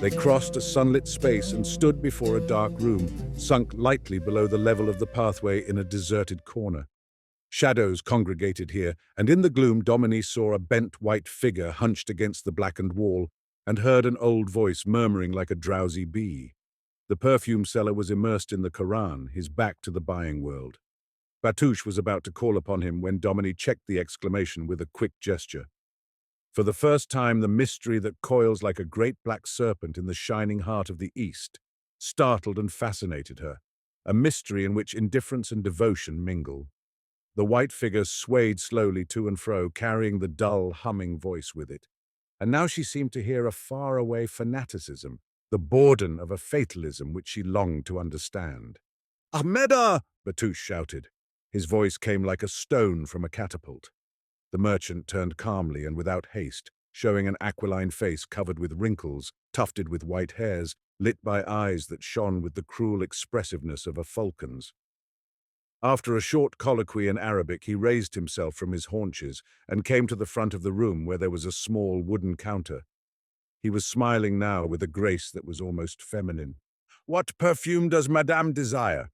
They crossed a sunlit space and stood before a dark room, sunk lightly below the level of the pathway in a deserted corner. Shadows congregated here, and in the gloom Domini saw a bent white figure hunched against the blackened wall, and heard an old voice murmuring like a drowsy bee. The perfume seller was immersed in the Quran, his back to the buying world. Batouche was about to call upon him when Domini checked the exclamation with a quick gesture. For the first time, the mystery that coils like a great black serpent in the shining heart of the East startled and fascinated her, a mystery in which indifference and devotion mingle. The white figure swayed slowly to and fro, carrying the dull, humming voice with it. And now she seemed to hear a faraway fanaticism, the bourdon of a fatalism which she longed to understand. "Ahmeda!" Batouche shouted. His voice came like a stone from a catapult. The merchant turned calmly and without haste, showing an aquiline face covered with wrinkles, tufted with white hairs, lit by eyes that shone with the cruel expressiveness of a falcon's. After a short colloquy in Arabic, he raised himself from his haunches and came to the front of the room where there was a small wooden counter. He was smiling now with a grace that was almost feminine. "What perfume does Madame desire?"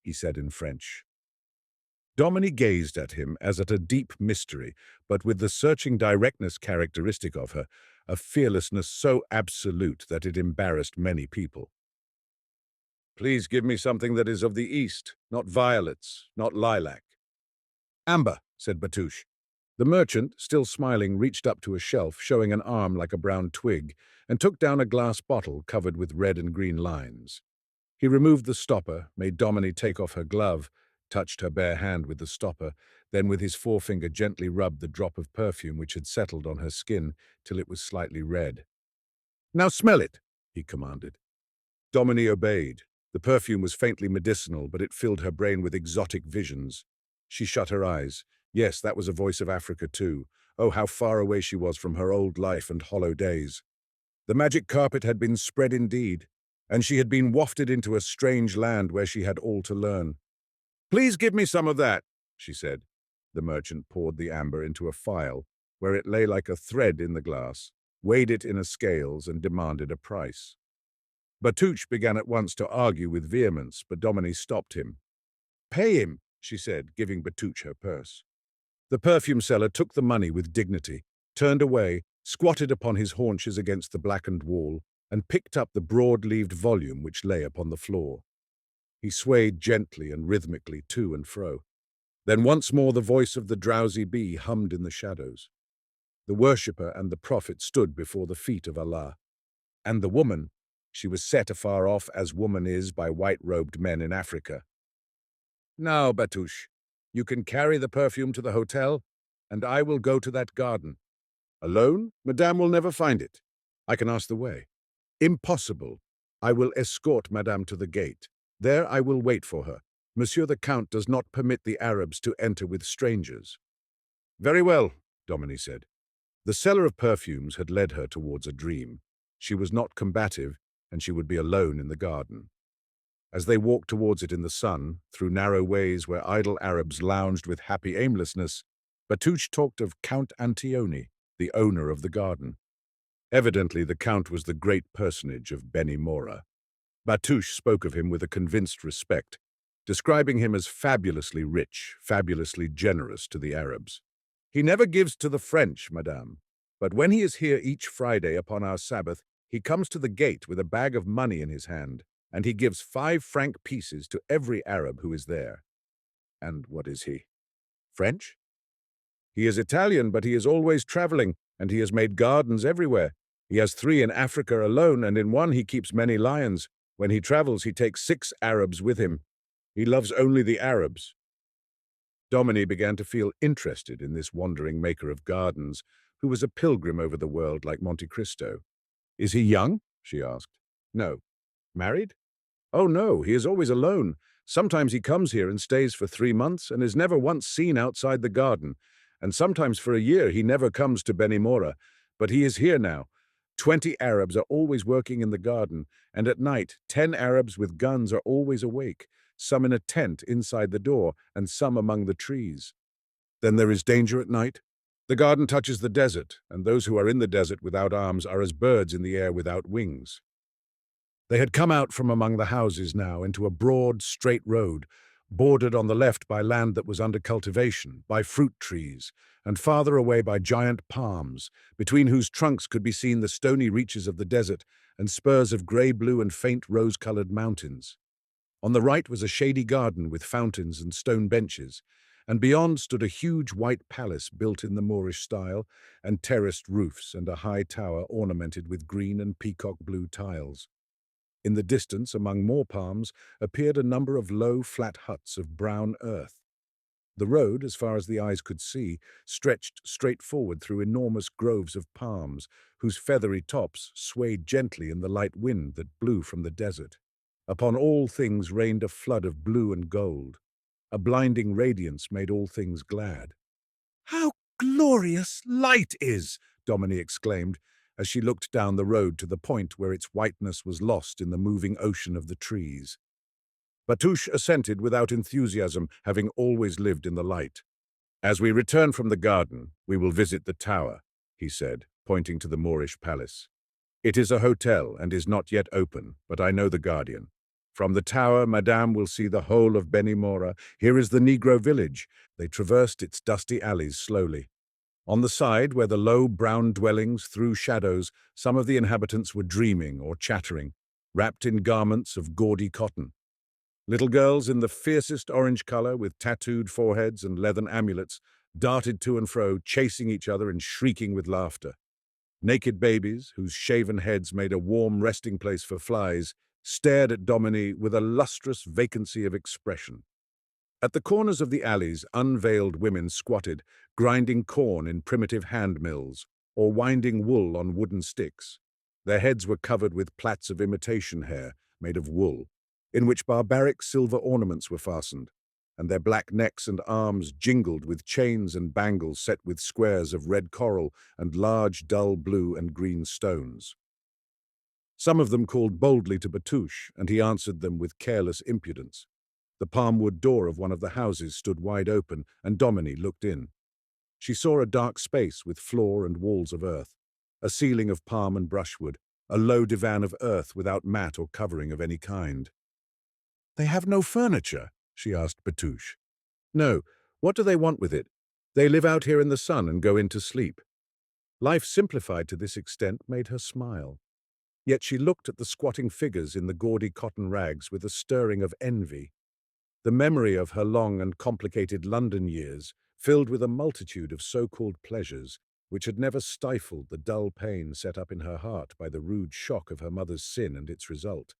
he said in French. Domini gazed at him as at a deep mystery, but with the searching directness characteristic of her, a fearlessness so absolute that it embarrassed many people. "Please give me something that is of the East, not violets, not lilac." "Amber," said Batouche. The merchant, still smiling, reached up to a shelf, showing an arm like a brown twig, and took down a glass bottle covered with red and green lines. He removed the stopper, made Domini take off her glove, touched her bare hand with the stopper, then with his forefinger gently rubbed the drop of perfume which had settled on her skin till it was slightly red. "Now smell it," he commanded. Domini obeyed. The perfume was faintly medicinal, but it filled her brain with exotic visions. She shut her eyes. Yes, that was a voice of Africa too. Oh, how far away she was from her old life and hollow days. The magic carpet had been spread indeed, and she had been wafted into a strange land where she had all to learn. "Please give me some of that," she said. The merchant poured the amber into a phial, where it lay like a thread in the glass, weighed it in a scales, and demanded a price. Batouche began at once to argue with vehemence, but Domini stopped him. "Pay him," she said, giving Batouche her purse. The perfume seller took the money with dignity, turned away, squatted upon his haunches against the blackened wall, and picked up the broad-leaved volume which lay upon the floor. He swayed gently and rhythmically to and fro. Then once more the voice of the drowsy bee hummed in the shadows. The worshipper and the prophet stood before the feet of Allah. And the woman, she was set afar off as woman is by white-robed men in Africa. "Now, Batouche, you can carry the perfume to the hotel, and I will go to that garden. Alone, Madame will never find it. I can ask the way." "Impossible. I will escort Madame to the gate. There I will wait for her. Monsieur the Count does not permit the Arabs to enter with strangers." "Very well," Domini said. The seller of perfumes had led her towards a dream. She was not combative, and she would be alone in the garden. As they walked towards it in the sun, through narrow ways where idle Arabs lounged with happy aimlessness, Batouche talked of Count Anteoni, the owner of the garden. Evidently the Count was the great personage of Benimora. Batouche spoke of him with a convinced respect, describing him as fabulously rich, fabulously generous to the Arabs. "He never gives to the French, Madame, but when he is here each Friday upon our Sabbath, he comes to the gate with a bag of money in his hand, and he gives 5-franc pieces to every Arab who is there." "And what is he? French?" "He is Italian, but he is always traveling, and he has made gardens everywhere. He has 3 in Africa alone, and in one he keeps many lions. When he travels, he takes 6 Arabs with him. He loves only the Arabs." Domini began to feel interested in this wandering maker of gardens, who was a pilgrim over the world like Monte Cristo. "Is he young?" she asked. "No." "Married?" "Oh, no, he is always alone. Sometimes he comes here and stays for 3 months and is never once seen outside the garden, and sometimes for a year he never comes to Benimora. But he is here now. 20 Arabs are always working in the garden, and at night 10 Arabs with guns are always awake, some in a tent inside the door and some among the trees." Then there is danger at night? The garden touches the desert, and those who are in the desert without arms are as birds in the air without wings. They had come out from among the houses now into a broad, straight road, bordered on the left by land that was under cultivation, by fruit trees, and farther away by giant palms, between whose trunks could be seen the stony reaches of the desert and spurs of grey-blue and faint rose-coloured mountains. On the right was a shady garden with fountains and stone benches, and beyond stood a huge white palace built in the Moorish style, and terraced roofs and a high tower ornamented with green and peacock-blue tiles. In the distance, among more palms, appeared a number of low, flat huts of brown earth. The road, as far as the eyes could see, stretched straight forward through enormous groves of palms, whose feathery tops swayed gently in the light wind that blew from the desert. Upon all things rained a flood of blue and gold. A blinding radiance made all things glad. "How glorious light is!" Domini exclaimed, as she looked down the road to the point where its whiteness was lost in the moving ocean of the trees. Batouche assented without enthusiasm, having always lived in the light. "As we return from the garden, we will visit the tower," he said, pointing to the Moorish palace. "It is a hotel and is not yet open, but I know the guardian. From the tower, Madame will see the whole of Benimora. Here is the Negro village." They traversed its dusty alleys slowly. On the side, where the low brown dwellings threw shadows, some of the inhabitants were dreaming or chattering, wrapped in garments of gaudy cotton. Little girls in the fiercest orange color, with tattooed foreheads and leathern amulets, darted to and fro, chasing each other and shrieking with laughter. Naked babies, whose shaven heads made a warm resting place for flies, stared at Domini with a lustrous vacancy of expression. At the corners of the alleys, unveiled women squatted, grinding corn in primitive hand mills, or winding wool on wooden sticks. Their heads were covered with plaits of imitation hair, made of wool, in which barbaric silver ornaments were fastened, and their black necks and arms jingled with chains and bangles set with squares of red coral and large dull blue and green stones. Some of them called boldly to Batouche, and he answered them with careless impudence. The palm-wood door of one of the houses stood wide open, and Domini looked in. She saw a dark space with floor and walls of earth, a ceiling of palm and brushwood, a low divan of earth without mat or covering of any kind. "They have no furniture?" she asked Batouche. "No. What do they want with it? They live out here in the sun and go in to sleep." Life simplified to this extent made her smile. Yet she looked at the squatting figures in the gaudy cotton rags with a stirring of envy. The memory of her long and complicated London years, filled with a multitude of so-called pleasures, which had never stifled the dull pain set up in her heart by the rude shock of her mother's sin and its result,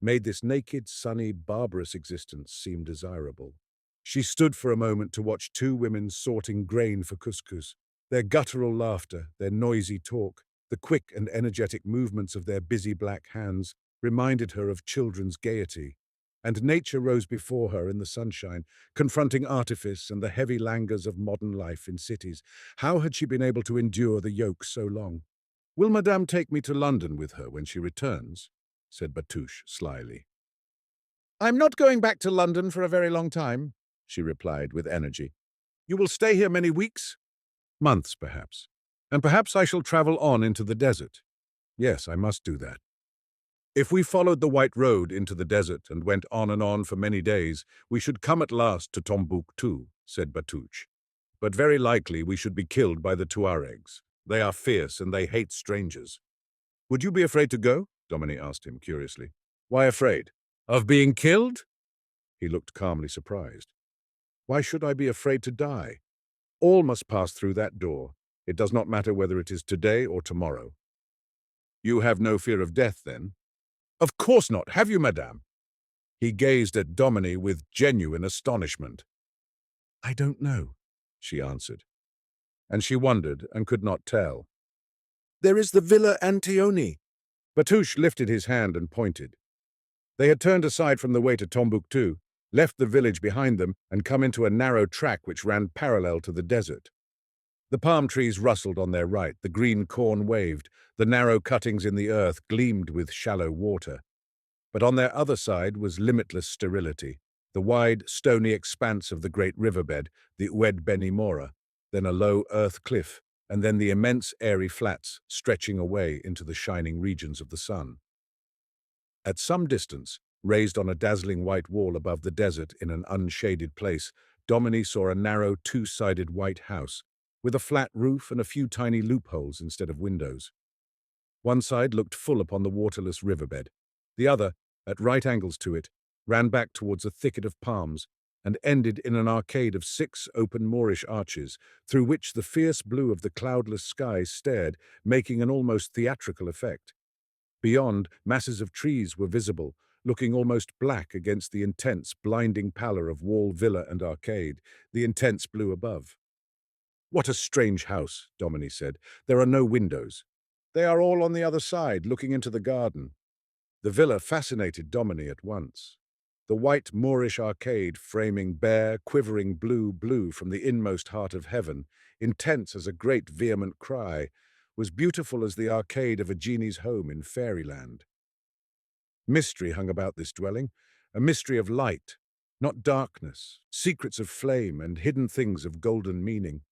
made this naked, sunny, barbarous existence seem desirable. She stood for a moment to watch two women sorting grain for couscous. Their guttural laughter, their noisy talk, the quick and energetic movements of their busy black hands reminded her of children's gaiety. And nature rose before her in the sunshine, confronting artifice and the heavy languors of modern life in cities. How had she been able to endure the yoke so long? "Will Madame take me to London with her when she returns?" said Batouche slyly. "I'm not going back to London for a very long time," she replied with energy. "You will stay here many weeks?" "Months, perhaps. And perhaps I shall travel on into the desert. Yes, I must do that. If we followed the white road into the desert and went on and on for many days, we should come at last to Tombouctou," said Batouche. "But very likely we should be killed by the Tuaregs. They are fierce and they hate strangers." "Would you be afraid to go?" Domini asked him curiously. "Why afraid? Of being killed?" He looked calmly surprised. "Why should I be afraid to die? All must pass through that door. It does not matter whether it is today or tomorrow." "You have no fear of death, then?" "Of course not. Have you, Madame?" He gazed at Domini with genuine astonishment. "I don't know," she answered. And she wondered and could not tell. "There is the Villa Anteoni." Batouche lifted his hand and pointed. They had turned aside from the way to Tombouctou, left the village behind them, and come into a narrow track which ran parallel to the desert. The palm trees rustled on their right, the green corn waved, the narrow cuttings in the earth gleamed with shallow water. But on their other side was limitless sterility. The wide, stony expanse of the great riverbed, the Ued Benimora, then a low earth cliff, and then the immense airy flats stretching away into the shining regions of the sun. At some distance, raised on a dazzling white wall above the desert in an unshaded place, Domini saw a narrow, two-sided white house, with a flat roof and a few tiny loopholes instead of windows. One side looked full upon the waterless riverbed. The other, at right angles to it, ran back towards a thicket of palms and ended in an arcade of 6 open Moorish arches, through which the fierce blue of the cloudless sky stared, making an almost theatrical effect. Beyond, masses of trees were visible, looking almost black against the intense, blinding pallor of wall, villa, and arcade, the intense blue above. "What a strange house," Domini said. "There are no windows. They are all on the other side, looking into the garden." The villa fascinated Domini at once. The white Moorish arcade framing bare, quivering blue from the inmost heart of heaven, intense as a great vehement cry, was beautiful as the arcade of a genie's home in fairyland. Mystery hung about this dwelling, a mystery of light, not darkness, secrets of flame and hidden things of golden meaning.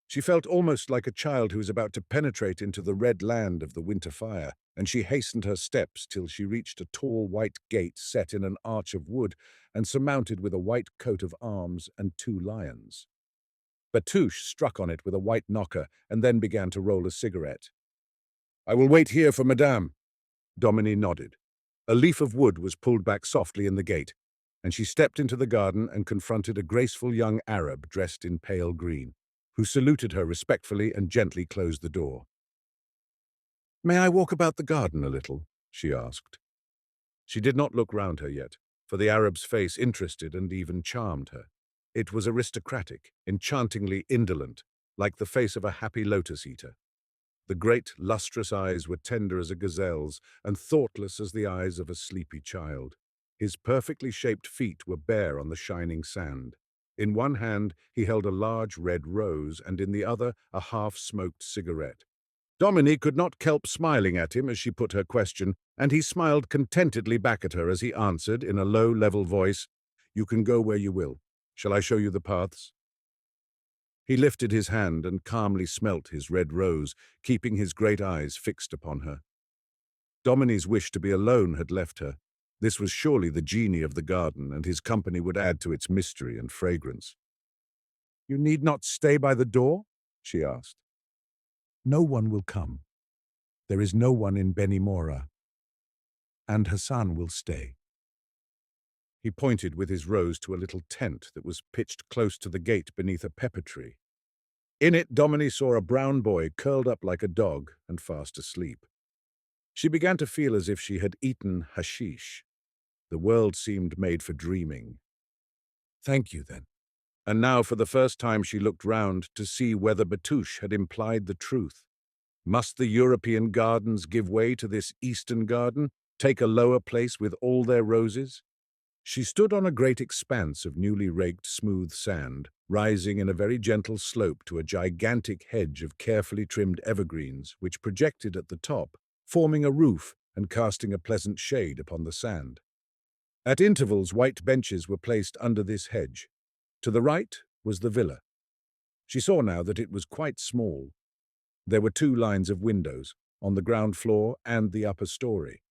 She felt almost like a child who is about to penetrate into the red land of the winter fire, and she hastened her steps till she reached a tall white gate set in an arch of wood and surmounted with a white coat of arms and 2 lions. Batouche struck on it with a white knocker and then began to roll a cigarette. "I will wait here for Madame." Domini nodded. A leaf of wood was pulled back softly in the gate, and she stepped into the garden and confronted a graceful young Arab dressed in pale green, who saluted her respectfully and gently closed the door. "May I walk about the garden a little?" she asked. She did not look round her yet, for the Arab's face interested and even charmed her. It was aristocratic, enchantingly indolent, like the face of a happy lotus-eater. The great, lustrous eyes were tender as a gazelle's and thoughtless as the eyes of a sleepy child. His perfectly shaped feet were bare on the shining sand. In one hand he held a large red rose, and in the other a half-smoked cigarette. Domini could not help smiling at him as she put her question, and he smiled contentedly back at her as he answered in a low, level voice, "You can go where you will. Shall I show you the paths?" He lifted his hand and calmly smelt his red rose, keeping his great eyes fixed upon her. Domini's wish to be alone had left her. This was surely the genie of the garden, and his company would add to its mystery and fragrance. "You need not stay by the door?" she asked. "No one will come. There is no one in Benimora, and Hassan will stay." He pointed with his rose to a little tent that was pitched close to the gate beneath a pepper tree. In it, Domini saw a brown boy curled up like a dog and fast asleep. She began to feel as if she had eaten hashish. The world seemed made for dreaming. "Thank you, then." And now for the first time she looked round to see whether Batouche had implied the truth. Must the European gardens give way to this Eastern garden, take a lower place with all their roses? She stood on a great expanse of newly raked smooth sand, rising in a very gentle slope to a gigantic hedge of carefully trimmed evergreens which projected at the top, forming a roof and casting a pleasant shade upon the sand. At intervals, white benches were placed under this hedge. To the right was the villa. She saw now that it was quite small. There were 2 lines of windows, on the ground floor and the upper story.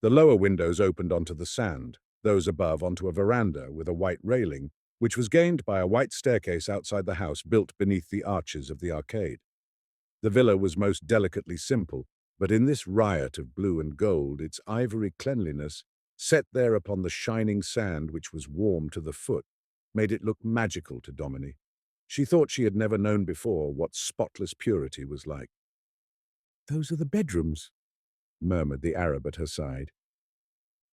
The lower windows opened onto the sand, those above onto a veranda with a white railing, which was gained by a white staircase outside the house built beneath the arches of the arcade. The villa was most delicately simple, but in this riot of blue and gold, its ivory cleanliness, set there upon the shining sand which was warm to the foot, made it look magical to Domini. She thought she had never known before what spotless purity was like. "Those are the bedrooms," murmured the Arab at her side.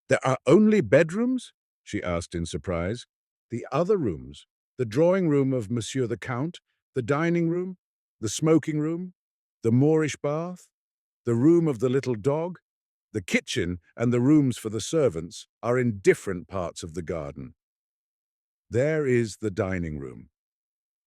"There are only bedrooms?" she asked in surprise. "The other rooms, the drawing room of Monsieur the Count, the dining room, the smoking room, the Moorish bath, the room of the little dog, the kitchen and the rooms for the servants are in different parts of the garden. There is the dining room."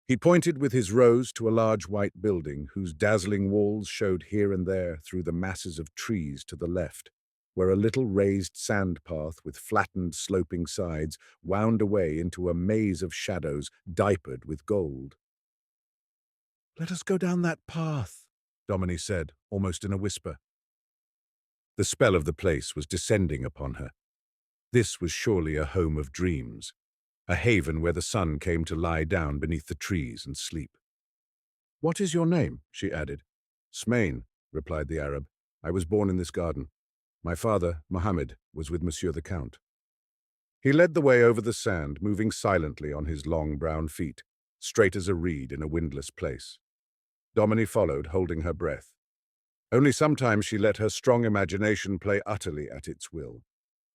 He pointed with his rose to a large white building whose dazzling walls showed here and there through the masses of trees to the left. where a little raised sand path with flattened, sloping sides wound away into a maze of shadows diapered with gold. "Let us go down that path," Domini said, almost in a whisper. The spell of the place was descending upon her. This was surely a home of dreams, a haven where the sun came to lie down beneath the trees and sleep. "What is your name?" she added. "Smain," replied the Arab. "I was born in this garden. My father, Mohammed, was with Monsieur the Count." He led the way over the sand, moving silently on his long brown feet, straight as a reed in a windless place. Domini followed, holding her breath. Only sometimes she let her strong imagination play utterly at its will.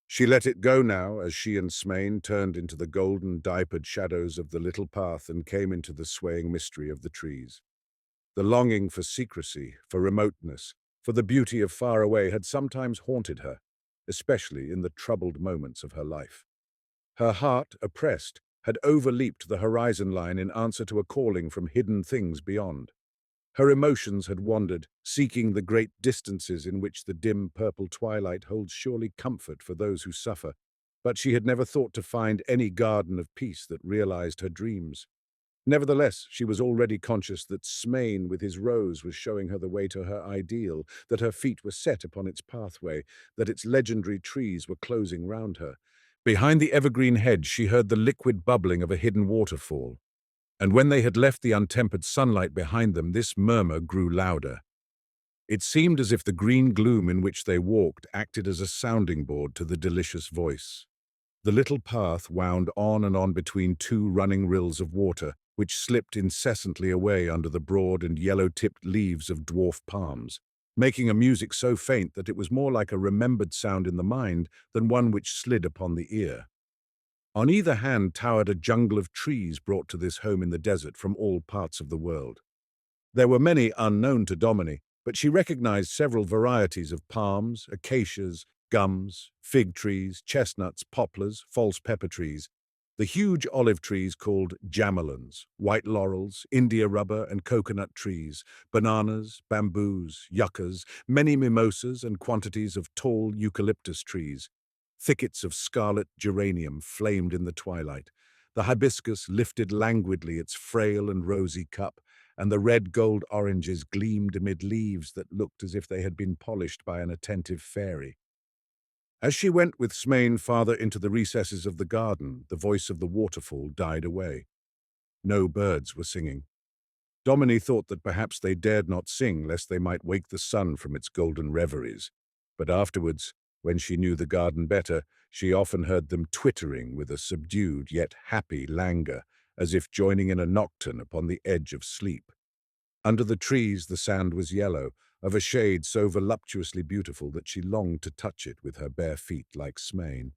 She let it go now as she and Smain turned into the golden, diapered shadows of the little path and came into the swaying mystery of the trees. The longing for secrecy, for remoteness, for the beauty of far away had sometimes haunted her, especially in the troubled moments of her life. Her heart, oppressed, had overleaped the horizon line in answer to a calling from hidden things beyond. Her emotions had wandered, seeking the great distances in which the dim purple twilight holds surely comfort for those who suffer, but she had never thought to find any garden of peace that realized her dreams. Nevertheless, she was already conscious that Smain with his rose was showing her the way to her ideal, that her feet were set upon its pathway, that its legendary trees were closing round her. Behind the evergreen hedge she heard the liquid bubbling of a hidden waterfall, and when they had left the untempered sunlight behind them, this murmur grew louder. It seemed as if the green gloom in which they walked acted as a sounding board to the delicious voice. The little path wound on and on between two running rills of water, which slipped incessantly away under the broad and yellow-tipped leaves of dwarf palms, making a music so faint that it was more like a remembered sound in the mind than one which slid upon the ear. On either hand towered a jungle of trees brought to this home in the desert from all parts of the world. There were many unknown to Domini, but she recognized several varieties of palms, acacias, gums, fig trees, chestnuts, poplars, false pepper trees, the huge olive trees called jamelons, white laurels, India rubber and coconut trees, bananas, bamboos, yuccas, many mimosas and quantities of tall eucalyptus trees. Thickets of scarlet geranium flamed in the twilight. The hibiscus lifted languidly its frail and rosy cup, and the red gold oranges gleamed amid leaves that looked as if they had been polished by an attentive fairy. As she went with Smain farther into the recesses of the garden, the voice of the waterfall died away. No birds were singing. Domini thought that perhaps they dared not sing lest they might wake the sun from its golden reveries. But afterwards, when she knew the garden better, she often heard them twittering with a subdued yet happy languor, as if joining in a nocturne upon the edge of sleep. Under the trees the sand was yellow, of a shade so voluptuously beautiful that she longed to touch it with her bare feet like Smain.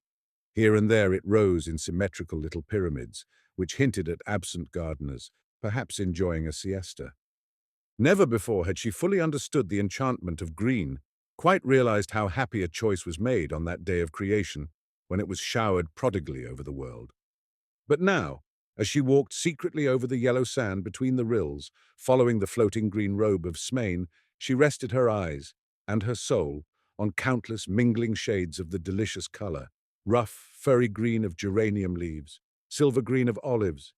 Here and there it rose in symmetrical little pyramids, which hinted at absent gardeners, perhaps enjoying a siesta. Never before had she fully understood the enchantment of green, quite realized how happy a choice was made on that day of creation, when it was showered prodigally over the world. But now, as she walked secretly over the yellow sand between the rills, following the floating green robe of Smain, she rested her eyes and her soul on countless mingling shades of the delicious color: rough, furry green of geranium leaves, silver green of olives,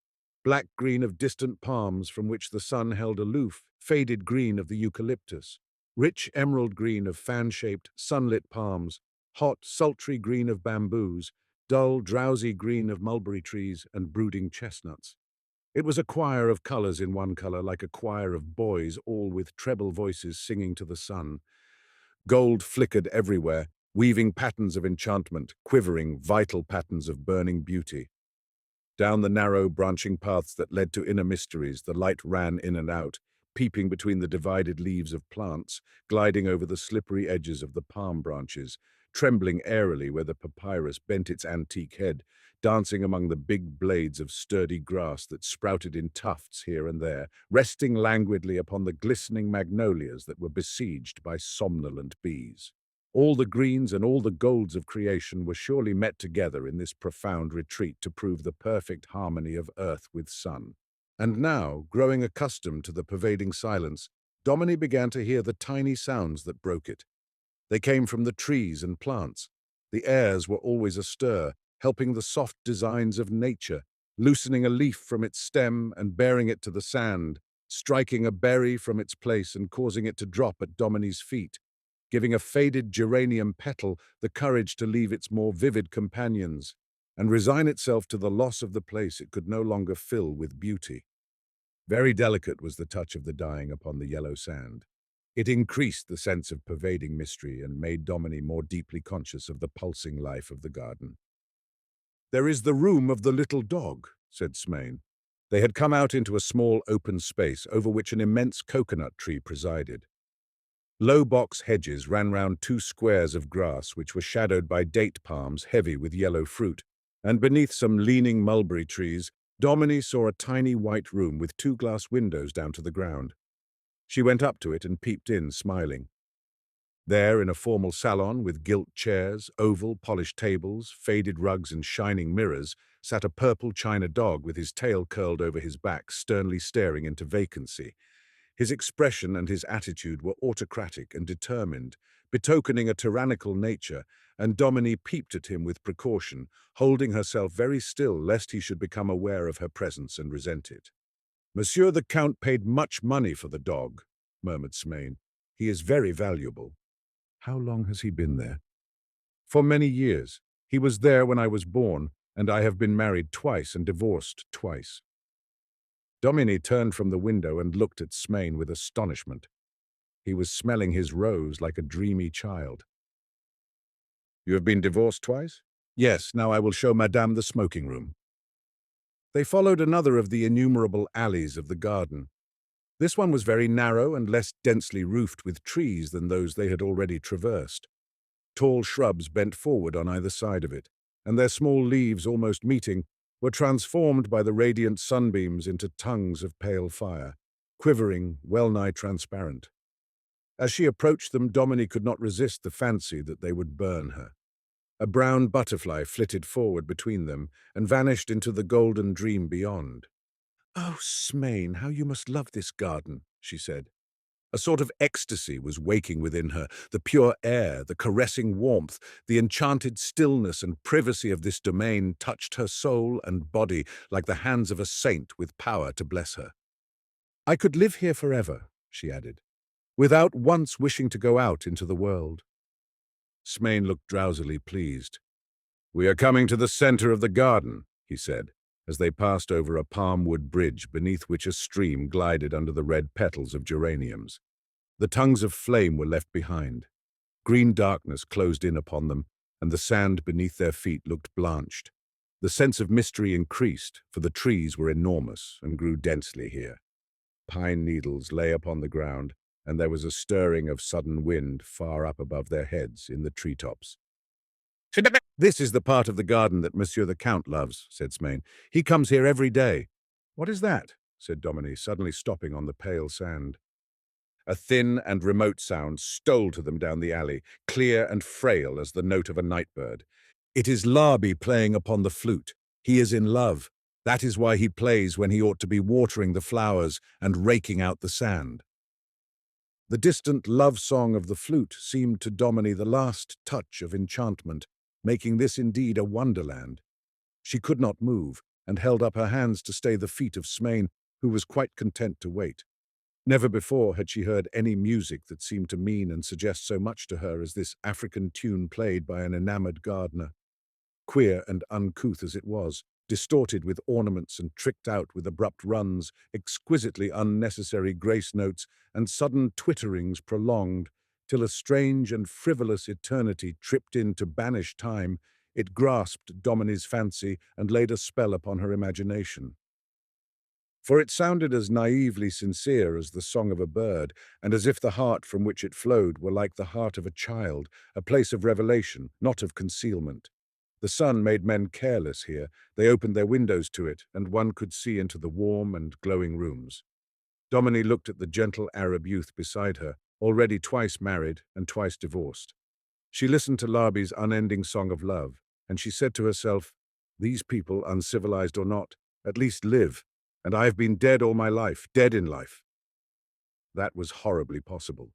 black green of distant palms from which the sun held aloof, faded green of the eucalyptus, rich emerald green of fan-shaped, sunlit palms, hot, sultry green of bamboos, dull, drowsy green of mulberry trees and brooding chestnuts. It was a choir of colors in one color, like a choir of boys, all with treble voices singing to the sun. Gold flickered everywhere, weaving patterns of enchantment, quivering, vital patterns of burning beauty. Down the narrow, branching paths that led to inner mysteries, the light ran in and out, peeping between the divided leaves of plants, gliding over the slippery edges of the palm branches, trembling airily where the papyrus bent its antique head, dancing among the big blades of sturdy grass that sprouted in tufts here and there, resting languidly upon the glistening magnolias that were besieged by somnolent bees. All the greens and all the golds of creation were surely met together in this profound retreat to prove the perfect harmony of earth with sun. And now, growing accustomed to the pervading silence, Domini began to hear the tiny sounds that broke it. They came from the trees and plants. The airs were always astir, helping the soft designs of nature, loosening a leaf from its stem and bearing it to the sand, striking a berry from its place and causing it to drop at Domini's feet, giving a faded geranium petal the courage to leave its more vivid companions and resign itself to the loss of the place it could no longer fill with beauty. Very delicate was the touch of the dying upon the yellow sand. It increased the sense of pervading mystery and made Domini more deeply conscious of the pulsing life of the garden. "There is the room of the little dog," said Smain. They had come out into a small open space over which an immense coconut tree presided. Low box hedges ran round 2 squares of grass which were shadowed by date palms heavy with yellow fruit, and beneath some leaning mulberry trees, Domini saw a tiny white room with 2 glass windows down to the ground. She went up to it and peeped in, smiling. There, in a formal salon with gilt chairs, oval, polished tables, faded rugs and shining mirrors, sat a purple china dog with his tail curled over his back, sternly staring into vacancy. His expression and his attitude were autocratic and determined, betokening a tyrannical nature, and Domini peeped at him with precaution, holding herself very still lest he should become aware of her presence and resent it. "Monsieur the Count paid much money for the dog," murmured Smain. "He is very valuable." "How long has he been there?" "For many years. He was there when I was born, and I have been married twice and divorced twice." Domini turned from the window and looked at Smain with astonishment. He was smelling his rose like a dreamy child. "You have been divorced twice?" "Yes, now I will show Madame the smoking room." They followed another of the innumerable alleys of the garden. This one was very narrow and less densely roofed with trees than those they had already traversed. Tall shrubs bent forward on either side of it, and their small leaves, almost meeting, were transformed by the radiant sunbeams into tongues of pale fire, quivering, well-nigh transparent. As she approached them, Domini could not resist the fancy that they would burn her. A brown butterfly flitted forward between them and vanished into the golden dream beyond. "Oh, Smain, how you must love this garden," she said. A sort of ecstasy was waking within her, the pure air, the caressing warmth, the enchanted stillness and privacy of this domain touched her soul and body like the hands of a saint with power to bless her. "I could live here forever," she added, "without once wishing to go out into the world." Smain looked drowsily pleased. "We are coming to the center of the garden," he said, as they passed over a palm-wood bridge beneath which a stream glided under the red petals of geraniums. The tongues of flame were left behind. Green darkness closed in upon them, and the sand beneath their feet looked blanched. The sense of mystery increased, for the trees were enormous and grew densely here. Pine needles lay upon the ground, and there was a stirring of sudden wind far up above their heads in the treetops. "This is the part of the garden that Monsieur the Count loves," said Smain. "He comes here every day." "What is that?" said Domini, suddenly stopping on the pale sand. A thin and remote sound stole to them down the alley, clear and frail as the note of a nightbird. "It is Larby playing upon the flute. He is in love. That is why he plays when he ought to be watering the flowers and raking out the sand." The distant love song of the flute seemed to Domini the last touch of enchantment, making this indeed a wonderland. She could not move, and held up her hands to stay the feet of Smain, who was quite content to wait. Never before had she heard any music that seemed to mean and suggest so much to her as this African tune played by an enamored gardener. Queer and uncouth as it was, distorted with ornaments and tricked out with abrupt runs, exquisitely unnecessary grace notes, and sudden twitterings prolonged, till a strange and frivolous eternity tripped in to banish time, it grasped Domini's fancy and laid a spell upon her imagination. For it sounded as naively sincere as the song of a bird, and as if the heart from which it flowed were like the heart of a child, a place of revelation, not of concealment. The sun made men careless here. They opened their windows to it, and one could see into the warm and glowing rooms. Domini looked at the gentle Arab youth beside her, already twice married and twice divorced. She listened to Larby's unending song of love, and she said to herself, "These people, uncivilized or not, at least live, and I have been dead all my life, dead in life." That was horribly possible.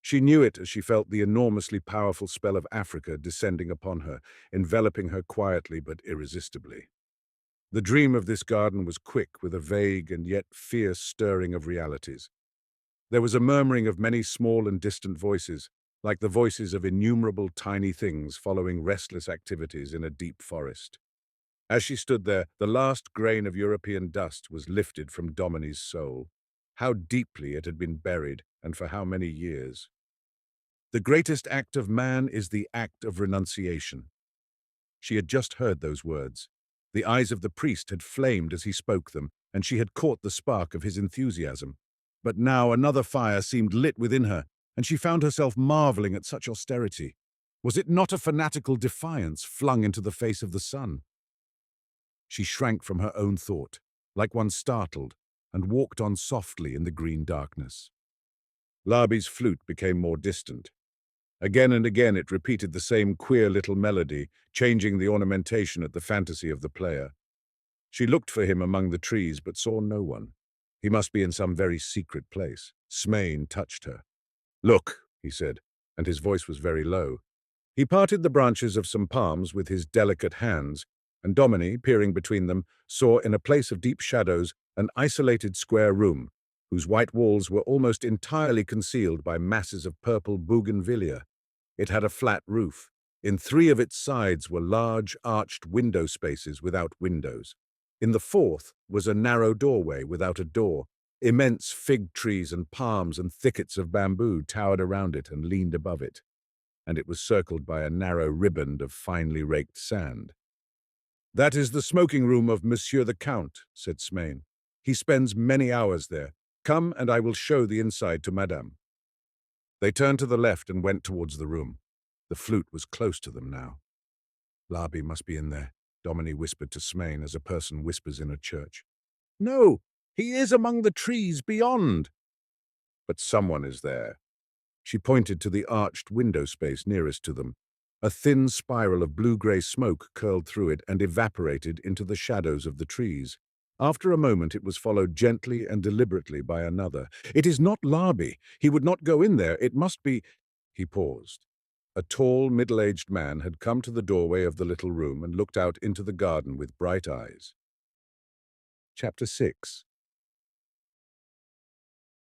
She knew it as she felt the enormously powerful spell of Africa descending upon her, enveloping her quietly but irresistibly. The dream of this garden was quick, with a vague and yet fierce stirring of realities. There was a murmuring of many small and distant voices, like the voices of innumerable tiny things following restless activities in a deep forest. As she stood there, the last grain of European dust was lifted from Domini's soul. How deeply it had been buried, and for how many years. The greatest act of man is the act of renunciation. She had just heard those words. The eyes of the priest had flamed as he spoke them, and she had caught the spark of his enthusiasm. But now another fire seemed lit within her, and she found herself marveling at such austerity. Was it not a fanatical defiance flung into the face of the sun? She shrank from her own thought, like one startled, and walked on softly in the green darkness. Labi's flute became more distant. Again and again it repeated the same queer little melody, changing the ornamentation at the fantasy of the player. She looked for him among the trees, but saw no one. He must be in some very secret place. Smain touched her. "Look," he said, and his voice was very low. He parted the branches of some palms with his delicate hands, and Domini, peering between them, saw in a place of deep shadows an isolated square room, whose white walls were almost entirely concealed by masses of purple bougainvillea. It had a flat roof. In three of its sides were large, arched window spaces without windows. In the fourth was a narrow doorway without a door. Immense fig trees and palms and thickets of bamboo towered around it and leaned above it, and it was circled by a narrow riband of finely raked sand. "That is the smoking room of Monsieur the Count," said Smain. "He spends many hours there. Come, and I will show the inside to Madame." They turned to the left and went towards the room. The flute was close to them now. "Labi must be in there," Domini whispered to Smain as a person whispers in a church. "No, he is among the trees beyond." "But someone is there." She pointed to the arched window space nearest to them. A thin spiral of blue-grey smoke curled through it and evaporated into the shadows of the trees. After a moment it was followed gently and deliberately by another. "It is not Labi. He would not go in there. It must be—" He paused. A tall, middle-aged man had come to the doorway of the little room and looked out into the garden with bright eyes. Chapter 6.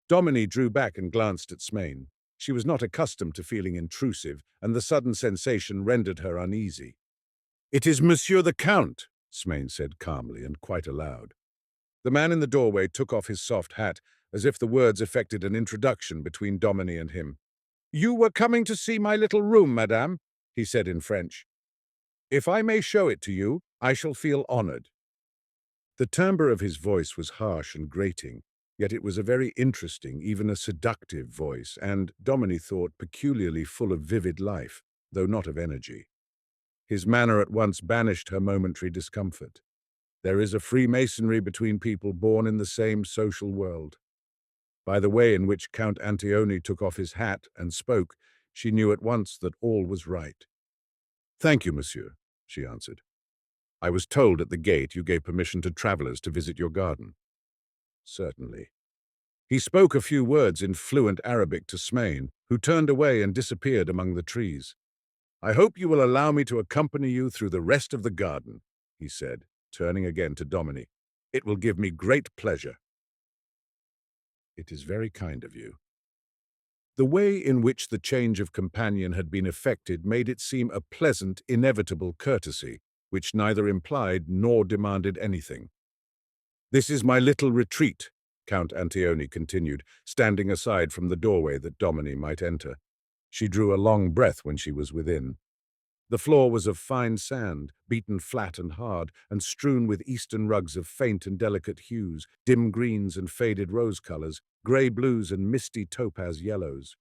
Domini drew back and glanced at Smain. She was not accustomed to feeling intrusive, and the sudden sensation rendered her uneasy. "It is Monsieur the Count," Smain said calmly and quite aloud. The man in the doorway took off his soft hat, as if the words effected an introduction between Domini and him. "You were coming to see my little room, madame," he said in French. "If I may show it to you, I shall feel honored." The timbre of his voice was harsh and grating, yet it was a very interesting, even a seductive voice, and, Domini thought, peculiarly full of vivid life, though not of energy. His manner at once banished her momentary discomfort. There is a freemasonry between people born in the same social world. By the way in which Count Anteoni took off his hat and spoke, she knew at once that all was right. "Thank you, monsieur," she answered. "I was told at the gate you gave permission to travelers to visit your garden." "Certainly." He spoke a few words in fluent Arabic to Smain, who turned away and disappeared among the trees. "I hope you will allow me to accompany you through the rest of the garden," he said, turning again to Domini. "It will give me great pleasure." "It is very kind of you." The way in which the change of companion had been effected made it seem a pleasant, inevitable courtesy, which neither implied nor demanded anything. "This is my little retreat," Count Anteoni continued, standing aside from the doorway that Domini might enter. She drew a long breath when she was within. The floor was of fine sand, beaten flat and hard, and strewn with Eastern rugs of faint and delicate hues, dim greens and faded rose colors, grey blues and misty topaz yellows.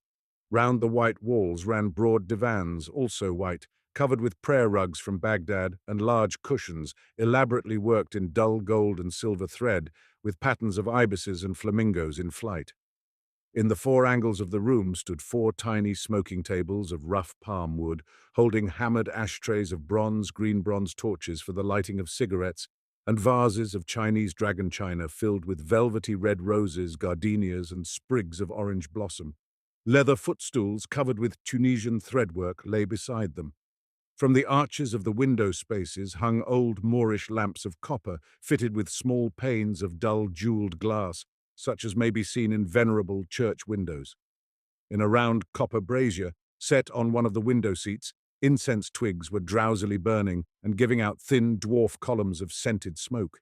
Round the white walls ran broad divans, also white, covered with prayer rugs from Baghdad, and large cushions, elaborately worked in dull gold and silver thread, with patterns of ibises and flamingos in flight. In the four angles of the room stood four tiny smoking tables of rough palm wood, holding hammered ashtrays of green-bronze torches for the lighting of cigarettes, and vases of Chinese dragon china filled with velvety red roses, gardenias, and sprigs of orange blossom. Leather footstools covered with Tunisian threadwork lay beside them. From the arches of the window spaces hung old Moorish lamps of copper, fitted with small panes of dull jewelled glass, such as may be seen in venerable church windows. In a round copper brazier, set on one of the window seats, incense twigs were drowsily burning and giving out thin dwarf columns of scented smoke.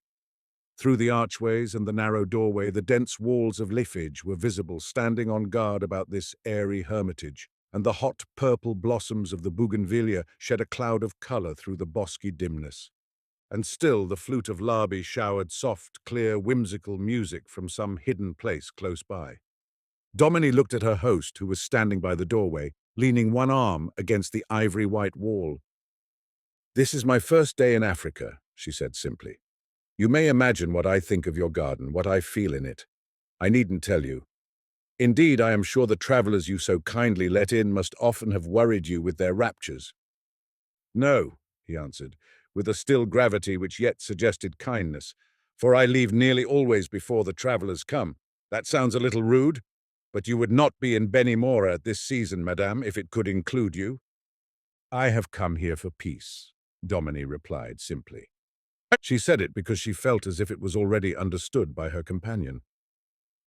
Through the archways and the narrow doorway, the dense walls of leafage were visible, standing on guard about this airy hermitage, and the hot purple blossoms of the bougainvillea shed a cloud of colour through the bosky dimness. And still the flute of Larbi showered soft, clear, whimsical music from some hidden place close by. Domini looked at her host, who was standing by the doorway, leaning one arm against the ivory-white wall. "This is my first day in Africa," she said simply. "You may imagine what I think of your garden, what I feel in it. I needn't tell you. Indeed, I am sure the travellers you so kindly let in must often have worried you with their raptures." "No," he answered, with a still gravity which yet suggested kindness, "for I leave nearly always before the travellers come. That sounds a little rude, but you would not be in Benimora at this season, madame, if it could include you." "I have come here for peace," Domini replied simply. She said it because she felt as if it was already understood by her companion.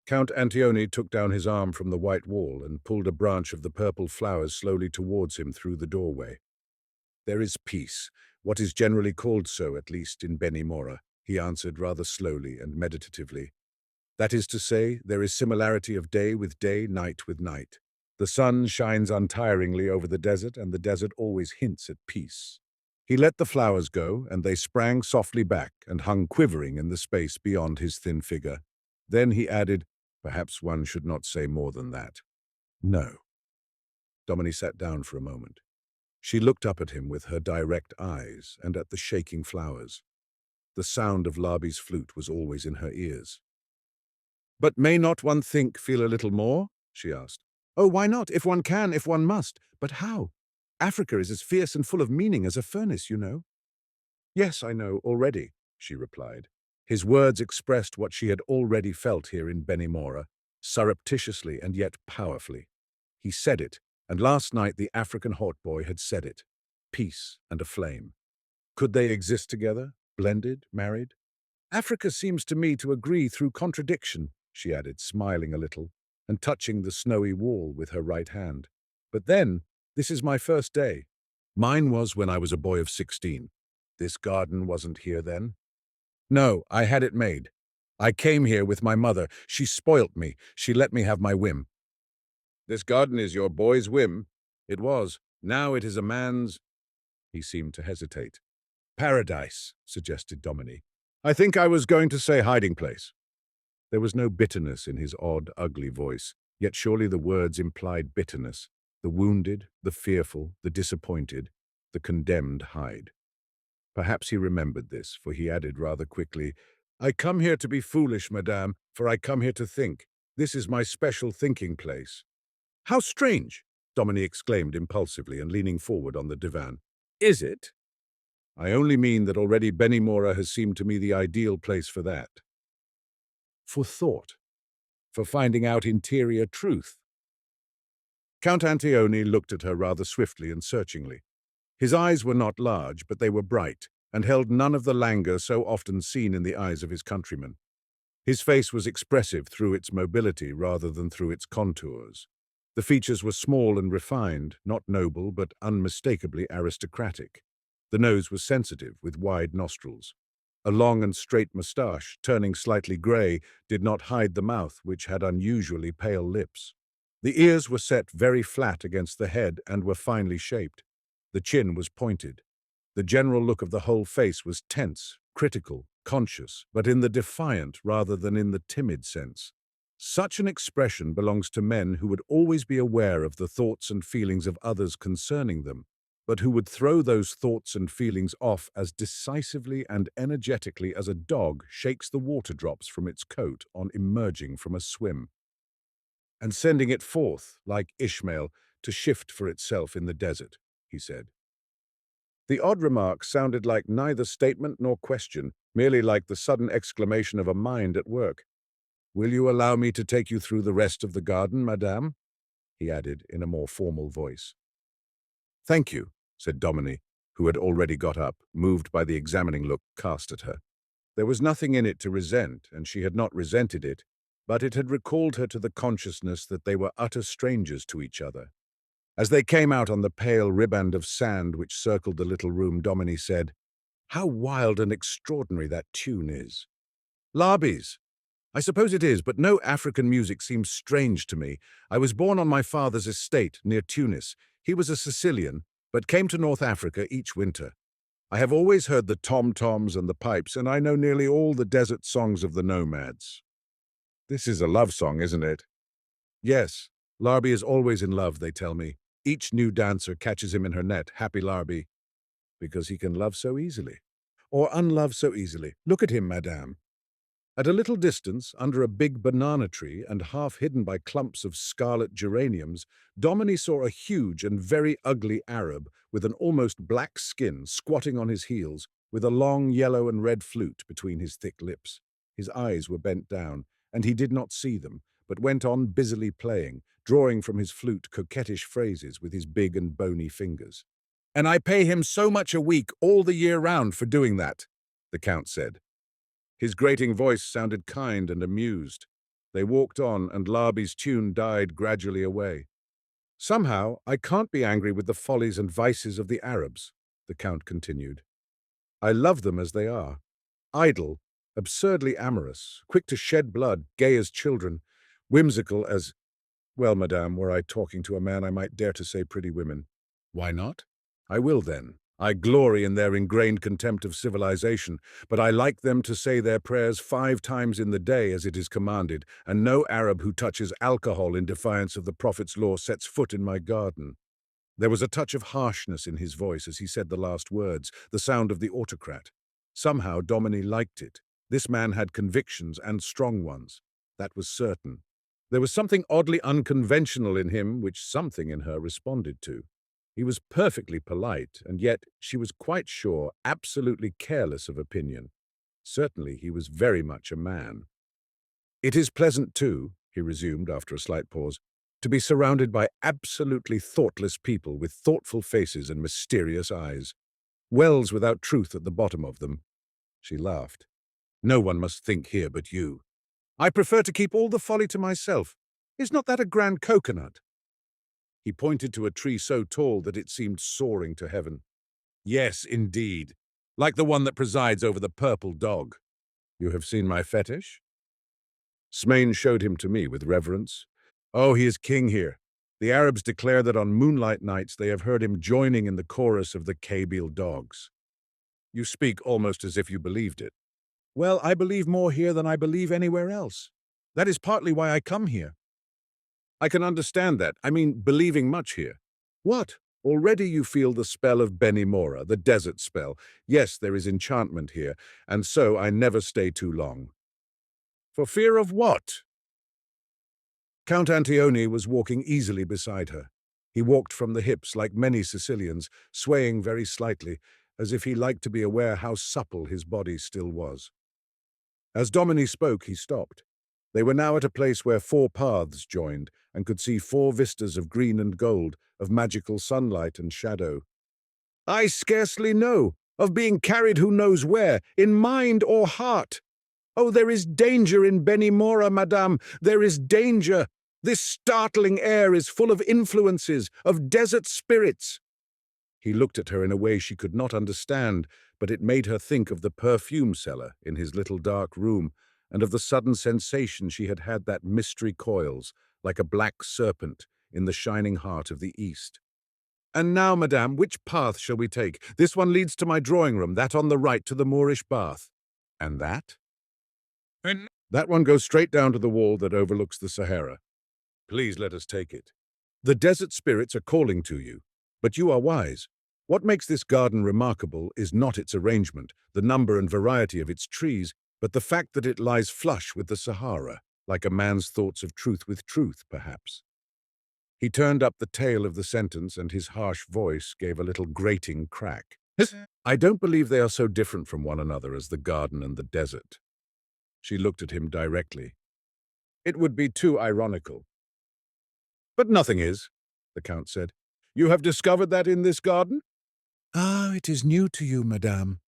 Count Anteoni took down his arm from the white wall and pulled a branch of the purple flowers slowly towards him through the doorway. "There is peace, what is generally called so, at least in Benimora," he answered rather slowly and meditatively. "That is to say, there is similarity of day with day, night with night. The sun shines untiringly over the desert, and the desert always hints at peace." He let the flowers go, and they sprang softly back and hung quivering in the space beyond his thin figure. Then he added, "Perhaps one should not say more than that." "No." Domini sat down for a moment. She looked up at him with her direct eyes and at the shaking flowers. The sound of Larbi's flute was always in her ears. "But may not one think, feel a little more?" she asked. "Oh, why not? If one can, if one must. But how? Africa is as fierce and full of meaning as a furnace, you know." "Yes, I know, already," she replied. His words expressed what she had already felt here in Benimora, surreptitiously and yet powerfully. He said it, and last night the African hot boy had said it. Peace and a flame. Could they exist together, blended, married? "Africa seems to me to agree through contradiction," she added, smiling a little, and touching the snowy wall with her right hand. "But then, this is my first day. Mine was when I was a boy of 16. This garden wasn't here then. No, I had it made. I came here with my mother. She spoilt me. She let me have my whim." "This garden is your boy's whim?" "It was. Now it is a man's—" He seemed to hesitate. "Paradise," suggested Domini. "I think I was going to say hiding place." There was no bitterness in his odd, ugly voice, yet surely the words implied bitterness. The wounded, the fearful, the disappointed, the condemned hide. Perhaps he remembered this, for he added rather quickly, "I come here to be foolish, madame, for I come here to think. This is my special thinking place." "How strange!" Domini exclaimed impulsively and leaning forward on the divan. "Is it?" "I only mean that already Benimora has seemed to me the ideal place for that. For thought. For finding out interior truth." Count Anteoni looked at her rather swiftly and searchingly. His eyes were not large, but they were bright, and held none of the languor so often seen in the eyes of his countrymen. His face was expressive through its mobility rather than through its contours. The features were small and refined, not noble but unmistakably aristocratic. The nose was sensitive, with wide nostrils. A long and straight moustache, turning slightly grey, did not hide the mouth, which had unusually pale lips. The ears were set very flat against the head and were finely shaped. The chin was pointed. The general look of the whole face was tense, critical, conscious, but in the defiant rather than in the timid sense. Such an expression belongs to men who would always be aware of the thoughts and feelings of others concerning them, but who would throw those thoughts and feelings off as decisively and energetically as a dog shakes the water drops from its coat on emerging from a swim, and sending it forth, like Ishmael, to shift for itself in the desert, he said. The odd remark sounded like neither statement nor question, merely like the sudden exclamation of a mind at work. "Will you allow me to take you through the rest of the garden, madame?" he added in a more formal voice. Thank you, said Domini, who had already got up, moved by the examining look cast at her. There was nothing in it to resent, and she had not resented it, but it had recalled her to the consciousness that they were utter strangers to each other. As they came out on the pale riband of sand which circled the little room, Domini said, "How wild and extraordinary that tune is. Larbies. I suppose it is, but no African music seems strange to me. I was born on my father's estate near Tunis. He was a Sicilian, but came to North Africa each winter. I have always heard the tom-toms and the pipes, and I know nearly all the desert songs of the nomads." This is a love song, isn't it? Yes. Larbi is always in love, they tell me. Each new dancer catches him in her net, happy Larbi, because he can love so easily. Or unlove so easily. Look at him, madame. At a little distance, under a big banana tree and half hidden by clumps of scarlet geraniums, Domini saw a huge and very ugly Arab with an almost black skin squatting on his heels, with a long yellow and red flute between his thick lips. His eyes were bent down, and he did not see them, but went on busily playing, drawing from his flute coquettish phrases with his big and bony fingers. "And I pay him so much a week all the year round for doing that," the Count said. His grating voice sounded kind and amused. They walked on, and Larbi's tune died gradually away. "Somehow, I can't be angry with the follies and vices of the Arabs," the Count continued. "I love them as they are. Idle, absurdly amorous, quick to shed blood, gay as children, whimsical as— well, madame, were I talking to a man, I might dare to say pretty women. Why not? I will then. I glory in their ingrained contempt of civilization, but I like them to say their prayers 5 times in the day as it is commanded, and no Arab who touches alcohol in defiance of the Prophet's law sets foot in my garden." There was a touch of harshness in his voice as he said the last words, the sound of the autocrat. Somehow Domini liked it. This man had convictions, and strong ones. That was certain. There was something oddly unconventional in him which something in her responded to. He was perfectly polite, and yet, she was quite sure, absolutely careless of opinion. Certainly he was very much a man. "It is pleasant, too," he resumed after a slight pause, "to be surrounded by absolutely thoughtless people with thoughtful faces and mysterious eyes. Wells without truth at the bottom of them." She laughed. "No one must think here but you. I prefer to keep all the folly to myself. Is not that a grand coconut?" He pointed to a tree so tall that it seemed soaring to heaven. "Yes, indeed. Like the one that presides over the purple dog. You have seen my fetish?" Smain showed him to me with reverence. "Oh, he is king here. The Arabs declare that on moonlight nights they have heard him joining in the chorus of the Kabyle dogs." "You speak almost as if you believed it." "Well, I believe more here than I believe anywhere else. That is partly why I come here." "I can understand that. I mean, believing much here." "What? Already you feel the spell of Benimora, the desert spell. Yes, there is enchantment here, and so I never stay too long." "For fear of what?" Count Anteoni was walking easily beside her. He walked from the hips like many Sicilians, swaying very slightly, as if he liked to be aware how supple his body still was. As Domini spoke, he stopped. They were now at a place where 4 paths joined, and could see 4 vistas of green and gold, of magical sunlight and shadow. "I scarcely know, of being carried who knows where, in mind or heart. Oh, there is danger in Benimora, madame, there is danger. This startling air is full of influences, of desert spirits." He looked at her in a way she could not understand, but it made her think of the perfume cellar in his little dark room, and of the sudden sensation she had had that mystery coils, like a black serpent, in the shining heart of the East. "And now, madame, which path shall we take? This one leads to my drawing room, that on the right to the Moorish bath." "And that?" "That one goes straight down to the wall that overlooks the Sahara. Please let us take it. The desert spirits are calling to you, but you are wise. What makes this garden remarkable is not its arrangement, the number and variety of its trees, but the fact that it lies flush with the Sahara, like a man's thoughts of truth with truth, perhaps." He turned up the tail of the sentence, and his harsh voice gave a little grating crack. "I don't believe they are so different from one another as the garden and the desert." She looked at him directly. "It would be too ironical." But nothing is, the Count said. You have discovered that in this garden? Ah, it is new to you, madame.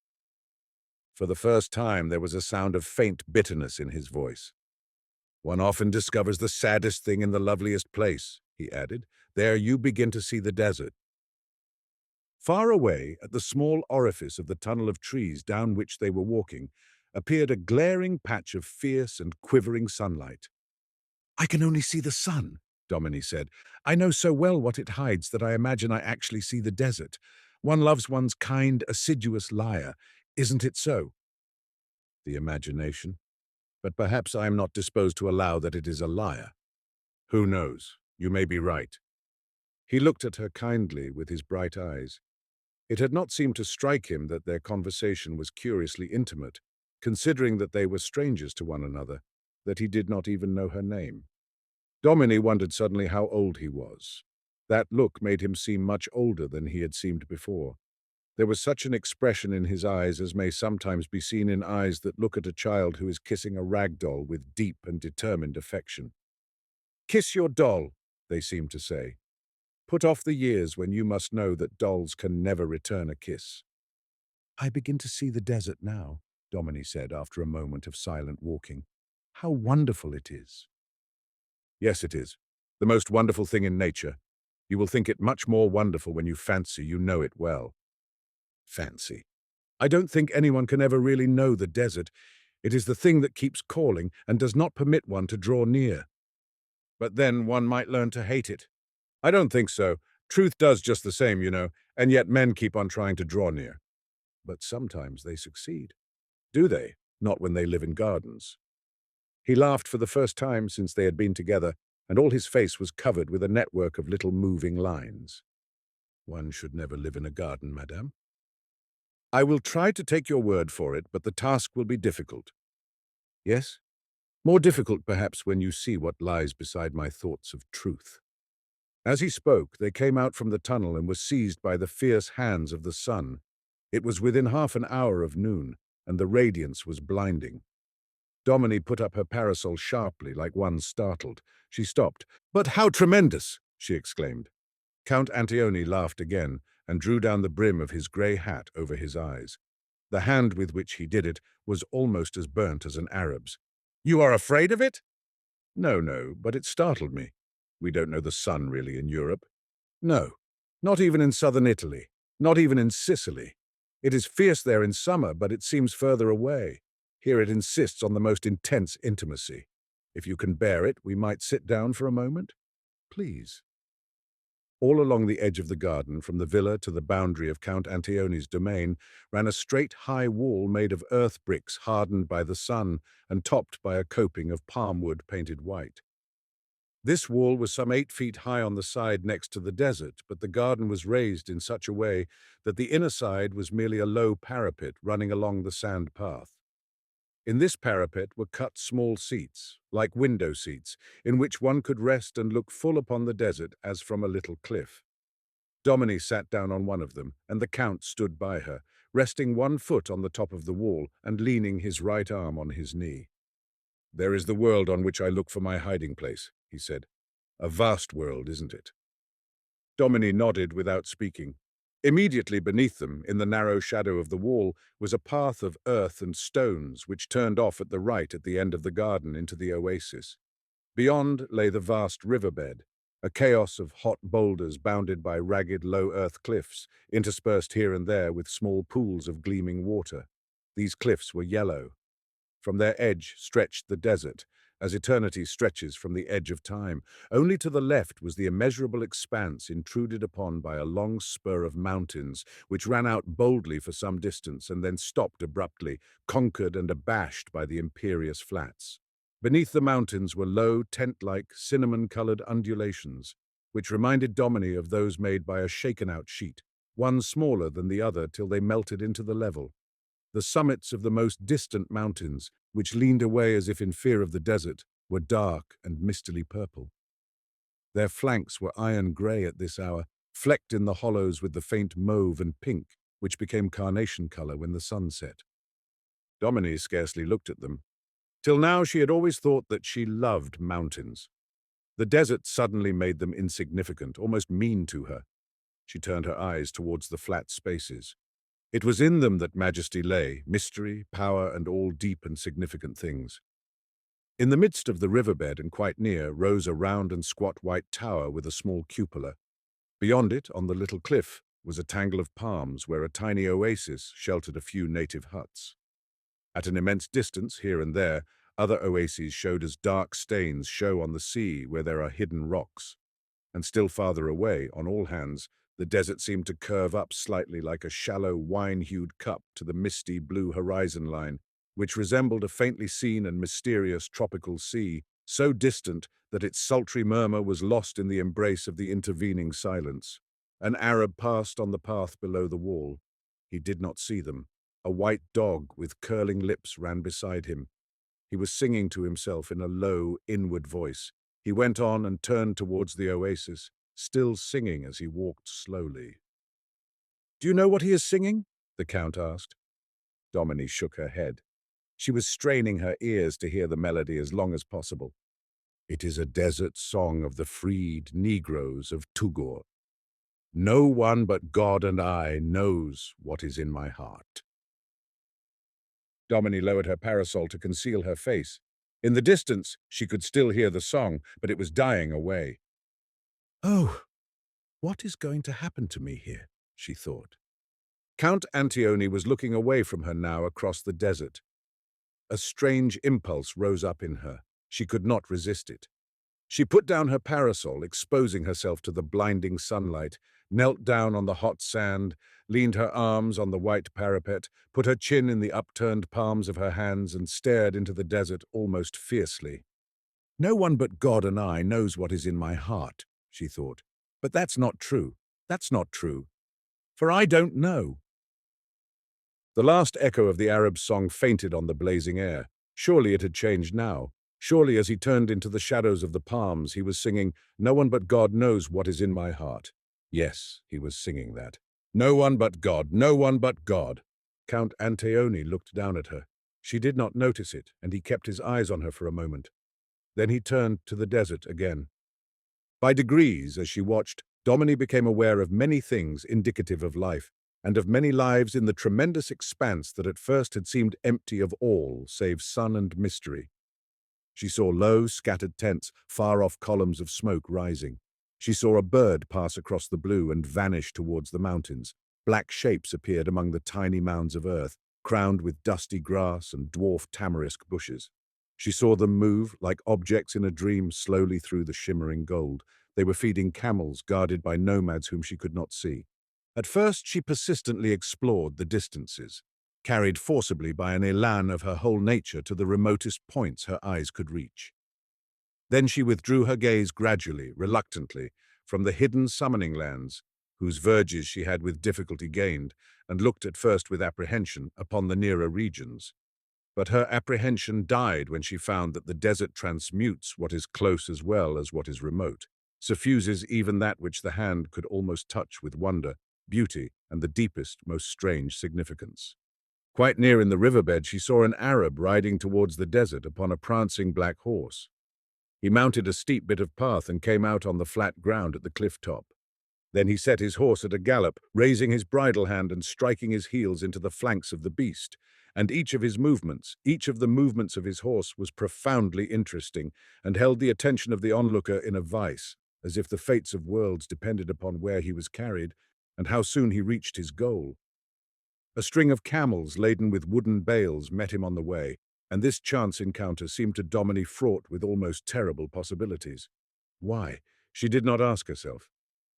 For the first time there was a sound of faint bitterness in his voice. One often discovers the saddest thing in the loveliest place, he added. There you begin to see the desert. Far away, at the small orifice of the tunnel of trees down which they were walking, appeared a glaring patch of fierce and quivering sunlight. I can only see the sun, Domini said. I know so well what it hides that I imagine I actually see the desert. One loves one's kind, assiduous liar. Isn't it so? The imagination. But perhaps I am not disposed to allow that it is a liar. Who knows? You may be right. He looked at her kindly with his bright eyes. It had not seemed to strike him that their conversation was curiously intimate, considering that they were strangers to one another, that he did not even know her name. Domini wondered suddenly how old he was. That look made him seem much older than he had seemed before. There was such an expression in his eyes as may sometimes be seen in eyes that look at a child who is kissing a rag doll with deep and determined affection. Kiss your doll, they seemed to say. Put off the years when you must know that dolls can never return a kiss. I begin to see the desert now, Domini said after a moment of silent walking. How wonderful it is. Yes, it is. The most wonderful thing in nature. You will think it much more wonderful when you fancy you know it well. Fancy. I don't think anyone can ever really know the desert. It is the thing that keeps calling and does not permit one to draw near. But then one might learn to hate it. I don't think so. Truth does just the same, you know, and yet men keep on trying to draw near. But sometimes they succeed. Do they? Not when they live in gardens. He laughed for the first time since they had been together, and all his face was covered with a network of little moving lines. One should never live in a garden, madame. I will try to take your word for it, but the task will be difficult. Yes? More difficult, perhaps, when you see what lies beside my thoughts of truth. As he spoke, they came out from the tunnel and were seized by the fierce hands of the sun. It was within half an hour of noon, and the radiance was blinding. Domini put up her parasol sharply, like one startled. She stopped. But how tremendous! She exclaimed. Count Anteoni laughed again, and drew down the brim of his grey hat over his eyes. The hand with which he did it was almost as burnt as an Arab's. You are afraid of it? No, but it startled me. We don't know the sun, really, in Europe. No, not even in southern Italy, not even in Sicily. It is fierce there in summer, but it seems further away. Here it insists on the most intense intimacy. If you can bear it, we might sit down for a moment. Please. All along the edge of the garden, from the villa to the boundary of Count Anteoni's domain, ran a straight high wall made of earth bricks hardened by the sun and topped by a coping of palm wood painted white. This wall was some 8 feet high on the side next to the desert, but the garden was raised in such a way that the inner side was merely a low parapet running along the sand path. In this parapet were cut small seats, like window seats, in which one could rest and look full upon the desert as from a little cliff. Domini sat down on one of them, and the Count stood by her, resting one foot on the top of the wall and leaning his right arm on his knee. There is the world on which I look for my hiding place, he said. A vast world, isn't it? Domini nodded without speaking. Immediately beneath them, in the narrow shadow of the wall, was a path of earth and stones which turned off at the right at the end of the garden into the oasis. Beyond lay the vast riverbed, a chaos of hot boulders bounded by ragged low-earth cliffs, interspersed here and there with small pools of gleaming water. These cliffs were yellow. From their edge stretched the desert, as eternity stretches from the edge of time. Only to the left was the immeasurable expanse intruded upon by a long spur of mountains, which ran out boldly for some distance and then stopped abruptly, conquered and abashed by the imperious flats. Beneath the mountains were low, tent-like, cinnamon-colored undulations, which reminded Domini of those made by a shaken-out sheet, one smaller than the other till they melted into the level. The summits of the most distant mountains, which leaned away as if in fear of the desert, were dark and mistily purple. Their flanks were iron grey at this hour, flecked in the hollows with the faint mauve and pink, which became carnation colour when the sun set. Domini scarcely looked at them. Till now she had always thought that she loved mountains. The desert suddenly made them insignificant, almost mean to her. She turned her eyes towards the flat spaces. It was in them that majesty lay, mystery, power, and all deep and significant things. In the midst of the riverbed and quite near rose a round and squat white tower with a small cupola. Beyond it, on the little cliff, was a tangle of palms where a tiny oasis sheltered a few native huts. At an immense distance, here and there, other oases showed as dark stains show on the sea where there are hidden rocks. And still farther away, on all hands, the desert seemed to curve up slightly like a shallow, wine-hued cup to the misty blue horizon line, which resembled a faintly seen and mysterious tropical sea, so distant that its sultry murmur was lost in the embrace of the intervening silence. An Arab passed on the path below the wall. He did not see them. A white dog with curling lips ran beside him. He was singing to himself in a low, inward voice. He went on and turned towards the oasis, still singing as he walked slowly. "Do you know what he is singing?" the Count asked. Domini shook her head. She was straining her ears to hear the melody as long as possible. "It is a desert song of the freed Negroes of Tugor. No one but God and I knows what is in my heart." Domini lowered her parasol to conceal her face. In the distance, she could still hear the song, but it was dying away. "Oh, what is going to happen to me here?" she thought. Count Anteoni was looking away from her now across the desert. A strange impulse rose up in her. She could not resist it. She put down her parasol, exposing herself to the blinding sunlight, knelt down on the hot sand, leaned her arms on the white parapet, put her chin in the upturned palms of her hands, and stared into the desert almost fiercely. "No one but God and I knows what is in my heart," she thought. "But that's not true. That's not true. For I don't know." The last echo of the Arab's song fainted on the blazing air. Surely it had changed now. Surely as he turned into the shadows of the palms, he was singing, "No one but God knows what is in my heart." Yes, he was singing that. "No one but God, no one but God." Count Anteoni looked down at her. She did not notice it, and he kept his eyes on her for a moment. Then he turned to the desert again. By degrees, as she watched, Domini became aware of many things indicative of life, and of many lives in the tremendous expanse that at first had seemed empty of all save sun and mystery. She saw low, scattered tents, far-off columns of smoke rising. She saw a bird pass across the blue and vanish towards the mountains. Black shapes appeared among the tiny mounds of earth, crowned with dusty grass and dwarf tamarisk bushes. She saw them move, like objects in a dream, slowly through the shimmering gold. They were feeding camels guarded by nomads whom she could not see. At first she persistently explored the distances, carried forcibly by an elan of her whole nature to the remotest points her eyes could reach. Then she withdrew her gaze gradually, reluctantly, from the hidden summoning lands, whose verges she had with difficulty gained, and looked at first with apprehension upon the nearer regions. But her apprehension died when she found that the desert transmutes what is close as well as what is remote, suffuses even that which the hand could almost touch with wonder, beauty, and the deepest, most strange significance. Quite near in the riverbed she saw an Arab riding towards the desert upon a prancing black horse. He mounted a steep bit of path and came out on the flat ground at the cliff top. Then he set his horse at a gallop, raising his bridle hand and striking his heels into the flanks of the beast. And each of the movements of his horse was profoundly interesting and held the attention of the onlooker in a vice, as if the fates of worlds depended upon where he was carried and how soon he reached his goal. A string of camels laden with wooden bales met him on the way, and this chance encounter seemed to Domini fraught with almost terrible possibilities. Why? She did not ask herself.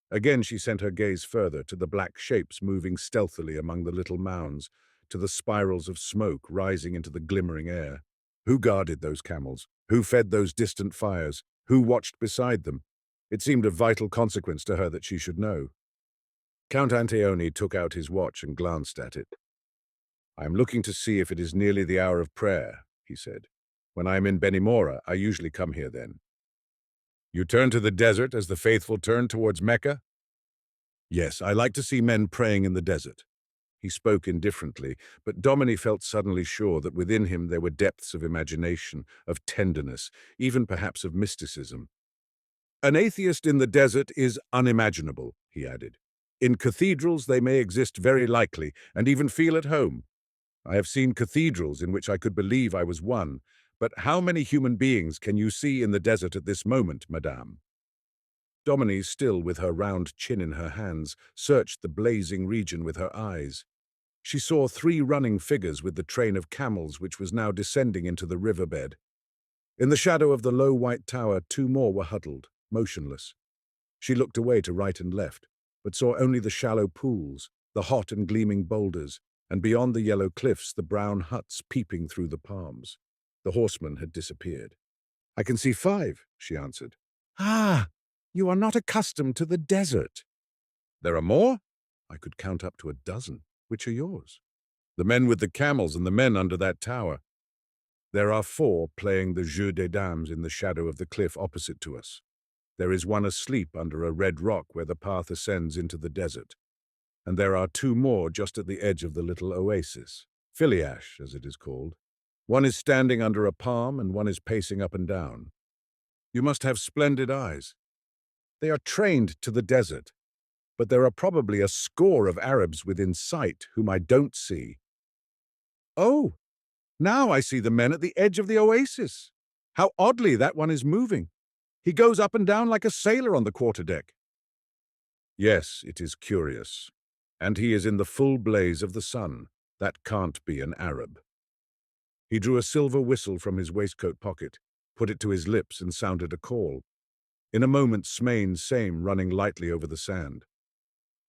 Again she sent her gaze further, to the black shapes moving stealthily among the little mounds, to the spirals of smoke rising into the glimmering air. Who guarded those camels? Who fed those distant fires? Who watched beside them? It seemed of vital consequence to her that she should know. Count Anteoni took out his watch and glanced at it. "I am looking to see if it is nearly the hour of prayer," he said. "When I am in Benimora, I usually come here then." "You turn to the desert as the faithful turn towards Mecca?" "Yes, I like to see men praying in the desert." He spoke indifferently, but Domini felt suddenly sure that within him there were depths of imagination, of tenderness, even perhaps of mysticism. An atheist in the desert is unimaginable, he added. In cathedrals they may exist very likely, and even feel at home. I have seen cathedrals in which I could believe I was one, but how many human beings can you see in the desert at this moment, madame? Domini, still with her round chin in her hands, searched the blazing region with her eyes. She saw 3 running figures with the train of camels which was now descending into the riverbed. In the shadow of the low white tower, 2 more were huddled, motionless. She looked away to right and left, but saw only the shallow pools, the hot and gleaming boulders, and beyond the yellow cliffs the brown huts peeping through the palms. The horsemen had disappeared. "I can see 5, she answered. "Ah, you are not accustomed to the desert." "There are more?" "I could count up to 12. Which are yours?" "The men with the camels and the men under that tower." "There are 4 playing the jeu des dames in the shadow of the cliff opposite to us. There is one asleep under a red rock where the path ascends into the desert. And there are 2 more just at the edge of the little oasis, Filiash, as it is called. One is standing under a palm and one is pacing up and down. You must have splendid eyes. They are trained to the desert, but there are probably a score of Arabs within sight whom I don't see." "Oh, now I see the men at the edge of the oasis. How oddly that one is moving. He goes up and down like a sailor on the quarterdeck." "Yes, it is curious. And he is in the full blaze of the sun. That can't be an Arab." He drew a silver whistle from his waistcoat pocket, put it to his lips and sounded a call. In a moment Smain came running lightly over the sand.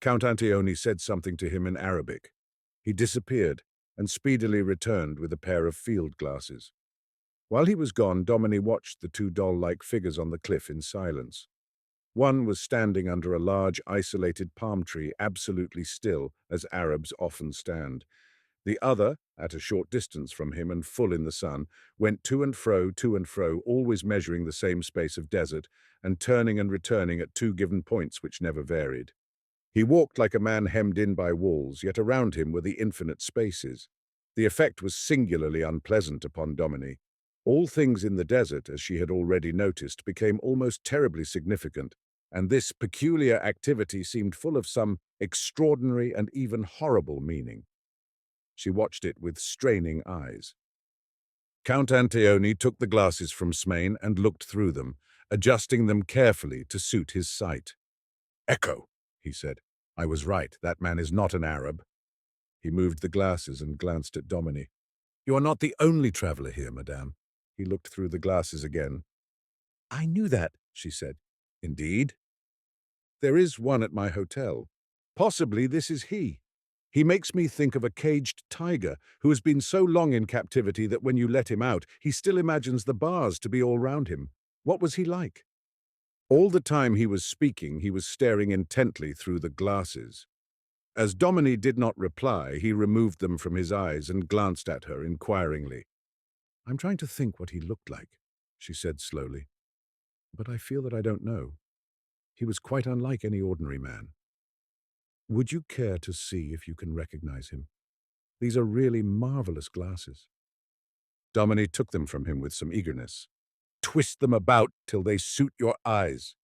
Count Anteoni said something to him in Arabic. He disappeared and speedily returned with a pair of field glasses. While he was gone, Domini watched the 2 doll-like figures on the cliff in silence. One was standing under a large, isolated palm tree, absolutely still, as Arabs often stand. The other, at a short distance from him and full in the sun, went to and fro, always measuring the same space of desert, and turning and returning at 2 given points which never varied. He walked like a man hemmed in by walls, yet around him were the infinite spaces. The effect was singularly unpleasant upon Domini. All things in the desert, as she had already noticed, became almost terribly significant, and this peculiar activity seemed full of some extraordinary and even horrible meaning. She watched it with straining eyes. Count Anteoni took the glasses from Smain and looked through them, adjusting them carefully to suit his sight. "Echo," he said. "I was right. That man is not an Arab." He moved the glasses and glanced at Domini. "You are not the only traveller here, madame." He looked through the glasses again. "I knew that," she said. "Indeed?" "There is one at my hotel. Possibly this is he. He makes me think of a caged tiger who has been so long in captivity that when you let him out, he still imagines the bars to be all round him. What was he like?" All the time he was speaking, he was staring intently through the glasses. As Domini did not reply, he removed them from his eyes and glanced at her inquiringly. "I'm trying to think what he looked like," she said slowly. "But I feel that I don't know. He was quite unlike any ordinary man. Would you care to see if you can recognize him? These are really marvelous glasses." Domini took them from him with some eagerness. "Twist them about till they suit your eyes."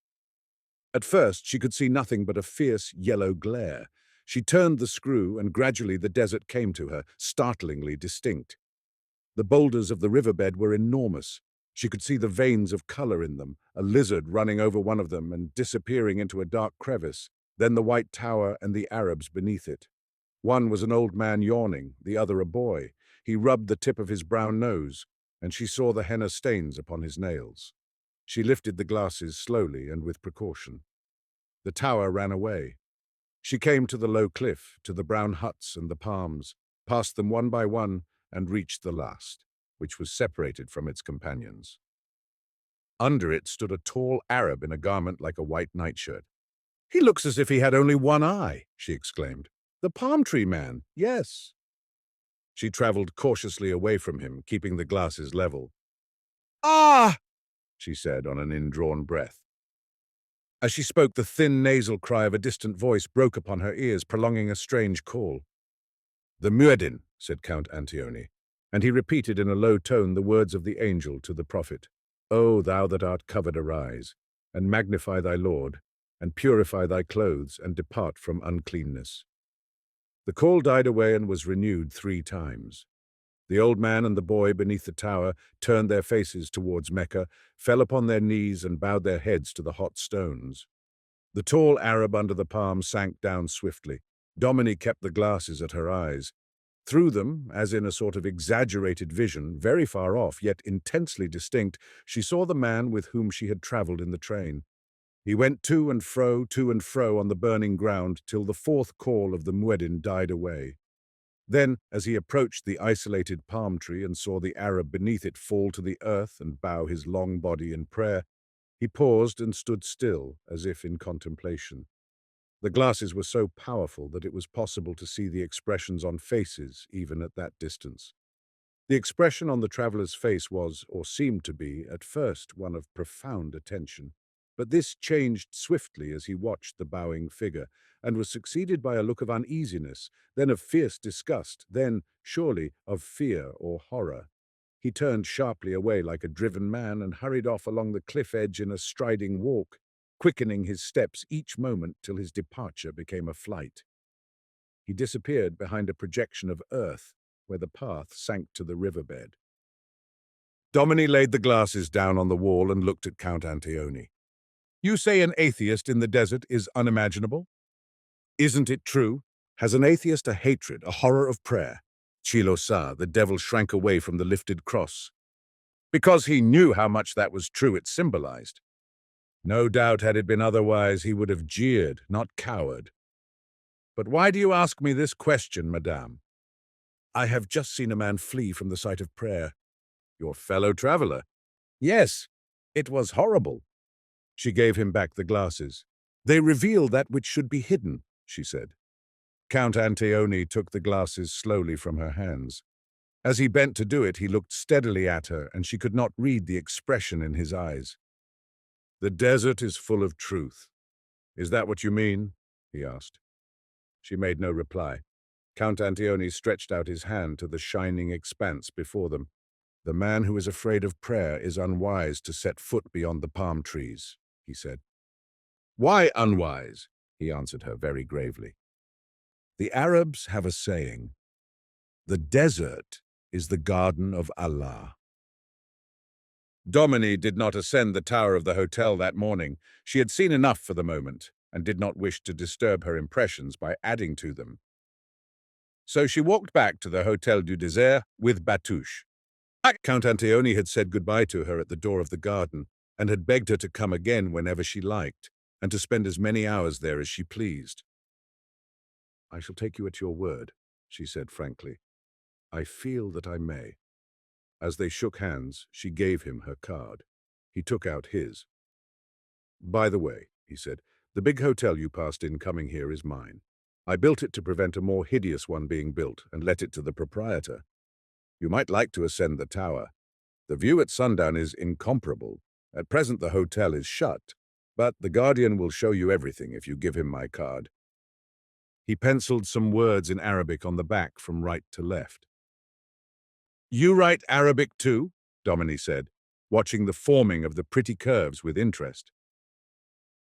At first she could see nothing but a fierce yellow glare. She turned the screw and gradually the desert came to her, startlingly distinct. The boulders of the riverbed were enormous. She could see the veins of color in them, a lizard running over one of them and disappearing into a dark crevice, then the white tower and the Arabs beneath it. One was an old man yawning, the other a boy. He rubbed the tip of his brown nose, and she saw the henna stains upon his nails. She lifted the glasses slowly and with precaution. The tower ran away. She came to the low cliff, to the brown huts and the palms, passed them one by one, and reached the last, which was separated from its companions. Under it stood a tall Arab in a garment like a white nightshirt. "He looks as if he had only one eye," she exclaimed. "The palm tree man, yes." She traveled cautiously away from him, keeping the glasses level. "Ah!" she said on an indrawn breath. As she spoke, the thin nasal cry of a distant voice broke upon her ears, prolonging a strange call. "The mueddin," said Count Anteoni, and he repeated in a low tone the words of the angel to the prophet. "O thou that art covered, arise. and magnify thy Lord, and purify thy clothes, and depart from uncleanness." The call died away and was renewed 3 times. The old man and the boy beneath the tower turned their faces towards Mecca, fell upon their knees, and bowed their heads to the hot stones. The tall Arab under the palm sank down swiftly. Domini kept the glasses at her eyes. Through them, as in a sort of exaggerated vision, very far off, yet intensely distinct, she saw the man with whom she had travelled in the train. He went to and fro on the burning ground, till the 4th call of the mueddin died away. Then, as he approached the isolated palm tree and saw the Arab beneath it fall to the earth and bow his long body in prayer, he paused and stood still, as if in contemplation. The glasses were so powerful that it was possible to see the expressions on faces, even at that distance. The expression on the traveller's face was, or seemed to be, at first one of profound attention. But this changed swiftly as he watched the bowing figure, and was succeeded by a look of uneasiness, then of fierce disgust, then, surely, of fear or horror. He turned sharply away like a driven man and hurried off along the cliff edge in a striding walk, quickening his steps each moment till his departure became a flight. He disappeared behind a projection of earth, where the path sank to the riverbed. Domini laid the glasses down on the wall and looked at Count Anteoni. "You say an atheist in the desert is unimaginable? Isn't it true? Has an atheist a hatred, a horror of prayer?" Chilo Sa, the devil, shrank away from the lifted cross. "Because he knew how much that was true it symbolized. No doubt had it been otherwise he would have jeered, not cowered. But why do you ask me this question, madame?" "I have just seen a man flee from the sight of prayer." "Your fellow traveler?" "Yes, it was horrible." She gave him back the glasses. "They reveal that which should be hidden," she said. Count Anteoni took the glasses slowly from her hands. As he bent to do it, he looked steadily at her, and she could not read the expression in his eyes. "The desert is full of truth. Is that what you mean?" he asked. She made no reply. Count Anteoni stretched out his hand to the shining expanse before them. "The man who is afraid of prayer is unwise to set foot beyond the palm trees," he said. "Why unwise?" he answered her very gravely. "The Arabs have a saying, 'The desert is the garden of Allah.'" Domini did not ascend the tower of the hotel that morning. She had seen enough for the moment, and did not wish to disturb her impressions by adding to them. So she walked back to the Hotel du Désert with Batouche. Count Anteoni had said goodbye to her at the door of the garden, and had begged her to come again whenever she liked, and to spend as many hours there as she pleased. "I shall take you at your word," she said frankly. "I feel that I may." As they shook hands, she gave him her card. He took out his. "By the way," he said, "the big hotel you passed in coming here is mine. I built it to prevent a more hideous one being built, and let it to the proprietor. You might like to ascend the tower. The view at sundown is incomparable. At present the hotel is shut, but the guardian will show you everything if you give him my card." He penciled some words in Arabic on the back from right to left. "You write Arabic too?" Domini said, watching the forming of the pretty curves with interest.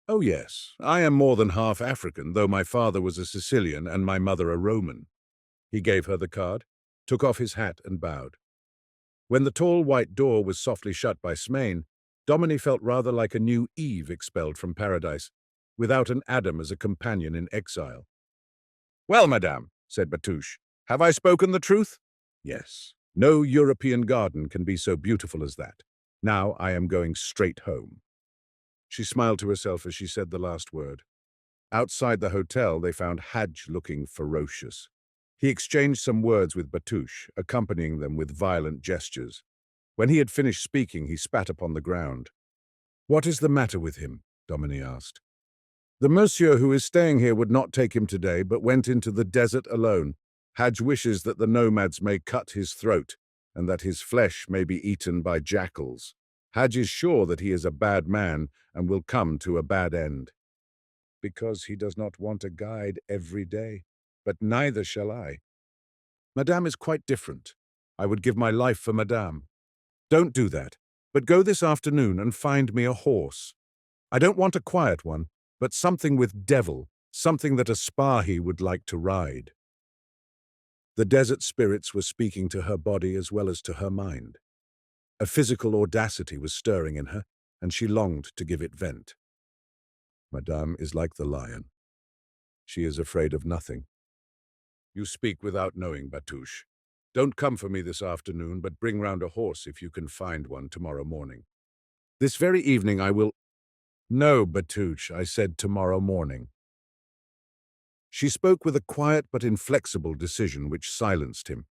"Oh yes, I am more than half African, though my father was a Sicilian and my mother a Roman." He gave her the card, took off his hat and bowed. When the tall white door was softly shut by Smain, Domini felt rather like a new Eve expelled from paradise, without an Adam as a companion in exile. "Well, madame," said Batouche, "have I spoken the truth?" "Yes. No European garden can be so beautiful as that. Now I am going straight home." She smiled to herself as she said the last word. Outside the hotel, they found Hadj looking ferocious. He exchanged some words with Batouche, accompanying them with violent gestures. When he had finished speaking, he spat upon the ground. "What is the matter with him?" Domini asked. "The monsieur who is staying here would not take him today, but went into the desert alone. Hadj wishes that the nomads may cut his throat, and that his flesh may be eaten by jackals. Hadj is sure that he is a bad man, and will come to a bad end." "Because he does not want a guide every day. But neither shall I. Madame is quite different. I would give my life for Madame. Don't do that, but go this afternoon and find me a horse." I don't want a quiet one, but something with devil, something that a Spahi would like to ride. The desert spirits were speaking to her body as well as to her mind. A physical audacity was stirring in her, and she longed to give it vent. Madame is like the lion. She is afraid of nothing. You speak without knowing, Batouche. Don't come for me this afternoon, but bring round a horse if you can find one tomorrow morning. This very evening I will— No, Batouche, I said tomorrow morning. She spoke with a quiet but inflexible decision which silenced him.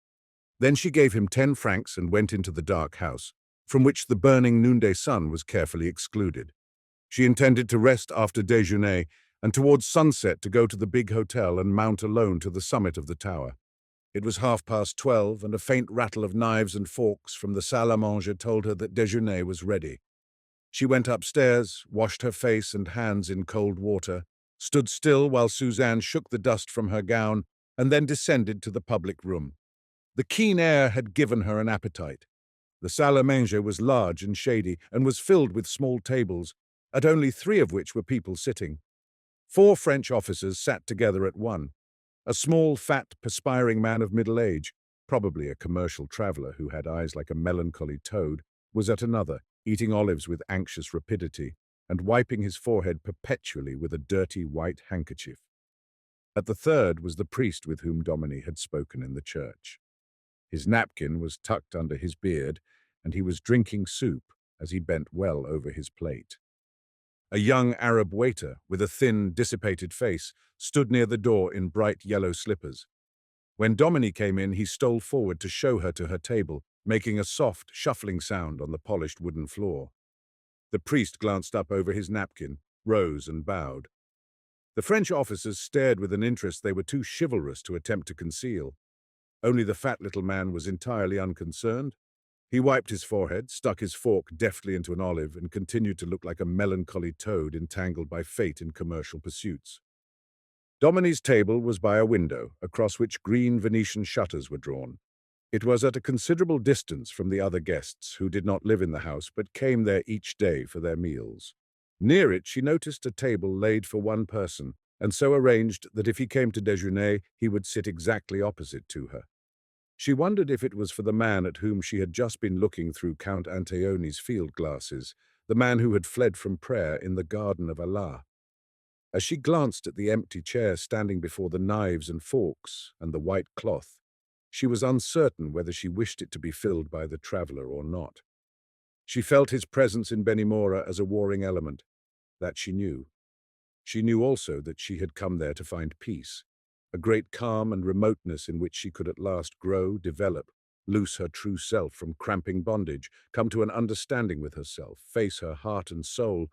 Then she gave him 10 francs and went into the dark house, from which the burning noonday sun was carefully excluded. She intended to rest after déjeuner and towards sunset to go to the big hotel and mount alone to the summit of the tower. It was 12:30, and a faint rattle of knives and forks from the salle à manger told her that déjeuner was ready. She went upstairs, washed her face and hands in cold water, stood still while Suzanne shook the dust from her gown, and then descended to the public room. The keen air had given her an appetite. The salle à manger was large and shady, and was filled with small tables, at only 3 of which were people sitting. 4 French officers sat together at one. A small, fat, perspiring man of middle age, probably a commercial traveller who had eyes like a melancholy toad, was at another, eating olives with anxious rapidity, and wiping his forehead perpetually with a dirty white handkerchief. At the third was the priest with whom Domini had spoken in the church. His napkin was tucked under his beard, and he was drinking soup as he bent well over his plate. A young Arab waiter, with a thin, dissipated face, stood near the door in bright yellow slippers. When Domini came in, he stole forward to show her to her table, making a soft, shuffling sound on the polished wooden floor. The priest glanced up over his napkin, rose and bowed. The French officers stared with an interest they were too chivalrous to attempt to conceal. Only the fat little man was entirely unconcerned. He wiped his forehead, stuck his fork deftly into an olive, and continued to look like a melancholy toad entangled by fate in commercial pursuits. Domini's table was by a window, across which green Venetian shutters were drawn. It was at a considerable distance from the other guests, who did not live in the house, but came there each day for their meals. Near it she noticed a table laid for one person, and so arranged that if he came to déjeuner, he would sit exactly opposite to her. She wondered if it was for the man at whom she had just been looking through Count Anteoni's field glasses, the man who had fled from prayer in the garden of Allah. As she glanced at the empty chair standing before the knives and forks and the white cloth, she was uncertain whether she wished it to be filled by the traveller or not. She felt his presence in Benimora as a warring element. That she knew. She knew also that she had come there to find peace, a great calm and remoteness in which she could at last grow, develop, loose her true self from cramping bondage, come to an understanding with herself, face her heart and soul,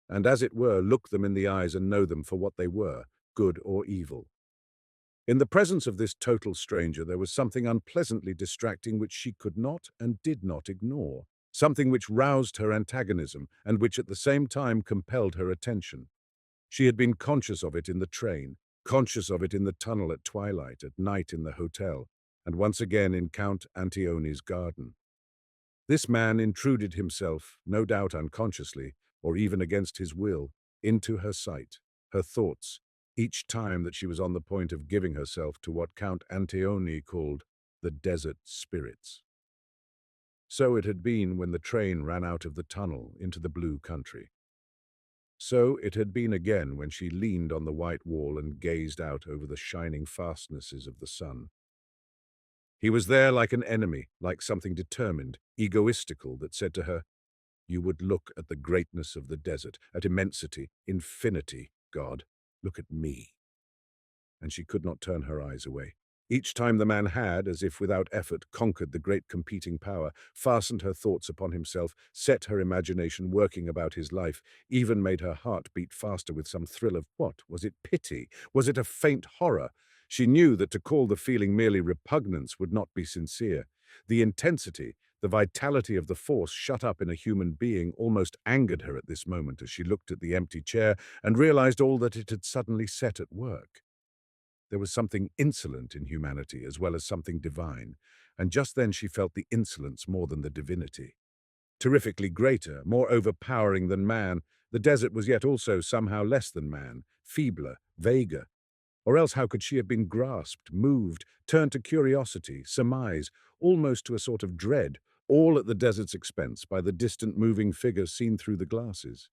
and as it were, look them in the eyes and know them for what they were, good or evil. In the presence of this total stranger there was something unpleasantly distracting which she could not and did not ignore, something which roused her antagonism and which at the same time compelled her attention. She had been conscious of it in the train, conscious of it in the tunnel at twilight, at night in the hotel, and once again in Count Anteoni's garden. This man intruded himself, no doubt unconsciously, or even against his will, into her sight, her thoughts, each time that she was on the point of giving herself to what Count Anteoni called the desert spirits. So it had been when the train ran out of the tunnel into the blue country. So it had been again when she leaned on the white wall and gazed out over the shining fastnesses of the sun. He was there like an enemy, like something determined, egoistical, that said to her, "You would look at the greatness of the desert, at immensity, infinity, God. Look at me." And she could not turn her eyes away. Each time the man had, as if without effort, conquered the great competing power, fastened her thoughts upon himself, set her imagination working about his life, even made her heart beat faster with some thrill of what? Was it pity? Was it a faint horror? She knew that to call the feeling merely repugnance would not be sincere. The intensity, the vitality of the force shut up in a human being almost angered her at this moment as she looked at the empty chair and realized all that it had suddenly set at work. There was something insolent in humanity as well as something divine, and just then she felt the insolence more than the divinity. Terrifically greater, more overpowering than man, The desert was yet also somehow less than man, feebler, vaguer. Or else how could she have been grasped, moved, turned to curiosity, surmise, almost to a sort of dread, all at the desert's expense by the distant moving figure seen through the glasses?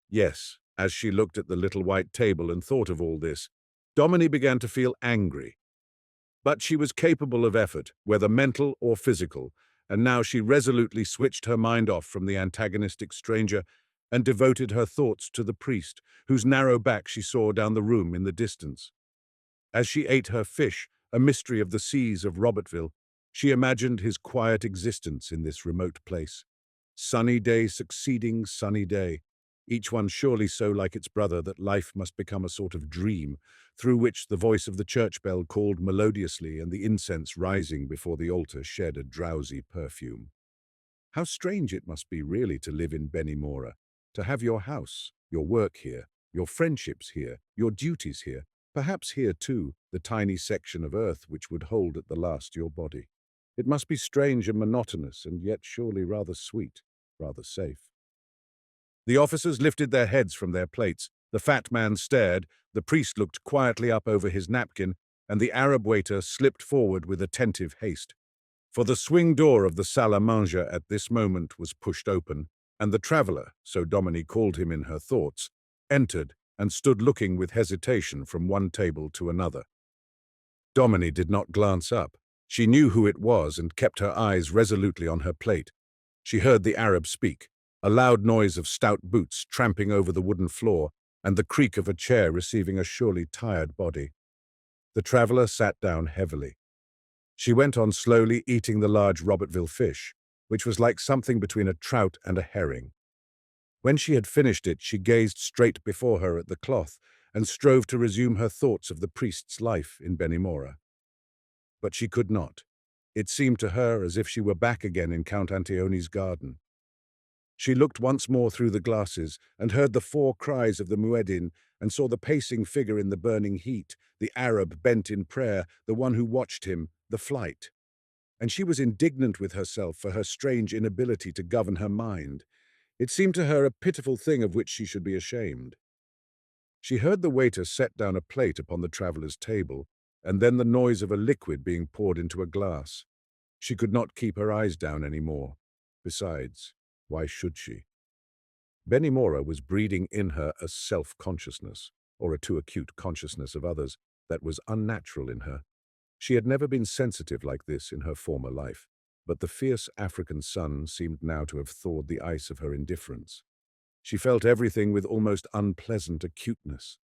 Yes, as she looked at the little white table and thought of all this, Domini began to feel angry. But she was capable of effort, whether mental or physical, and now she resolutely switched her mind off from the antagonistic stranger and devoted her thoughts to the priest, whose narrow back she saw down the room in the distance. As she ate her fish, a mystery of the seas of Robertville, she imagined his quiet existence in this remote place. Sunny day succeeding sunny day, each one surely so like its brother that life must become a sort of dream, through which the voice of the church bell called melodiously and the incense rising before the altar shed a drowsy perfume. How strange it must be really to live in Benimora, to have your house, your work here, your friendships here, your duties here, perhaps here too, the tiny section of earth which would hold at the last your body. It must be strange and monotonous, and yet surely rather sweet, rather safe. The officers lifted their heads from their plates. The fat man stared, the priest looked quietly up over his napkin, and the Arab waiter slipped forward with attentive haste. For the swing door of the salle à manger at this moment was pushed open, and the traveller, so Domini called him in her thoughts, entered and stood looking with hesitation from one table to another. Domini did not glance up. She knew who it was and kept her eyes resolutely on her plate. She heard the Arab speak, a loud noise of stout boots tramping over the wooden floor and the creak of a chair receiving a surely tired body. The traveller sat down heavily. She went on slowly eating the large Robertville fish, which was like something between a trout and a herring. When she had finished it, she gazed straight before her at the cloth and strove to resume her thoughts of the priest's life in Benimora. But she could not. It seemed to her as if she were back again in Count Anteoni's garden. She looked once more through the glasses and heard the four cries of the mueddin and saw the pacing figure in the burning heat, the Arab bent in prayer, the one who watched him, the flight. And she was indignant with herself for her strange inability to govern her mind. It seemed to her a pitiful thing of which she should be ashamed. She heard the waiter set down a plate upon the traveller's table, and then the noise of a liquid being poured into a glass. She could not keep her eyes down any more. Besides, why should she? Benimora was breeding in her a self-consciousness, or a too acute consciousness of others, that was unnatural in her. She had never been sensitive like this in her former life, but the fierce African sun seemed now to have thawed the ice of her indifference. She felt everything with almost unpleasant acuteness.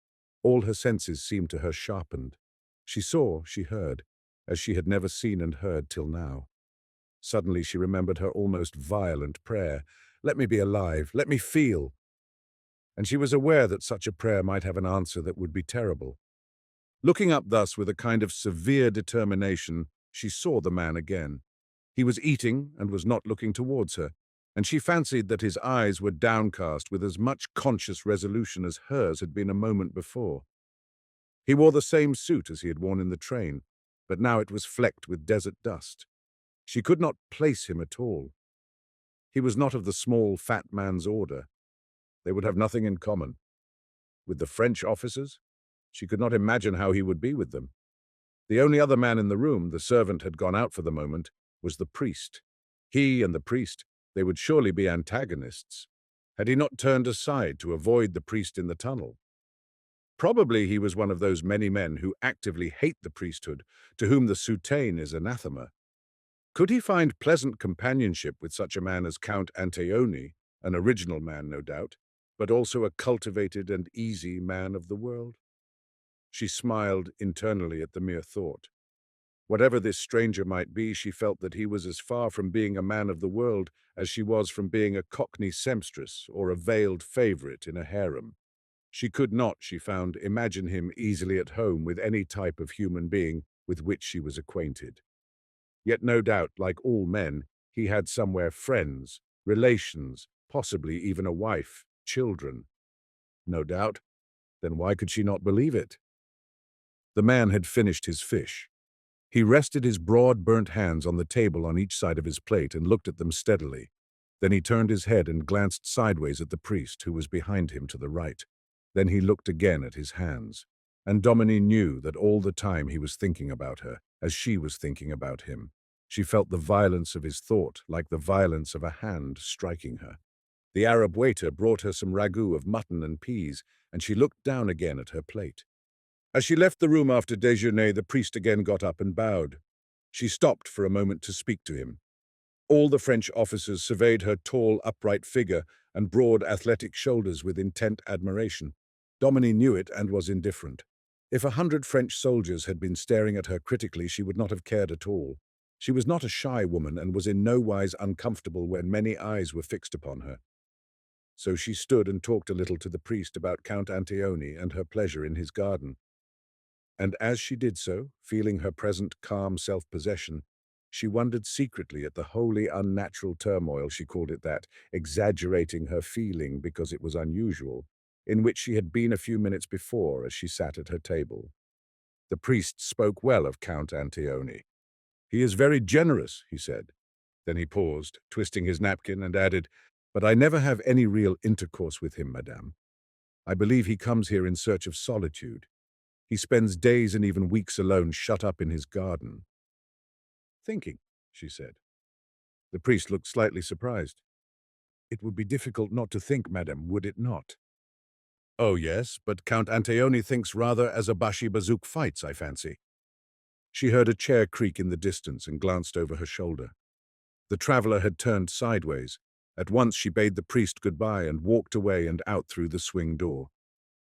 All her senses seemed to her sharpened. She saw, she heard, as she had never seen and heard till now. Suddenly she remembered her almost violent prayer, "Let me be alive, let me feel." And she was aware that such a prayer might have an answer that would be terrible. Looking up thus with a kind of severe determination, she saw the man again. He was eating and was not looking towards her, and she fancied that his eyes were downcast with as much conscious resolution as hers had been a moment before. He wore the same suit as he had worn in the train, but now it was flecked with desert dust. She could not place him at all. He was not of the small, fat man's order. They would have nothing in common. With the French officers? She could not imagine how he would be with them. The only other man in the room, the servant had gone out for the moment, was the priest. He and the priest, they would surely be antagonists. Had he not turned aside to avoid the priest in the tunnel? Probably he was one of those many men who actively hate the priesthood, to whom the soutane is anathema. Could he find pleasant companionship with such a man as Count Anteoni, an original man, no doubt, but also a cultivated and easy man of the world? She smiled internally at the mere thought. Whatever this stranger might be, she felt that he was as far from being a man of the world as she was from being a cockney sempstress or a veiled favourite in a harem. She could not, she found, imagine him easily at home with any type of human being with which she was acquainted. Yet no doubt, like all men, he had somewhere friends, relations, possibly even a wife, children. No doubt. Then why could she not believe it? The man had finished his fish. He rested his broad, burnt hands on the table on each side of his plate and looked at them steadily. Then he turned his head and glanced sideways at the priest, who was behind him to the right. Then he looked again at his hands. And Domini knew that all the time he was thinking about her, as she was thinking about him. She felt the violence of his thought, like the violence of a hand striking her. The Arab waiter brought her some ragout of mutton and peas, and she looked down again at her plate. As she left the room after déjeuner, the priest again got up and bowed. She stopped for a moment to speak to him. All the French officers surveyed her tall, upright figure and broad, athletic shoulders with intent admiration. Domini knew it and was indifferent. If 100 French soldiers had been staring at her critically, she would not have cared at all. She was not a shy woman and was in no wise uncomfortable when many eyes were fixed upon her. So she stood and talked a little to the priest about Count Anteoni and her pleasure in his garden. And as she did so, feeling her present calm self-possession, she wondered secretly at the wholly unnatural turmoil, she called it that, exaggerating her feeling because it was unusual, in which she had been a few minutes before as she sat at her table. The priest spoke well of Count Anteoni. "He is very generous," he said. Then he paused, twisting his napkin, and added, "But I never have any real intercourse with him, madame. I believe he comes here in search of solitude. He spends days and even weeks alone, shut up in his garden." "Thinking," she said. The priest looked slightly surprised. "It would be difficult not to think, madam, would it not?" "Oh, yes, but Count Anteoni thinks rather as a bashi-bazouk fights, I fancy." She heard a chair creak in the distance and glanced over her shoulder. The traveller had turned sideways. At once she bade the priest goodbye and walked away and out through the swing door.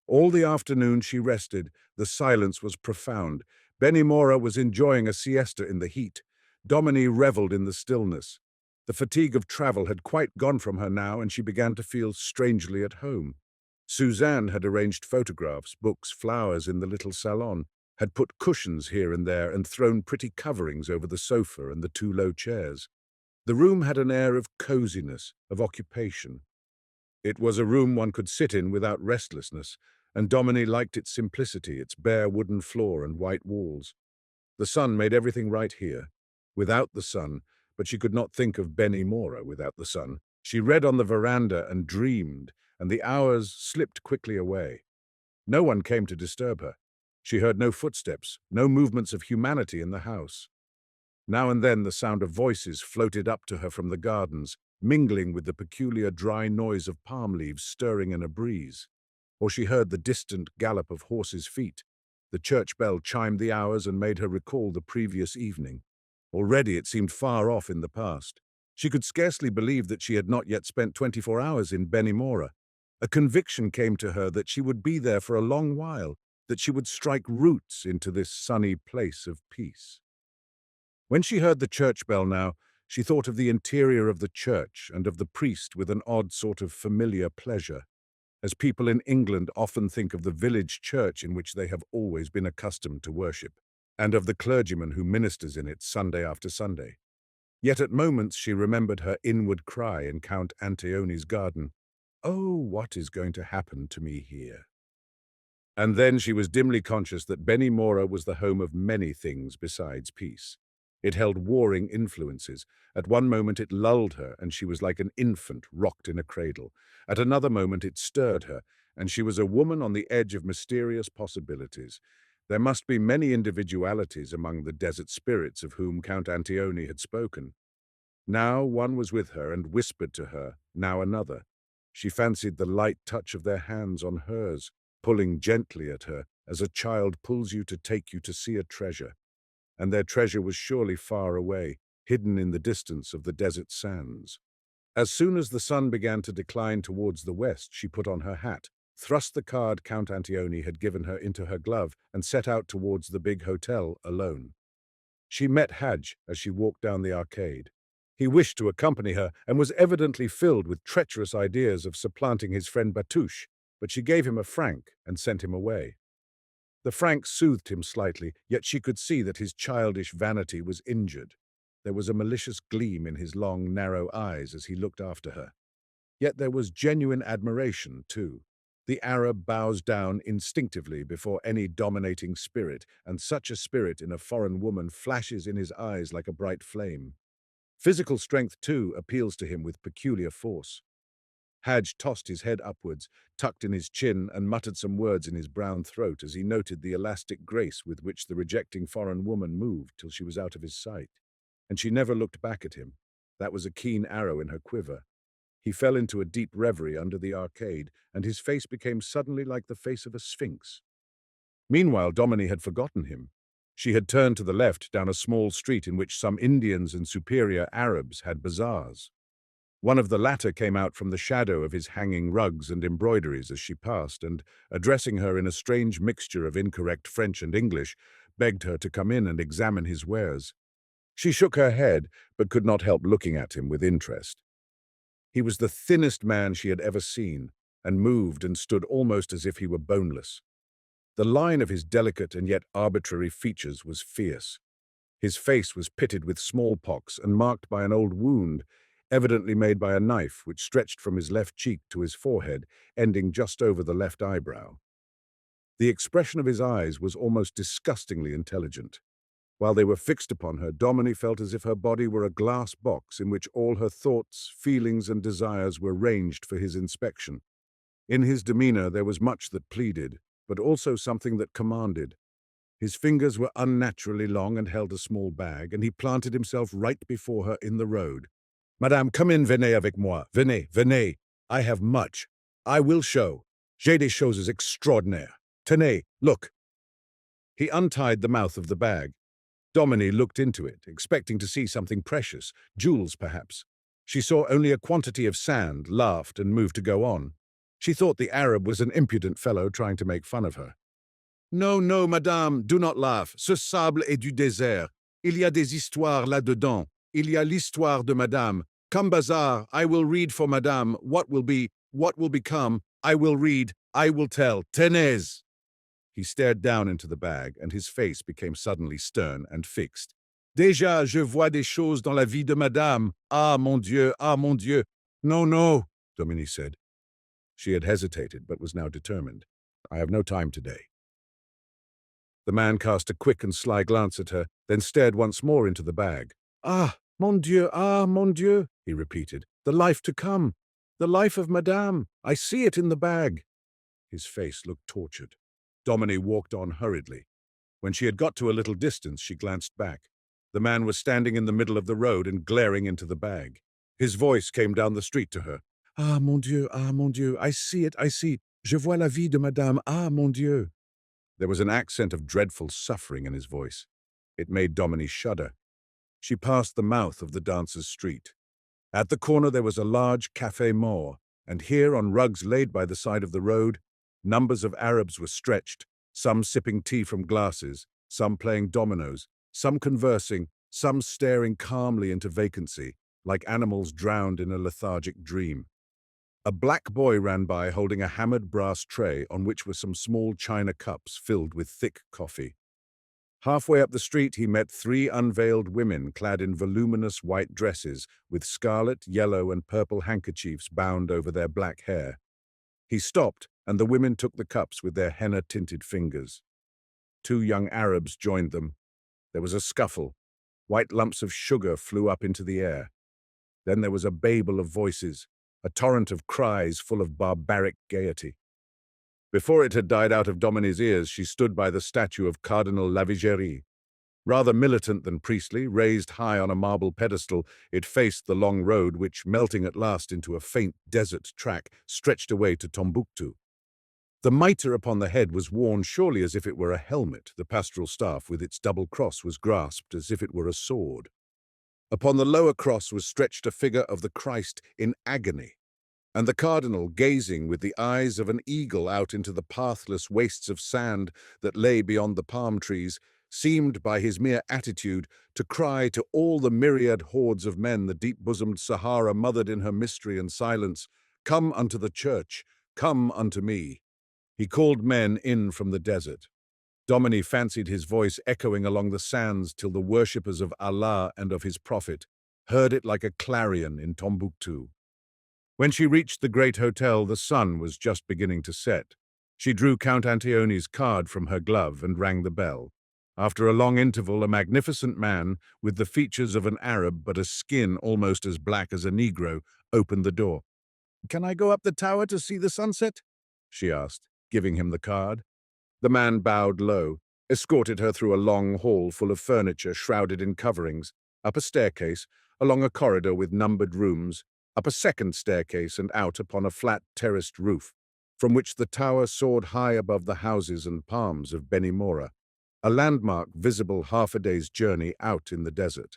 All the afternoon she rested. The silence was profound. Benimora was enjoying a siesta in the heat. Domini revelled in the stillness. The fatigue of travel had quite gone from her now, and she began to feel strangely at home. Suzanne had arranged photographs, books, flowers in the little salon, had put cushions here and there and thrown pretty coverings over the sofa and the two low chairs. The room had an air of coziness, of occupation. It was a room one could sit in without restlessness, and Domini liked its simplicity, its bare wooden floor and white walls. The sun made everything right here. Without the sun, but she could not think of Benimora without the sun. She read on the veranda and dreamed, and the hours slipped quickly away. No one came to disturb her. She heard no footsteps, no movements of humanity in the house. Now and then the sound of voices floated up to her from the gardens, mingling with the peculiar dry noise of palm leaves stirring in a breeze. Or she heard the distant gallop of horses' feet. The church bell chimed the hours and made her recall the previous evening. Already it seemed far off in the past. She could scarcely believe that she had not yet spent 24 hours in Benimora. A conviction came to her that she would be there for a long while, that she would strike roots into this sunny place of peace. When she heard the church bell now, she thought of the interior of the church and of the priest with an odd sort of familiar pleasure, as people in England often think of the village church in which they have always been accustomed to worship, and of the clergyman who ministers in it Sunday after Sunday. Yet at moments she remembered her inward cry in Count Anteoni's garden, "Oh, what is going to happen to me here?" And then she was dimly conscious that Benimora was the home of many things besides peace. It held warring influences. At one moment it lulled her, and she was like an infant rocked in a cradle. At another moment it stirred her, and she was a woman on the edge of mysterious possibilities. There must be many individualities among the desert spirits of whom Count Anteoni had spoken. Now one was with her and whispered to her, now another. She fancied the light touch of their hands on hers, pulling gently at her, as a child pulls you to take you to see a treasure. And their treasure was surely far away, hidden in the distance of the desert sands. As soon as the sun began to decline towards the west, she put on her hat, thrust the card Count Anteoni had given her into her glove, and set out towards the big hotel alone. She met Hadj as she walked down the arcade. He wished to accompany her and was evidently filled with treacherous ideas of supplanting his friend Batouche, but she gave him a franc and sent him away. The franc soothed him slightly, yet she could see that his childish vanity was injured. There was a malicious gleam in his long, narrow eyes as he looked after her. Yet there was genuine admiration, too. The Arab bows down instinctively before any dominating spirit, and such a spirit in a foreign woman flashes in his eyes like a bright flame. Physical strength, too, appeals to him with peculiar force. Hadj tossed his head upwards, tucked in his chin, and muttered some words in his brown throat as he noted the elastic grace with which the rejecting foreign woman moved till she was out of his sight. And she never looked back at him. That was a keen arrow in her quiver. He fell into a deep reverie under the arcade, and his face became suddenly like the face of a sphinx. Meanwhile, Domini had forgotten him. She had turned to the left down a small street in which some Indians and superior Arabs had bazaars. One of the latter came out from the shadow of his hanging rugs and embroideries as she passed, and, addressing her in a strange mixture of incorrect French and English, begged her to come in and examine his wares. She shook her head, but could not help looking at him with interest. He was the thinnest man she had ever seen, and moved and stood almost as if he were boneless. The line of his delicate and yet arbitrary features was fierce. His face was pitted with smallpox and marked by an old wound, evidently made by a knife which stretched from his left cheek to his forehead, ending just over the left eyebrow. The expression of his eyes was almost disgustingly intelligent. While they were fixed upon her, Domini felt as if her body were a glass box in which all her thoughts, feelings, and desires were ranged for his inspection. In his demeanor there was much that pleaded, but also something that commanded. His fingers were unnaturally long and held a small bag, and he planted himself right before her in the road. "Madame, come in, venez avec moi. Venez, venez. I have much. I will show. J'ai des choses extraordinaires. Tenez, look." He untied the mouth of the bag. Domini looked into it, expecting to see something precious, jewels perhaps. She saw only a quantity of sand, laughed, and moved to go on. She thought the Arab was an impudent fellow trying to make fun of her. "No, no, madame, do not laugh. Ce sable est du désert. Il y a des histoires là-dedans. Il y a l'histoire de madame. Come bazar, I will read for madame. What will be, what will become. I will read, I will tell. Tenez!" He stared down into the bag, and his face became suddenly stern and fixed. "Déjà, je vois des choses dans la vie de madame. Ah, mon Dieu, ah, mon Dieu." "No, no," Domini said. She had hesitated, but was now determined. "I have no time today." The man cast a quick and sly glance at her, then stared once more into the bag. "Ah, mon Dieu," he repeated. "The life to come. The life of madame. I see it in the bag." His face looked tortured. Domini walked on hurriedly. When she had got to a little distance, she glanced back. The man was standing in the middle of the road and glaring into the bag. His voice came down the street to her. Ah, mon Dieu, I see it, I see. Je vois la vie de madame, ah, mon Dieu." There was an accent of dreadful suffering in his voice. It made Domini shudder. She passed the mouth of the dancers' street. At the corner there was a large café more, and here, on rugs laid by the side of the road, numbers of Arabs were stretched, some sipping tea from glasses, some playing dominoes, some conversing, some staring calmly into vacancy, like animals drowned in a lethargic dream. A black boy ran by holding a hammered brass tray on which were some small china cups filled with thick coffee. Halfway up the street he met 3 unveiled women clad in voluminous white dresses with scarlet, yellow, and purple handkerchiefs bound over their black hair. He stopped, and the women took the cups with their henna-tinted fingers. 2 young Arabs joined them. There was a scuffle. White lumps of sugar flew up into the air. Then there was a babel of voices, a torrent of cries full of barbaric gaiety. Before it had died out of Domini's ears, she stood by the statue of Cardinal Lavigérie. Rather militant than priestly, raised high on a marble pedestal, it faced the long road which, melting at last into a faint desert track, stretched away to Tombouctou. The mitre upon the head was worn surely as if it were a helmet. The pastoral staff with its double cross was grasped as if it were a sword. Upon the lower cross was stretched a figure of the Christ in agony, and the cardinal, gazing with the eyes of an eagle out into the pathless wastes of sand that lay beyond the palm trees, seemed by his mere attitude to cry to all the myriad hordes of men the deep-bosomed Sahara mothered in her mystery and silence, "Come unto the church, come unto me." He called men in from the desert. Domini fancied his voice echoing along the sands till the worshippers of Allah and of his prophet heard it like a clarion in Tombouctou. When she reached the great hotel, the sun was just beginning to set. She drew Count Anteoni's card from her glove and rang the bell. After a long interval, a magnificent man, with the features of an Arab but a skin almost as black as a Negro, opened the door. "Can I go up the tower to see the sunset?" she asked, giving him the card. The man bowed low, escorted her through a long hall full of furniture shrouded in coverings, up a staircase, along a corridor with numbered rooms, up a second staircase and out upon a flat terraced roof, from which the tower soared high above the houses and palms of Benimora, a landmark visible half a day's journey out in the desert.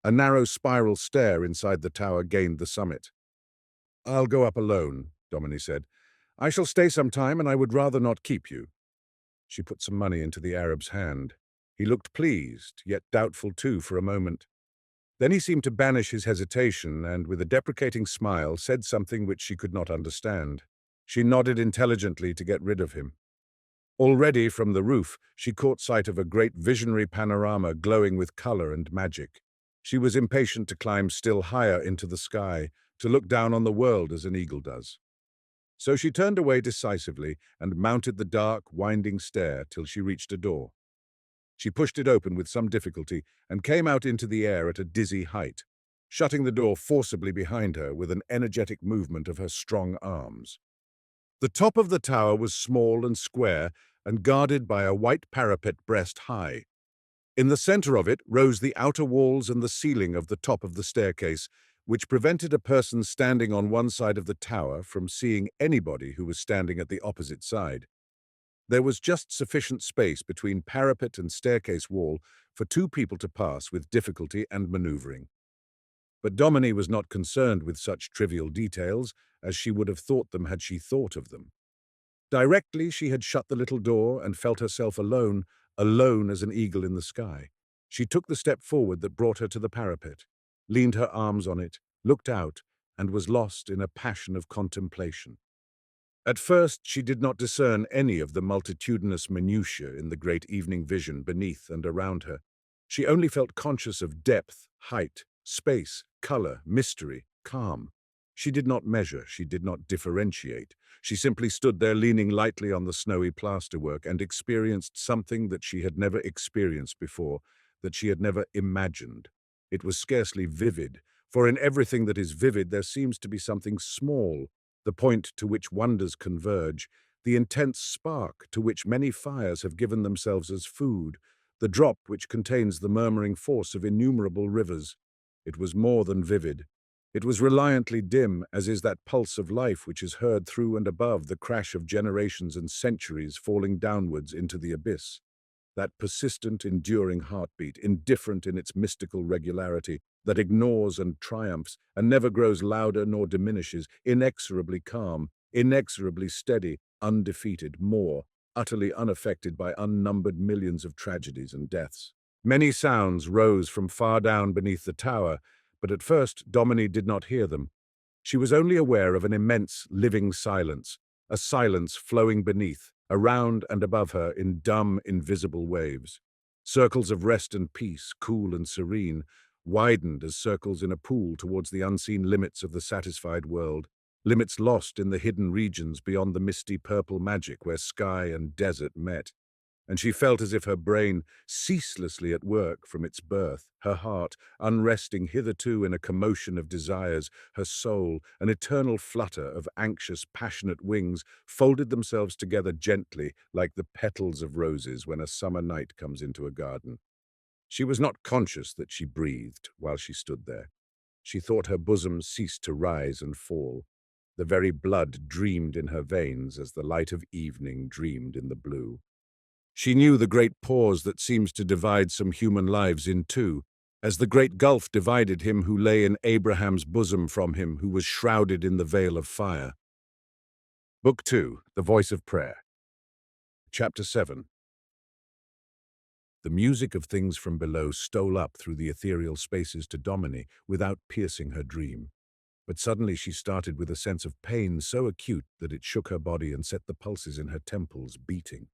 A narrow spiral stair inside the tower gained the summit. "I'll go up alone," Domini said. "I shall stay some time, and I would rather not keep you." She put some money into the Arab's hand. He looked pleased, yet doubtful too, for a moment. Then he seemed to banish his hesitation and, with a deprecating smile, said something which she could not understand. She nodded intelligently to get rid of him. Already from the roof, she caught sight of a great visionary panorama glowing with color and magic. She was impatient to climb still higher into the sky, to look down on the world as an eagle does. So she turned away decisively and mounted the dark, winding stair till she reached a door. She pushed it open with some difficulty and came out into the air at a dizzy height, shutting the door forcibly behind her with an energetic movement of her strong arms. The top of the tower was small and square and guarded by a white parapet breast high. In the center of it rose the outer walls and the ceiling of the top of the staircase, which prevented a person standing on one side of the tower from seeing anybody who was standing at the opposite side. There was just sufficient space between parapet and staircase wall for two people to pass with difficulty and maneuvering. But Domini was not concerned with such trivial details as she would have thought them had she thought of them. Directly she had shut the little door and felt herself alone, alone as an eagle in the sky. She took the step forward that brought her to the parapet, leaned her arms on it, looked out, and was lost in a passion of contemplation. At first she did not discern any of the multitudinous minutiae in the great evening vision beneath and around her. She only felt conscious of depth, height, space, color, mystery, calm. She did not measure, she did not differentiate. She simply stood there leaning lightly on the snowy plasterwork and experienced something that she had never experienced before, that she had never imagined. It was scarcely vivid, for in everything that is vivid there seems to be something small, the point to which wonders converge, the intense spark to which many fires have given themselves as food, the drop which contains the murmuring force of innumerable rivers. It was more than vivid. It was reliantly dim, as is that pulse of life which is heard through and above the crash of generations and centuries falling downwards into the abyss. That persistent, enduring heartbeat, indifferent in its mystical regularity, that ignores and triumphs, and never grows louder nor diminishes, inexorably calm, inexorably steady, undefeated, more, utterly unaffected by unnumbered millions of tragedies and deaths. Many sounds rose from far down beneath the tower, but at first Domini did not hear them. She was only aware of an immense, living silence, a silence flowing beneath, around and above her in dumb, invisible waves. Circles of rest and peace, cool and serene, widened as circles in a pool towards the unseen limits of the satisfied world, limits lost in the hidden regions beyond the misty purple magic where sky and desert met. And she felt as if her brain, ceaselessly at work from its birth, her heart, unresting hitherto in a commotion of desires, her soul, an eternal flutter of anxious, passionate wings, folded themselves together gently like the petals of roses when a summer night comes into a garden. She was not conscious that she breathed while she stood there. She thought her bosom ceased to rise and fall. The very blood dreamed in her veins as the light of evening dreamed in the blue. She knew the great pause that seems to divide some human lives in two, as the great gulf divided him who lay in Abraham's bosom from him who was shrouded in the veil of fire. Book 2, The Voice of Prayer. Chapter 7. The music of things from below stole up through the ethereal spaces to Domini without piercing her dream. But suddenly she started with a sense of pain so acute that it shook her body and set the pulses in her temples beating.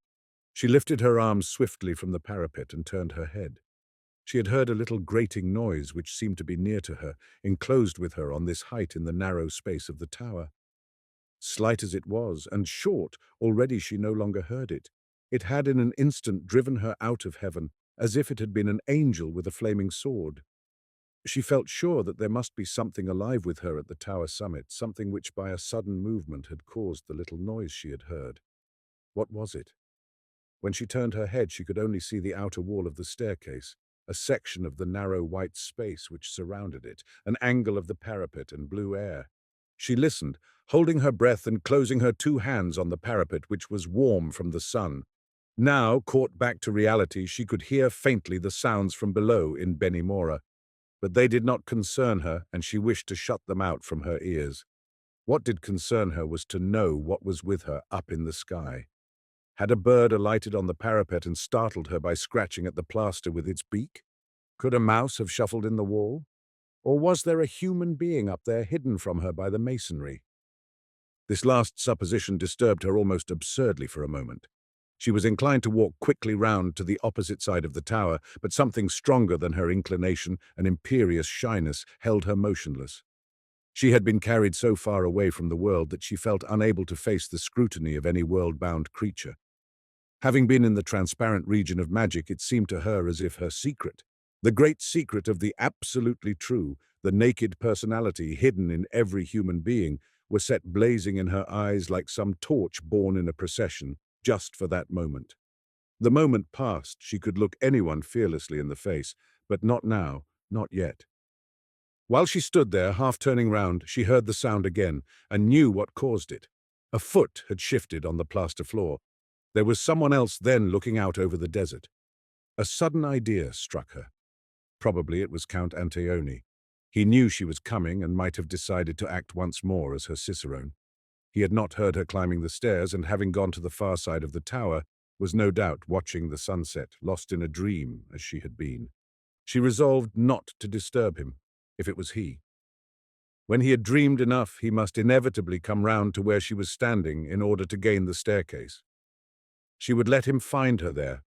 She lifted her arms swiftly from the parapet and turned her head. She had heard a little grating noise which seemed to be near to her, enclosed with her on this height in the narrow space of the tower. Slight as it was, and short, already she no longer heard it. It had in an instant driven her out of heaven, as if it had been an angel with a flaming sword. She felt sure that there must be something alive with her at the tower summit, something which by a sudden movement had caused the little noise she had heard. What was it? When she turned her head, she could only see the outer wall of the staircase, a section of the narrow white space which surrounded it, an angle of the parapet and blue air. She listened, holding her breath and closing her two hands on the parapet, which was warm from the sun. Now, caught back to reality, she could hear faintly the sounds from below in Benimora, but they did not concern her, and she wished to shut them out from her ears. What did concern her was to know what was with her up in the sky. Had a bird alighted on the parapet and startled her by scratching at the plaster with its beak? Could a mouse have shuffled in the wall? Or was there a human being up there hidden from her by the masonry? This last supposition disturbed her almost absurdly for a moment. She was inclined to walk quickly round to the opposite side of the tower, but something stronger than her inclination, an imperious shyness, held her motionless. She had been carried so far away from the world that she felt unable to face the scrutiny of any world-bound creature. Having been in the transparent region of magic, it seemed to her as if her secret, the great secret of the absolutely true, the naked personality hidden in every human being, were set blazing in her eyes like some torch borne in a procession, just for that moment. The moment passed, she could look anyone fearlessly in the face, but not now, not yet. While she stood there, half turning round, she heard the sound again, and knew what caused it. A foot had shifted on the plaster floor. There was someone else then looking out over the desert. A sudden idea struck her. Probably it was Count Anteoni. He knew she was coming and might have decided to act once more as her cicerone. He had not heard her climbing the stairs, and having gone to the far side of the tower, was no doubt watching the sunset, lost in a dream as she had been. She resolved not to disturb him, if it was he. When he had dreamed enough, he must inevitably come round to where she was standing in order to gain the staircase. She would let him find her there.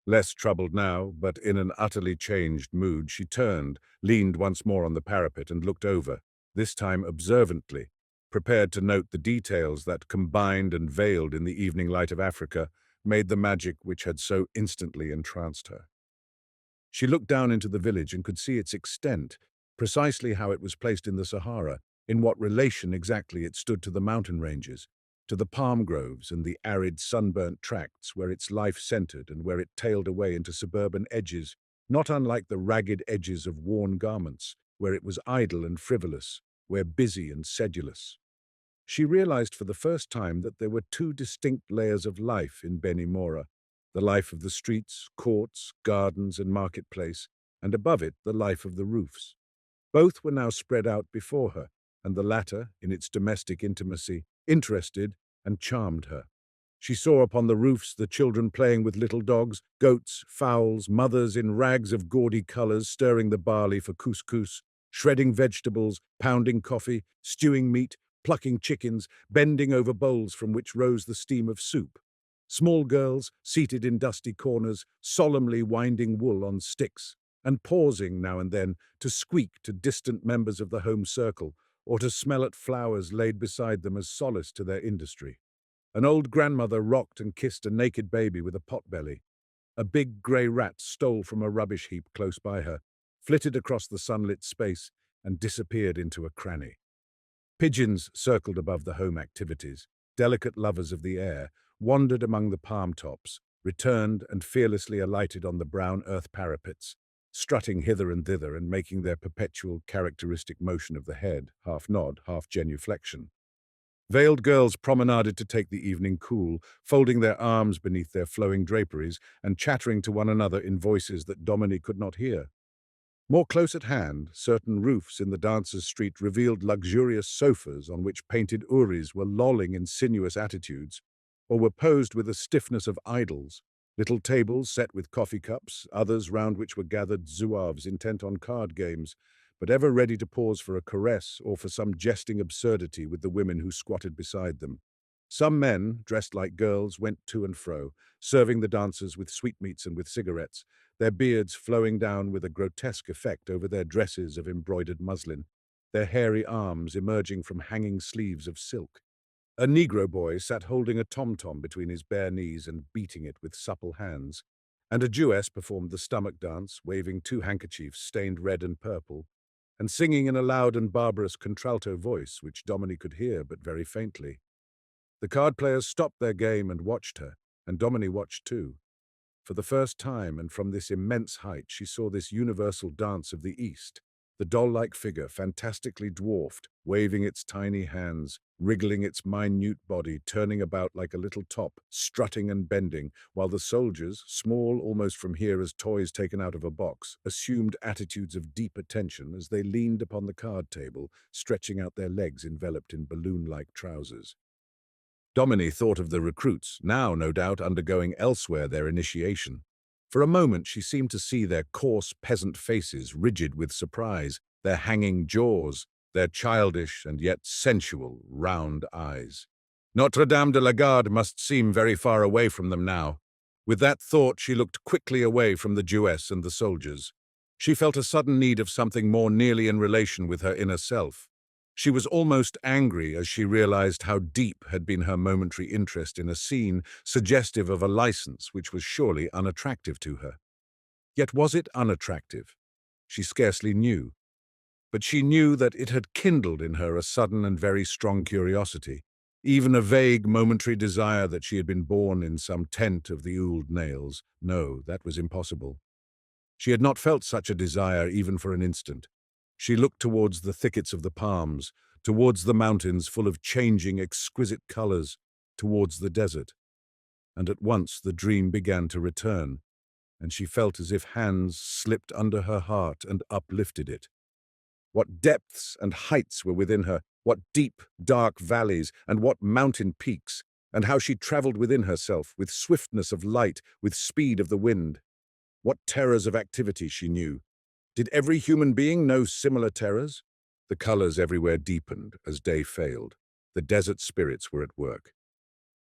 Less troubled now, but in an utterly changed mood, she turned, leaned once more on the parapet and looked over, this time observantly, prepared to note the details that, combined and veiled in the evening light of Africa, made the magic which had so instantly entranced her. She looked down into the village and could see its extent, precisely how it was placed in the Sahara, in what relation exactly it stood to the mountain ranges, to the palm groves and the arid sunburnt tracts where its life centered and where it tailed away into suburban edges, not unlike the ragged edges of worn garments, where it was idle and frivolous, where busy and sedulous. She realized for the first time that there were two distinct layers of life in Benimora, the life of the streets, courts, gardens, and marketplace, and above it the life of the roofs. Both were now spread out before her, and the latter, in its domestic intimacy, interested and charmed her. She saw upon the roofs the children playing with little dogs, goats, fowls, mothers in rags of gaudy colors stirring the barley for couscous, shredding vegetables, pounding coffee, stewing meat, plucking chickens, bending over bowls from which rose the steam of soup. Small girls, seated in dusty corners, solemnly winding wool on sticks, and pausing now and then to squeak to distant members of the home circle, or to smell at flowers laid beside them as solace to their industry. An old grandmother rocked and kissed a naked baby with a potbelly. A big grey rat stole from a rubbish heap close by her, flitted across the sunlit space, and disappeared into a cranny. Pigeons circled above the home activities, delicate lovers of the air, wandered among the palm tops, returned and fearlessly alighted on the brown earth parapets, strutting hither and thither and making their perpetual characteristic motion of the head, half nod, half genuflection. Veiled girls promenaded to take the evening cool, folding their arms beneath their flowing draperies and chattering to one another in voices that Domini could not hear. More close at hand, certain roofs in the dancers' street revealed luxurious sofas on which painted houris were lolling in sinuous attitudes, or were posed with a stiffness of idols, little tables set with coffee cups, others round which were gathered zouaves intent on card games, but ever ready to pause for a caress or for some jesting absurdity with the women who squatted beside them. Some men, dressed like girls, went to and fro, serving the dancers with sweetmeats and with cigarettes, their beards flowing down with a grotesque effect over their dresses of embroidered muslin, their hairy arms emerging from hanging sleeves of silk. A Negro boy sat holding a tom-tom between his bare knees and beating it with supple hands, and a Jewess performed the stomach dance, waving two handkerchiefs stained red and purple, and singing in a loud and barbarous contralto voice which Domini could hear but very faintly. The card players stopped their game and watched her, and Domini watched too. For the first time, and from this immense height, she saw this universal dance of the East, the doll-like figure, fantastically dwarfed, waving its tiny hands, wriggling its minute body, turning about like a little top, strutting and bending, while the soldiers, small almost from here as toys taken out of a box, assumed attitudes of deep attention as they leaned upon the card table, stretching out their legs enveloped in balloon-like trousers. Domini thought of the recruits, now no doubt undergoing elsewhere their initiation. For a moment she seemed to see their coarse peasant faces rigid with surprise, their hanging jaws, their childish and yet sensual round eyes. Notre Dame de la Garde must seem very far away from them now. With that thought she looked quickly away from the Jewess and the soldiers. She felt a sudden need of something more nearly in relation with her inner self. She was almost angry as she realized how deep had been her momentary interest in a scene suggestive of a license which was surely unattractive to her. Yet was it unattractive? She scarcely knew. But she knew that it had kindled in her a sudden and very strong curiosity, even a vague momentary desire that she had been born in some tent of the Ould nails. No, that was impossible. She had not felt such a desire even for an instant. She looked towards the thickets of the palms, towards the mountains full of changing, exquisite colors, towards the desert. And at once the dream began to return, and she felt as if hands slipped under her heart and uplifted it. What depths and heights were within her, what deep, dark valleys, and what mountain peaks, and how she traveled within herself, with swiftness of light, with speed of the wind. What terrors of activity she knew. Did every human being know similar terrors? The colors everywhere deepened as day failed. The desert spirits were at work.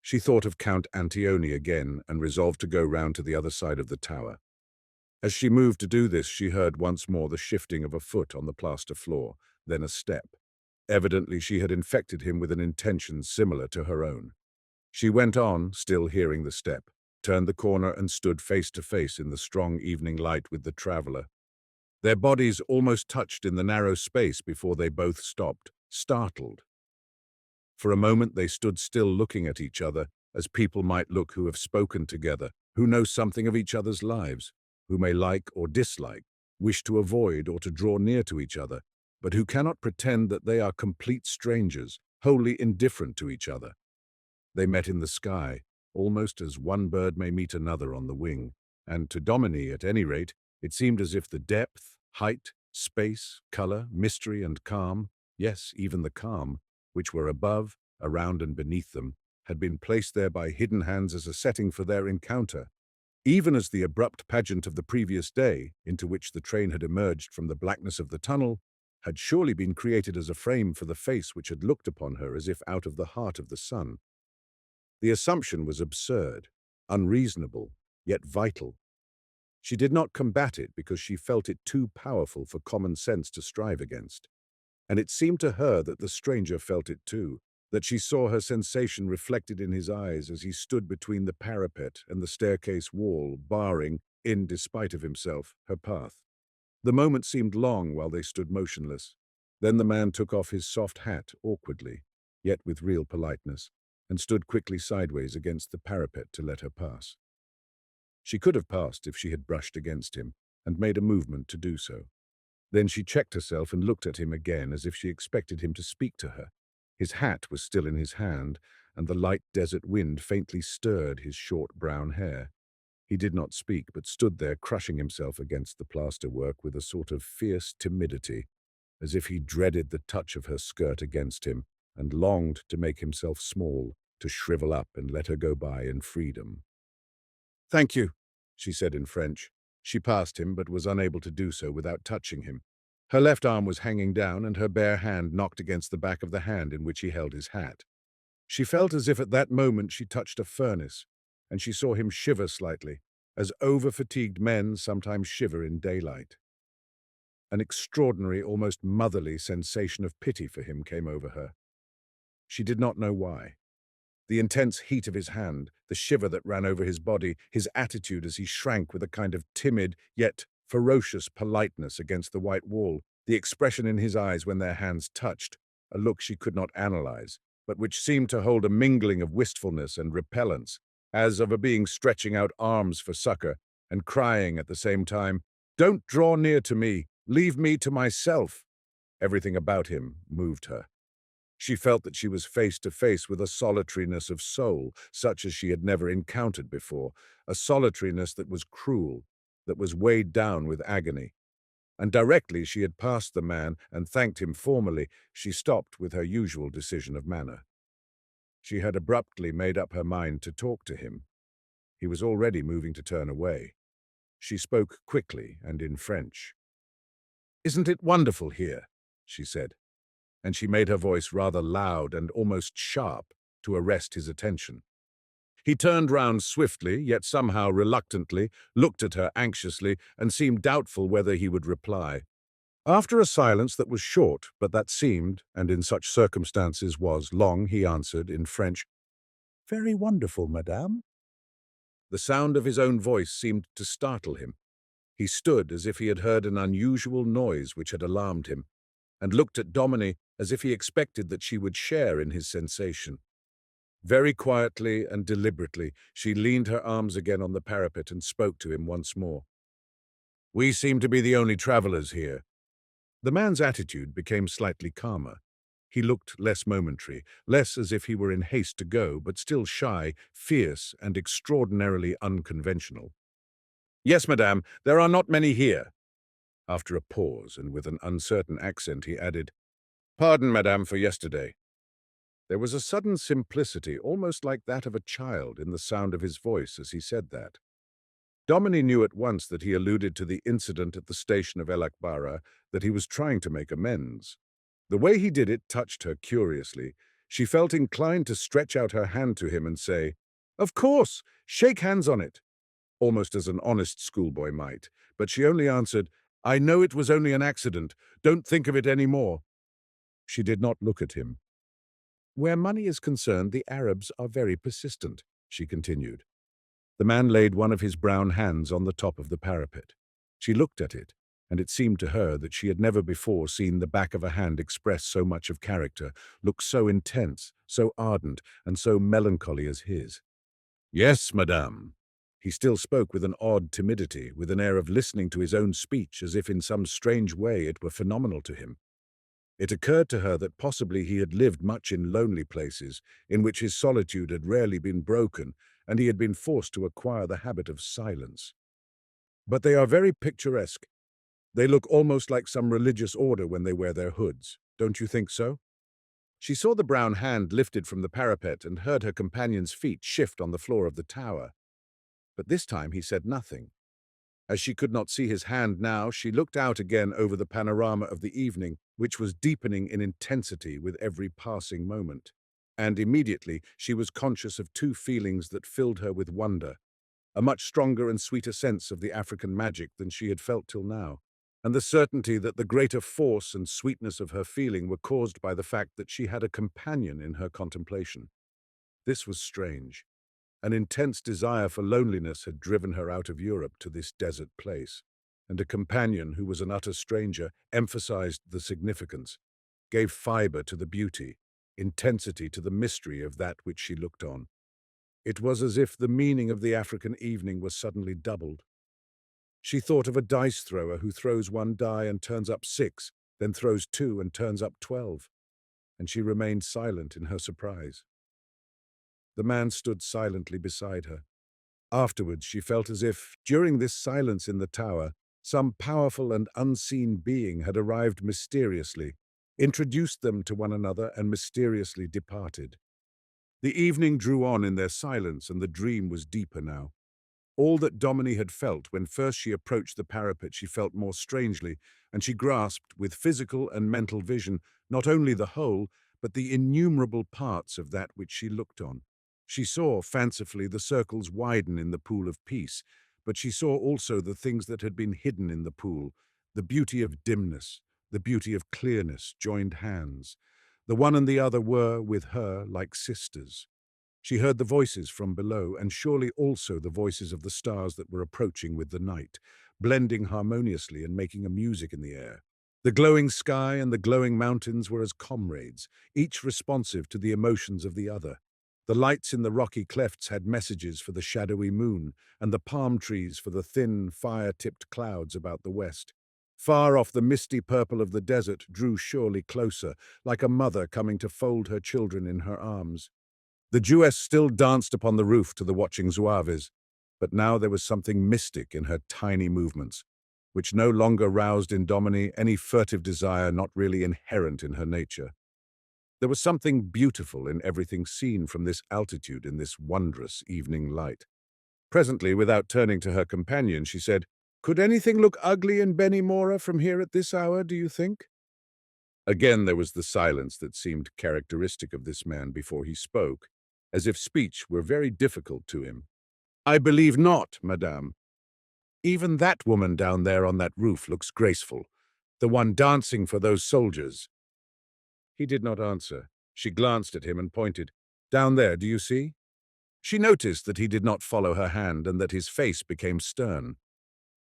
She thought of Count Anteoni again and resolved to go round to the other side of the tower. As she moved to do this, she heard once more the shifting of a foot on the plaster floor, then a step. Evidently she had infected him with an intention similar to her own. She went on, still hearing the step, turned the corner and stood face to face in the strong evening light with the traveler. Their bodies almost touched in the narrow space before they both stopped, startled. For a moment they stood still looking at each other, as people might look who have spoken together, who know something of each other's lives, who may like or dislike, wish to avoid or to draw near to each other, but who cannot pretend that they are complete strangers, wholly indifferent to each other. They met in the sky, almost as one bird may meet another on the wing, and to Domini, at any rate, it seemed as if the depth, height, space, color, mystery, and calm, yes, even the calm, which were above, around, and beneath them, had been placed there by hidden hands as a setting for their encounter, even as the abrupt pageant of the previous day, into which the train had emerged from the blackness of the tunnel, had surely been created as a frame for the face which had looked upon her as if out of the heart of the sun. The assumption was absurd, unreasonable, yet vital. She did not combat it because she felt it too powerful for common sense to strive against. And it seemed to her that the stranger felt it too, that she saw her sensation reflected in his eyes as he stood between the parapet and the staircase wall, barring, in despite of himself, her path. The moment seemed long while they stood motionless. Then the man took off his soft hat awkwardly, yet with real politeness, and stood quickly sideways against the parapet to let her pass. She could have passed if she had brushed against him, and made a movement to do so. Then she checked herself and looked at him again as if she expected him to speak to her. His hat was still in his hand, and the light desert wind faintly stirred his short brown hair. He did not speak, but stood there crushing himself against the plasterwork with a sort of fierce timidity, as if he dreaded the touch of her skirt against him, and longed to make himself small, to shrivel up and let her go by in freedom. "Thank you," she said in French. She passed him, but was unable to do so without touching him. Her left arm was hanging down, and her bare hand knocked against the back of the hand in which he held his hat. She felt as if at that moment she touched a furnace, and she saw him shiver slightly, as over-fatigued men sometimes shiver in daylight. An extraordinary, almost motherly sensation of pity for him came over her. She did not know why. The intense heat of his hand, the shiver that ran over his body, his attitude as he shrank with a kind of timid yet ferocious politeness against the white wall, the expression in his eyes when their hands touched, a look she could not analyze, but which seemed to hold a mingling of wistfulness and repellence, as of a being stretching out arms for succor and crying at the same time, "Don't draw near to me, leave me to myself." Everything about him moved her. She felt that she was face to face with a solitariness of soul, such as she had never encountered before, a solitariness that was cruel, that was weighed down with agony. And directly she had passed the man and thanked him formally, she stopped with her usual decision of manner. She had abruptly made up her mind to talk to him. He was already moving to turn away. She spoke quickly and in French. "Isn't it wonderful here?" she said, and she made her voice rather loud and almost sharp to arrest his attention. He turned round swiftly, yet somehow reluctantly, looked at her anxiously, and seemed doubtful whether he would reply. After a silence that was short, but that seemed, and in such circumstances was, long, he answered in French, "Very wonderful, madame." The sound of his own voice seemed to startle him. He stood as if he had heard an unusual noise which had alarmed him, and looked at Domini as if he expected that she would share in his sensation. Very quietly and deliberately, she leaned her arms again on the parapet and spoke to him once more. "We seem to be the only travelers here." The man's attitude became slightly calmer. He looked less momentary, less as if he were in haste to go, but still shy, fierce, and extraordinarily unconventional. "Yes, madame, there are not many here." After a pause, and with an uncertain accent, he added, "Pardon, madame, for yesterday." There was a sudden simplicity, almost like that of a child, in the sound of his voice as he said that. Domini knew at once that he alluded to the incident at the station of El Akbara, that he was trying to make amends. The way he did it touched her curiously. She felt inclined to stretch out her hand to him and say, "Of course, shake hands on it," almost as an honest schoolboy might, but she only answered, "I know it was only an accident. Don't think of it any more." She did not look at him. "Where money is concerned, the Arabs are very persistent," she continued. The man laid one of his brown hands on the top of the parapet. She looked at it, and it seemed to her that she had never before seen the back of a hand express so much of character, look so intense, so ardent, and so melancholy as his. "Yes, madame." He still spoke with an odd timidity, with an air of listening to his own speech as if in some strange way it were phenomenal to him. It occurred to her that possibly he had lived much in lonely places, in which his solitude had rarely been broken, and he had been forced to acquire the habit of silence. "But they are very picturesque. They look almost like some religious order when they wear their hoods. Don't you think so?" She saw the brown hand lifted from the parapet and heard her companion's feet shift on the floor of the tower. But this time he said nothing. As she could not see his hand now, she looked out again over the panorama of the evening, which was deepening in intensity with every passing moment. And immediately she was conscious of two feelings that filled her with wonder, a much stronger and sweeter sense of the African magic than she had felt till now, and the certainty that the greater force and sweetness of her feeling were caused by the fact that she had a companion in her contemplation. This was strange. An intense desire for loneliness had driven her out of Europe to this desert place, and a companion who was an utter stranger emphasized the significance, gave fiber to the beauty, intensity to the mystery of that which she looked on. It was as if the meaning of the African evening was suddenly doubled. She thought of a dice thrower who throws one die and turns up 6, then throws 2 and turns up 12, and she remained silent in her surprise. The man stood silently beside her. Afterwards, she felt as if, during this silence in the tower, some powerful and unseen being had arrived mysteriously, introduced them to one another, and mysteriously departed. The evening drew on in their silence, and the dream was deeper now. All that Domini had felt when first she approached the parapet she felt more strangely, and she grasped, with physical and mental vision, not only the whole, but the innumerable parts of that which she looked on. She saw, fancifully, the circles widen in the pool of peace, but she saw also the things that had been hidden in the pool, the beauty of dimness, the beauty of clearness, joined hands. The one and the other were, with her, like sisters. She heard the voices from below, and surely also the voices of the stars that were approaching with the night, blending harmoniously and making a music in the air. The glowing sky and the glowing mountains were as comrades, each responsive to the emotions of the other. The lights in the rocky clefts had messages for the shadowy moon, and the palm trees for the thin, fire-tipped clouds about the west. Far off, the misty purple of the desert drew surely closer, like a mother coming to fold her children in her arms. The Jewess still danced upon the roof to the watching Zouaves, but now there was something mystic in her tiny movements, which no longer roused in Domini any furtive desire not really inherent in her nature. There was something beautiful in everything seen from this altitude in this wondrous evening light. Presently, without turning to her companion, she said, "Could anything look ugly in Benimora from here at this hour, do you think?" Again there was the silence that seemed characteristic of this man before he spoke, as if speech were very difficult to him. "I believe not, madame. Even that woman down there on that roof looks graceful, the one dancing for those soldiers." He did not answer. She glanced at him and pointed. "Down there, do you see?" She noticed that he did not follow her hand and that his face became stern.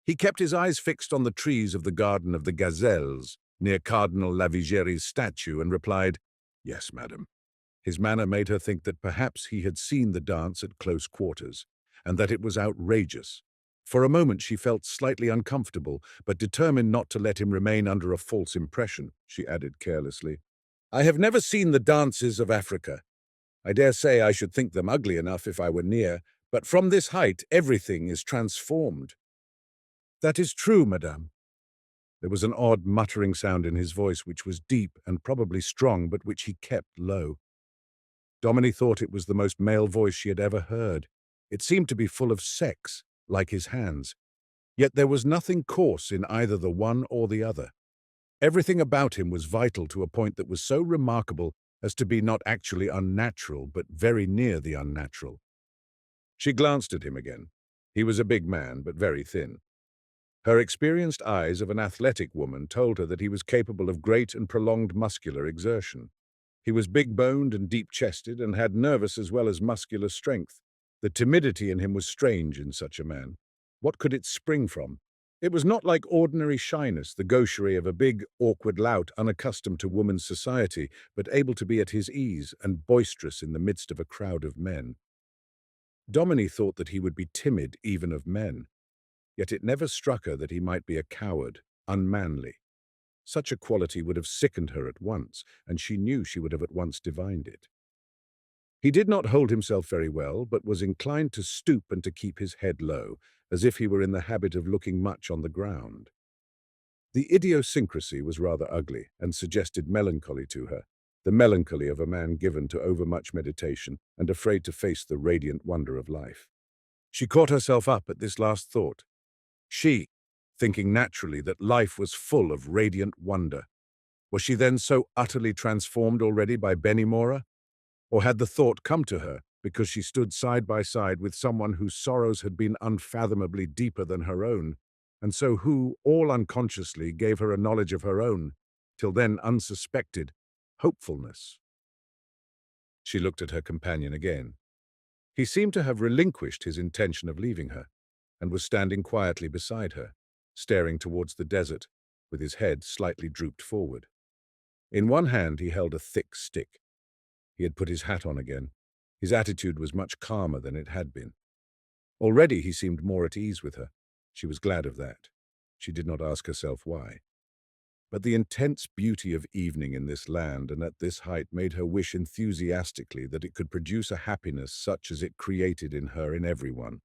He kept his eyes fixed on the trees of the Garden of the Gazelles, near Cardinal Lavigeri's statue, and replied, "Yes, madam." His manner made her think that perhaps he had seen the dance at close quarters, and that it was outrageous. For a moment she felt slightly uncomfortable, but determined not to let him remain under a false impression, she added carelessly, "I have never seen the dances of Africa. I dare say I should think them ugly enough if I were near, but from this height everything is transformed." "That is true, madame." There was an odd muttering sound in his voice which was deep and probably strong, but which he kept low. Domini thought it was the most male voice she had ever heard. It seemed to be full of sex, like his hands. Yet there was nothing coarse in either the one or the other. Everything about him was vital to a point that was so remarkable as to be not actually unnatural, but very near the unnatural. She glanced at him again. He was a big man, but very thin. Her experienced eyes of an athletic woman told her that he was capable of great and prolonged muscular exertion. He was big-boned and deep-chested and had nervous as well as muscular strength. The timidity in him was strange in such a man. What could it spring from? It was not like ordinary shyness, the gaucherie of a big, awkward lout unaccustomed to woman's society, but able to be at his ease and boisterous in the midst of a crowd of men. Domini thought that he would be timid even of men, yet it never struck her that he might be a coward, unmanly. Such a quality would have sickened her at once, and she knew she would have at once divined it. He did not hold himself very well, but was inclined to stoop and to keep his head low, as if he were in the habit of looking much on the ground. The idiosyncrasy was rather ugly and suggested melancholy to her, the melancholy of a man given to overmuch meditation and afraid to face the radiant wonder of life. She caught herself up at this last thought. She, thinking naturally that life was full of radiant wonder. Was she then so utterly transformed already by Benimora? Or had the thought come to her because she stood side by side with someone whose sorrows had been unfathomably deeper than her own, and so who, all unconsciously, gave her a knowledge of her own, till then unsuspected, hopefulness? She looked at her companion again. He seemed to have relinquished his intention of leaving her, and was standing quietly beside her, staring towards the desert, with his head slightly drooped forward. In one hand he held a thick stick. He had put his hat on again. His attitude was much calmer than it had been. Already he seemed more at ease with her. She was glad of that. She did not ask herself why. But the intense beauty of evening in this land and at this height made her wish enthusiastically that it could produce a happiness such as it created in her in everyone.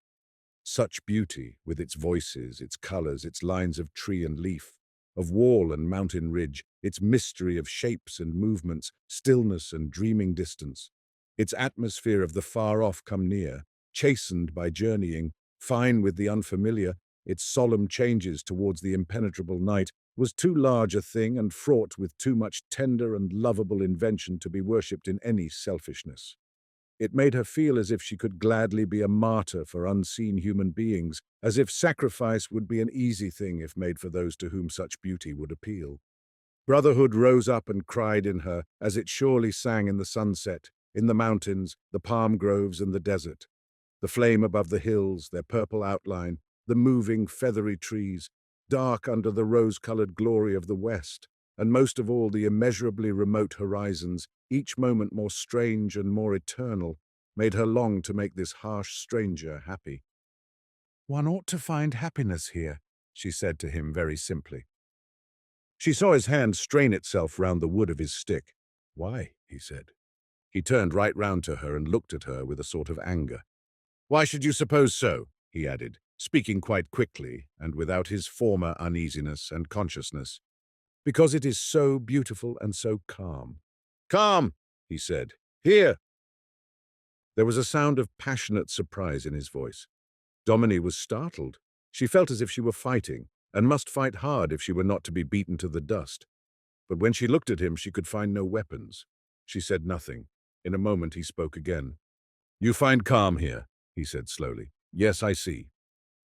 Such beauty, with its voices, its colors, its lines of tree and leaf, of wall and mountain ridge, its mystery of shapes and movements, stillness and dreaming distance, its atmosphere of the far-off come near, chastened by journeying, fine with the unfamiliar, its solemn changes towards the impenetrable night, was too large a thing and fraught with too much tender and lovable invention to be worshipped in any selfishness. It made her feel as if she could gladly be a martyr for unseen human beings, as if sacrifice would be an easy thing if made for those to whom such beauty would appeal. Brotherhood rose up and cried in her, as it surely sang in the sunset, in the mountains, the palm groves and the desert. The flame above the hills, their purple outline, the moving, feathery trees, dark under the rose-colored glory of the west, and most of all the immeasurably remote horizons, each moment more strange and more eternal, made her long to make this harsh stranger happy. "One ought to find happiness here," she said to him very simply. She saw his hand strain itself round the wood of his stick. "Why?" he said. He turned right round to her and looked at her with a sort of anger. "Why should you suppose so?" he added, speaking quite quickly and without his former uneasiness and consciousness. "Because it is so beautiful and so calm." "Calm," he said. "Here." There was a sound of passionate surprise in his voice. Domini was startled. She felt as if she were fighting, and must fight hard if she were not to be beaten to the dust. But when she looked at him, she could find no weapons. She said nothing. In a moment he spoke again. "You find calm here," he said slowly. "Yes, I see."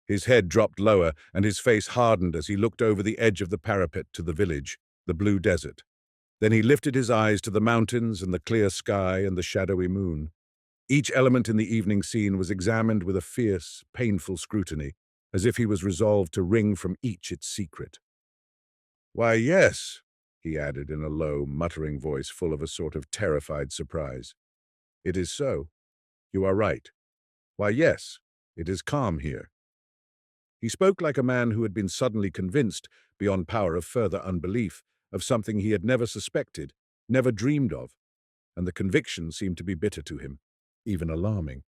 His head dropped lower, and his face hardened as he looked over the edge of the parapet to the village, the blue desert. Then he lifted his eyes to the mountains and the clear sky and the shadowy moon. Each element in the evening scene was examined with a fierce, painful scrutiny, as if he was resolved to wring from each its secret. "Why, yes," he added in a low, muttering voice full of a sort of terrified surprise. "It is so. You are right. Why, yes, it is calm here." He spoke like a man who had been suddenly convinced, beyond power of further unbelief, of something he had never suspected, never dreamed of, and the conviction seemed to be bitter to him, even alarming.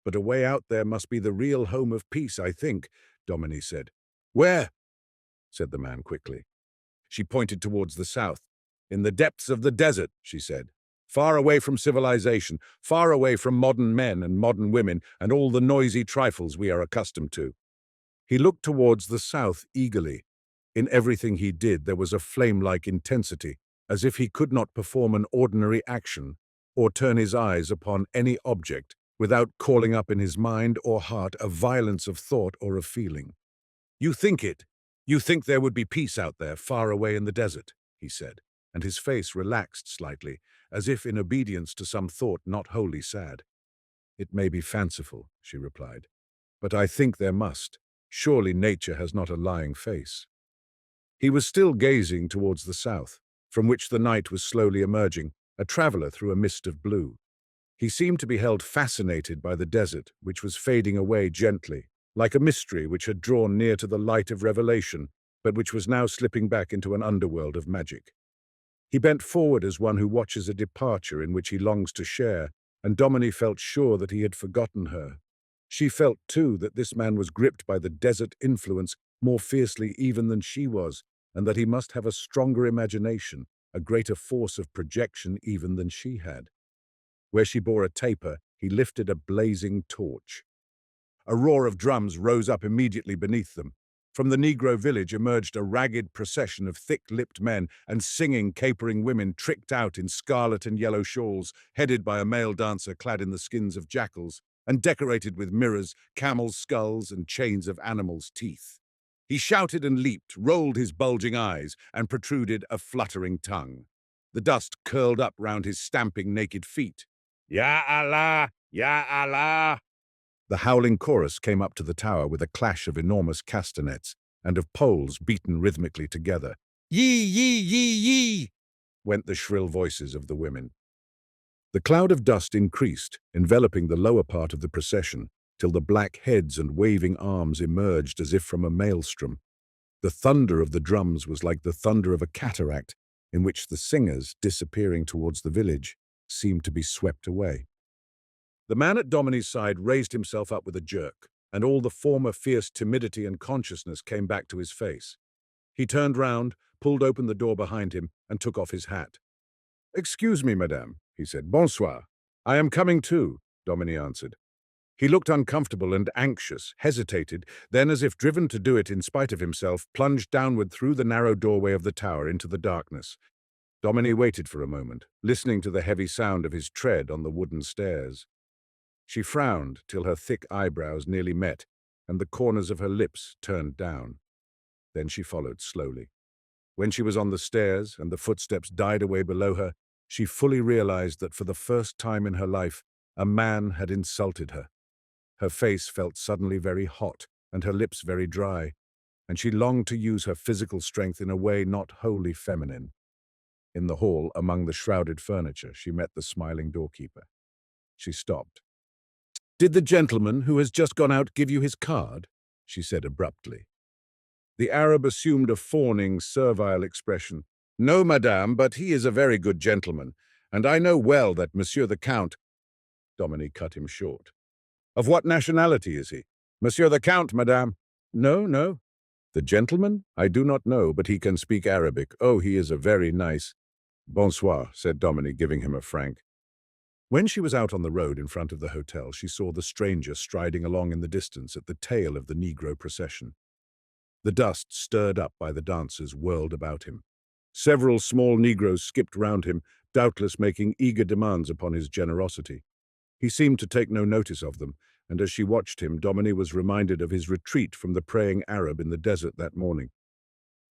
"But away out there must be the real home of peace, I think," Domini said. "Where?" said the man quickly. She pointed towards the south. "In the depths of the desert," she said. "Far away from civilization, far away from modern men and modern women and all the noisy trifles we are accustomed to." He looked towards the south eagerly. In everything he did there was a flame-like intensity, as if he could not perform an ordinary action or turn his eyes upon any object without calling up in his mind or heart a violence of thought or of feeling. "You think it. You think there would be peace out there, far away in the desert," he said, and his face relaxed slightly, as if in obedience to some thought not wholly sad. "It may be fanciful," she replied, "but I think there must. Surely nature has not a lying face." He was still gazing towards the south, from which the night was slowly emerging, a traveler through a mist of blue. He seemed to be held fascinated by the desert, which was fading away gently, like a mystery which had drawn near to the light of revelation, but which was now slipping back into an underworld of magic. He bent forward as one who watches a departure in which he longs to share, and Domini felt sure that he had forgotten her. She felt, too, that this man was gripped by the desert influence more fiercely even than she was, and that he must have a stronger imagination, a greater force of projection even than she had. Where she bore a taper, he lifted a blazing torch. A roar of drums rose up immediately beneath them. From the Negro village emerged a ragged procession of thick-lipped men and singing, capering women tricked out in scarlet and yellow shawls, headed by a male dancer clad in the skins of jackals, and decorated with mirrors, camels' skulls, and chains of animals' teeth. He shouted and leaped, rolled his bulging eyes, and protruded a fluttering tongue. The dust curled up round his stamping naked feet. "Ya Allah! Ya Allah!" The howling chorus came up to the tower with a clash of enormous castanets and of poles beaten rhythmically together. "Yee, yee, yee, yee!" went the shrill voices of the women. The cloud of dust increased, enveloping the lower part of the procession, till the black heads and waving arms emerged as if from a maelstrom. The thunder of the drums was like the thunder of a cataract, in which the singers, disappearing towards the village, seemed to be swept away. The man at Domini's side raised himself up with a jerk, and all the former fierce timidity and consciousness came back to his face. He turned round, pulled open the door behind him, and took off his hat. "Excuse me, madame," he said. "Bonsoir." "I am coming too," Domini answered. He looked uncomfortable and anxious, hesitated, then, as if driven to do it in spite of himself, plunged downward through the narrow doorway of the tower into the darkness. Domini waited for a moment, listening to the heavy sound of his tread on the wooden stairs. She frowned till her thick eyebrows nearly met, and the corners of her lips turned down. Then she followed slowly. When she was on the stairs and the footsteps died away below her, She fully realized that for the first time in her life, a man had insulted her. Her face felt suddenly very hot and her lips very dry, and she longed to use her physical strength in a way not wholly feminine. In the hall, among the shrouded furniture, she met the smiling doorkeeper. She stopped. "Did the gentleman who has just gone out give you his card?" she said abruptly. The Arab assumed a fawning, servile expression. "No, madame, but he is a very good gentleman, and I know well that Monsieur the Count—" Domini cut him short. "Of what nationality is he?" "Monsieur the Count, madame." "No, no." "The gentleman? I do not know, but he can speak Arabic. Oh, he is a very nice—" "Bonsoir," said Domini, giving him a franc. When she was out on the road in front of the hotel, she saw the stranger striding along in the distance at the tail of the Negro procession. The dust stirred up by the dancers whirled about him. Several small Negroes skipped round him, doubtless making eager demands upon his generosity. He seemed to take no notice of them, and as she watched him, Domini was reminded of his retreat from the praying Arab in the desert that morning.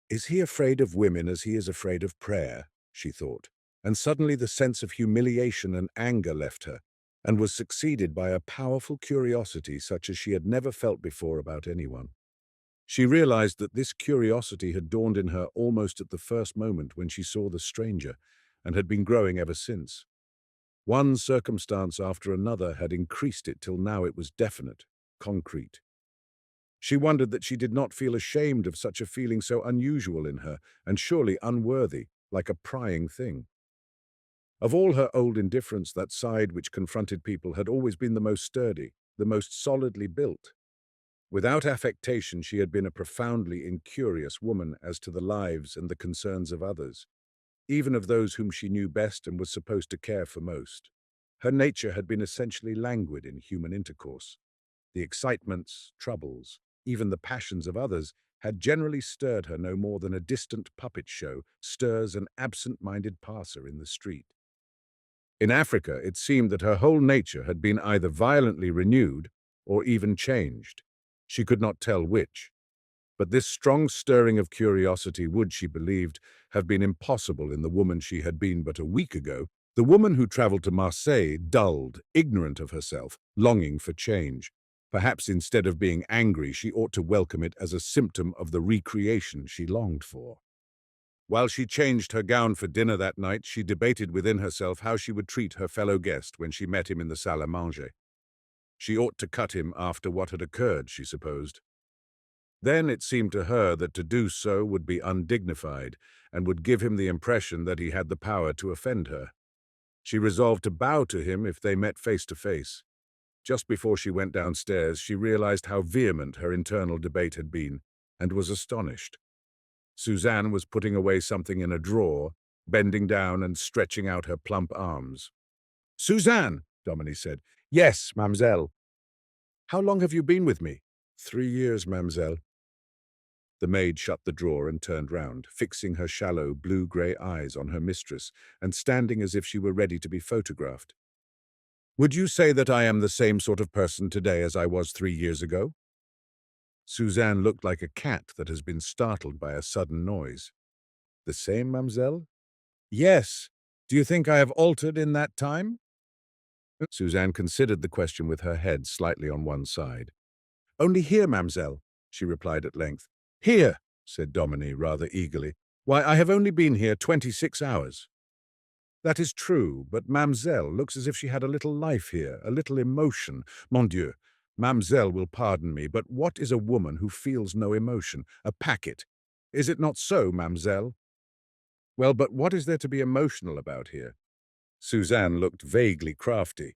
"Is he afraid of women as he is afraid of prayer?" she thought, and suddenly the sense of humiliation and anger left her, and was succeeded by a powerful curiosity such as she had never felt before about anyone. She realized that this curiosity had dawned in her almost at the first moment when she saw the stranger, and had been growing ever since. One circumstance after another had increased it till now it was definite, concrete. She wondered that she did not feel ashamed of such a feeling so unusual in her, and surely unworthy, like a prying thing. Of all her old indifference, that side which confronted people had always been the most sturdy, the most solidly built. Without affectation, she had been a profoundly incurious woman as to the lives and the concerns of others, even of those whom she knew best and was supposed to care for most. Her nature had been essentially languid in human intercourse. The excitements, troubles, even the passions of others had generally stirred her no more than a distant puppet show stirs an absent-minded passer in the street. In Africa, it seemed that her whole nature had been either violently renewed or even changed. She could not tell which. But this strong stirring of curiosity would, she believed, have been impossible in the woman she had been but a week ago, the woman who travelled to Marseille, dulled, ignorant of herself, longing for change. Perhaps instead of being angry, she ought to welcome it as a symptom of the recreation she longed for. While she changed her gown for dinner that night, she debated within herself how she would treat her fellow guest when she met him in the salle à manger. She ought to cut him after what had occurred, she supposed. Then it seemed to her that to do so would be undignified, and would give him the impression that he had the power to offend her. She resolved to bow to him if they met face to face. Just before she went downstairs, she realized how vehement her internal debate had been, and was astonished. Suzanne was putting away something in a drawer, bending down and stretching out her plump arms. "Suzanne," Domini said. "Yes, mademoiselle." "How long have you been with me?" "3 years, mademoiselle." The maid shut the drawer and turned round, fixing her shallow blue-grey eyes on her mistress, and standing as if she were ready to be photographed. "Would you say that I am the same sort of person today as I was 3 years ago?" Suzanne looked like a cat that has been startled by a sudden noise. "The same, mademoiselle?" "Yes. Do you think I have altered in that time?" Suzanne considered the question with her head slightly on one side. "Only here, mademoiselle," she replied at length. "Here," said Domini rather eagerly. "Why, I have only been here 26 hours. "That is true, but mademoiselle looks as if she had a little life here, a little emotion. Mon Dieu, mademoiselle will pardon me, but what is a woman who feels no emotion? A packet. Is it not so, mademoiselle?" "Well, but what is there to be emotional about here?" Suzanne looked vaguely crafty.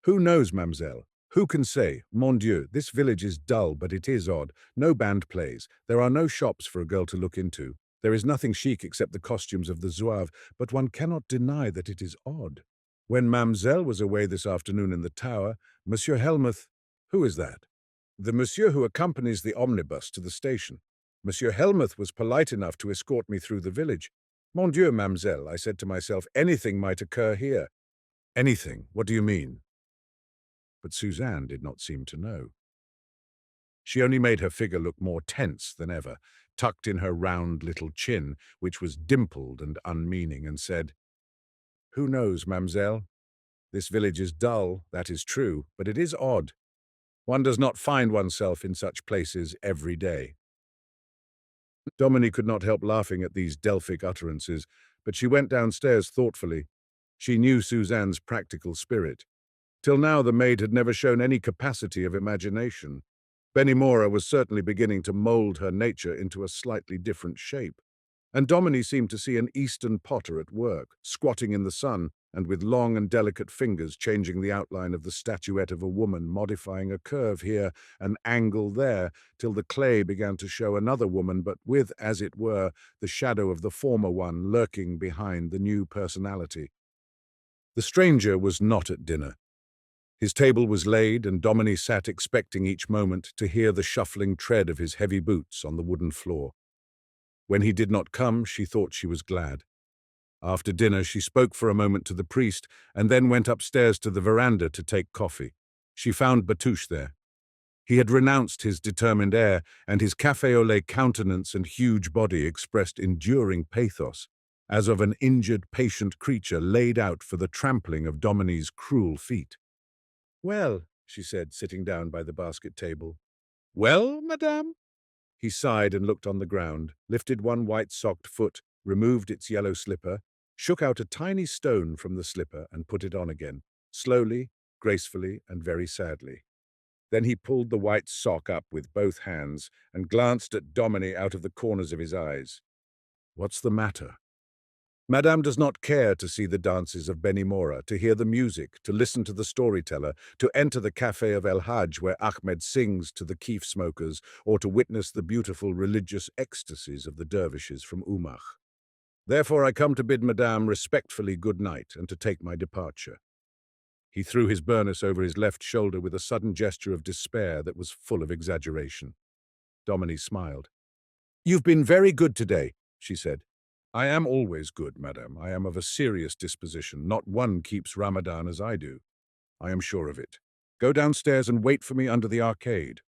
"Who knows, mademoiselle? Who can say? Mon Dieu, this village is dull, but it is odd. No band plays. There are no shops for a girl to look into. There is nothing chic except the costumes of the zouave, but one cannot deny that it is odd. When mademoiselle was away this afternoon in the tower, Monsieur Helmuth— Who is that?" "The monsieur who accompanies the omnibus to the station. Monsieur Helmuth was polite enough to escort me through the village. Mon Dieu, mademoiselle, I said to myself, anything might occur here." "Anything? What do you mean?" But Suzanne did not seem to know. She only made her figure look more tense than ever, tucked in her round little chin, which was dimpled and unmeaning, and said, Who knows, mademoiselle? This village is dull, that is true, but it is odd. One does not find oneself in such places every day. Domini could not help laughing at these Delphic utterances, but she went downstairs thoughtfully. She knew Suzanne's practical spirit. Till now the maid had never shown any capacity of imagination. Benimora was certainly beginning to mould her nature into a slightly different shape. And Domini seemed to see an Eastern potter at work, squatting in the sun, and with long and delicate fingers changing the outline of the statuette of a woman, modifying a curve here, an angle there, till the clay began to show another woman, but with, as it were, the shadow of the former one lurking behind the new personality. The stranger was not at dinner. His table was laid, and Domini sat expecting each moment to hear the shuffling tread of his heavy boots on the wooden floor. When he did not come, she thought she was glad. After dinner, she spoke for a moment to the priest and then went upstairs to the veranda to take coffee. She found Batouche there. He had renounced his determined air, and his café au lait countenance and huge body expressed enduring pathos, as of an injured, patient creature laid out for the trampling of Domini's cruel feet. "Well," she said, sitting down by the basket table. "Well, madame?" He sighed and looked on the ground, lifted one white-socked foot, removed its yellow slipper, shook out a tiny stone from the slipper and put it on again, slowly, gracefully, and very sadly. Then he pulled the white sock up with both hands and glanced at Domini out of the corners of his eyes. "What's the matter?" Madame does not care to see the dances of Benimora, to hear the music, to listen to the storyteller, to enter the café of El Hajj where Ahmed sings to the keef smokers, or to witness the beautiful religious ecstasies of the dervishes from Umach. Therefore I come to bid Madame respectfully good night and to take my departure. He threw his burnous over his left shoulder with a sudden gesture of despair that was full of exaggeration. Domini smiled. "You've been very good today," she said. "I am always good, madame. I am of a serious disposition. Not one keeps Ramadan as I do. I am sure of it. Go downstairs and wait for me under the arcade."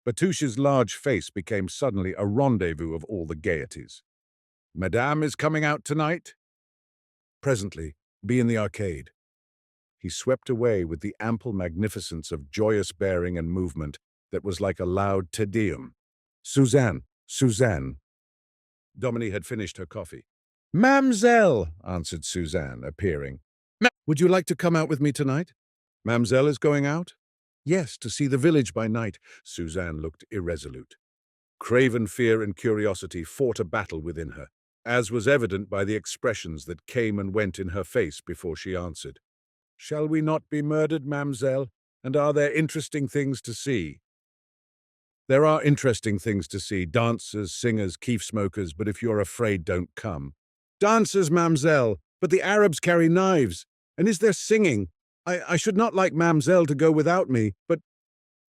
Batouche's large face became suddenly a rendezvous of all the gaieties. "Madame is coming out tonight?" "Presently. Be in the arcade." He swept away with the ample magnificence of joyous bearing and movement that was like a loud Te Deum. "Suzanne, Suzanne." Domini had finished her coffee. "Mademoiselle," answered Suzanne, appearing. "Would you like to come out with me tonight?" "Mademoiselle is going out?" "Yes, to see the village by night." Suzanne looked irresolute. Craven fear and curiosity fought a battle within her, as was evident by the expressions that came and went in her face before she answered. "Shall we not be murdered, mademoiselle? And are there interesting things to see?" "There are interesting things to see, dancers, singers, keef smokers, but if you're afraid, don't come." "Dancers, mademoiselle, but the Arabs carry knives. And is there singing? I should not like mademoiselle to go without me, but—"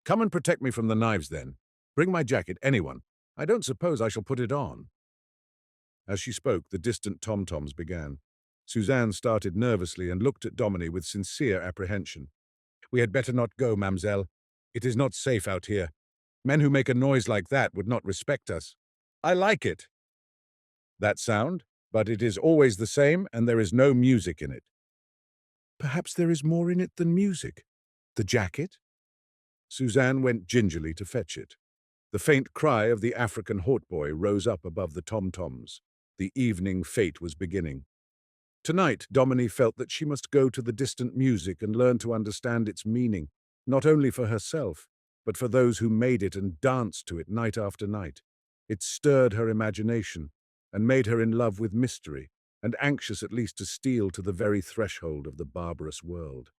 "Come and protect me from the knives, then. Bring my jacket, anyone. I don't suppose I shall put it on." As she spoke, the distant tom-toms began. Suzanne started nervously and looked at Domini with sincere apprehension. "We had better not go, mademoiselle. It is not safe out here. Men who make a noise like that would not respect us." "I like it." "That sound? But it is always the same, and there is no music in it." "Perhaps there is more in it than music. The jacket?" Suzanne went gingerly to fetch it. The faint cry of the African hautboy rose up above the tom-toms. The evening fete was beginning. Tonight, Domini felt that she must go to the distant music and learn to understand its meaning, not only for herself, but for those who made it and danced to it night after night. It stirred her imagination and made her in love with mystery, and anxious at least to steal to the very threshold of the barbarous world.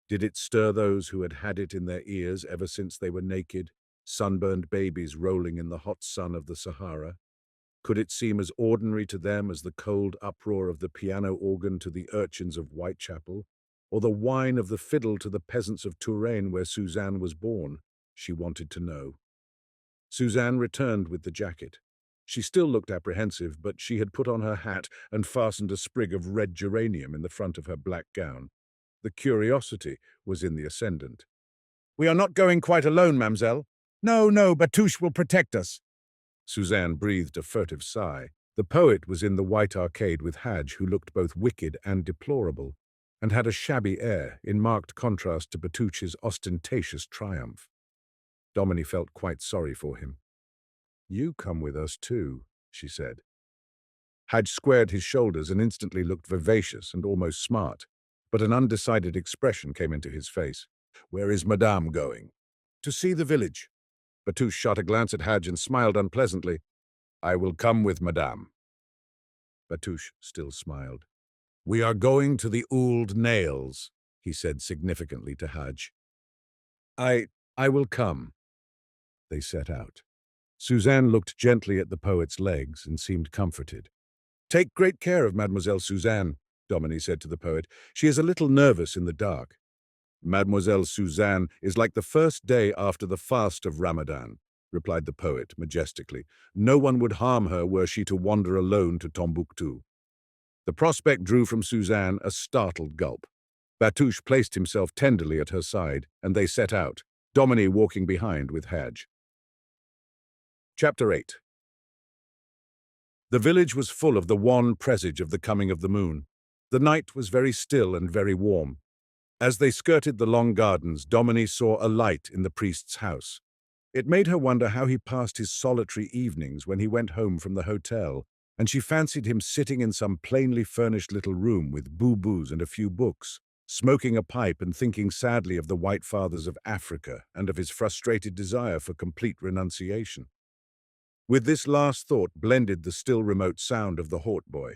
Did it stir those who had had it in their ears ever since they were naked, sunburned babies rolling in the hot sun of the Sahara? Could it seem as ordinary to them as the cold uproar of the piano organ to the urchins of Whitechapel, or the whine of the fiddle to the peasants of Touraine where Suzanne was born? She wanted to know. Suzanne returned with the jacket. She still looked apprehensive, but she had put on her hat and fastened a sprig of red geranium in the front of her black gown. The curiosity was in the ascendant. "We are not going quite alone, mademoiselle." "No, Batouche will protect us." Suzanne breathed a furtive sigh. The poet was in the white arcade with Hadj, who looked both wicked and deplorable, and had a shabby air, in marked contrast to Batuche's ostentatious triumph. Domini felt quite sorry for him. "You come with us too," she said. Hadj squared his shoulders and instantly looked vivacious and almost smart, but an undecided expression came into his face. "Where is Madame going?" "To see the village." Batouche shot a glance at Hadj and smiled unpleasantly. "I will come with Madame." Batouche still smiled. "We are going to the Ould Nails," he said significantly to Hadj. I will come." They set out. Suzanne looked gently at the poet's legs and seemed comforted. "Take great care of Mademoiselle Suzanne," Domini said to the poet. "She is a little nervous in the dark." "Mademoiselle Suzanne is like the first day after the fast of Ramadan," replied the poet majestically. "No one would harm her were she to wander alone to Tombouctou." The prospect drew from Suzanne a startled gulp. Batouche placed himself tenderly at her side, and they set out, Domini walking behind with Hadj. Chapter 8. The village was full of the wan presage of the coming of the moon. The night was very still and very warm. As they skirted the long gardens, Domini saw a light in the priest's house. It made her wonder how he passed his solitary evenings when he went home from the hotel, and she fancied him sitting in some plainly furnished little room with boo-boos and a few books, smoking a pipe and thinking sadly of the white fathers of Africa and of his frustrated desire for complete renunciation. With this last thought blended the still remote sound of the hautboy.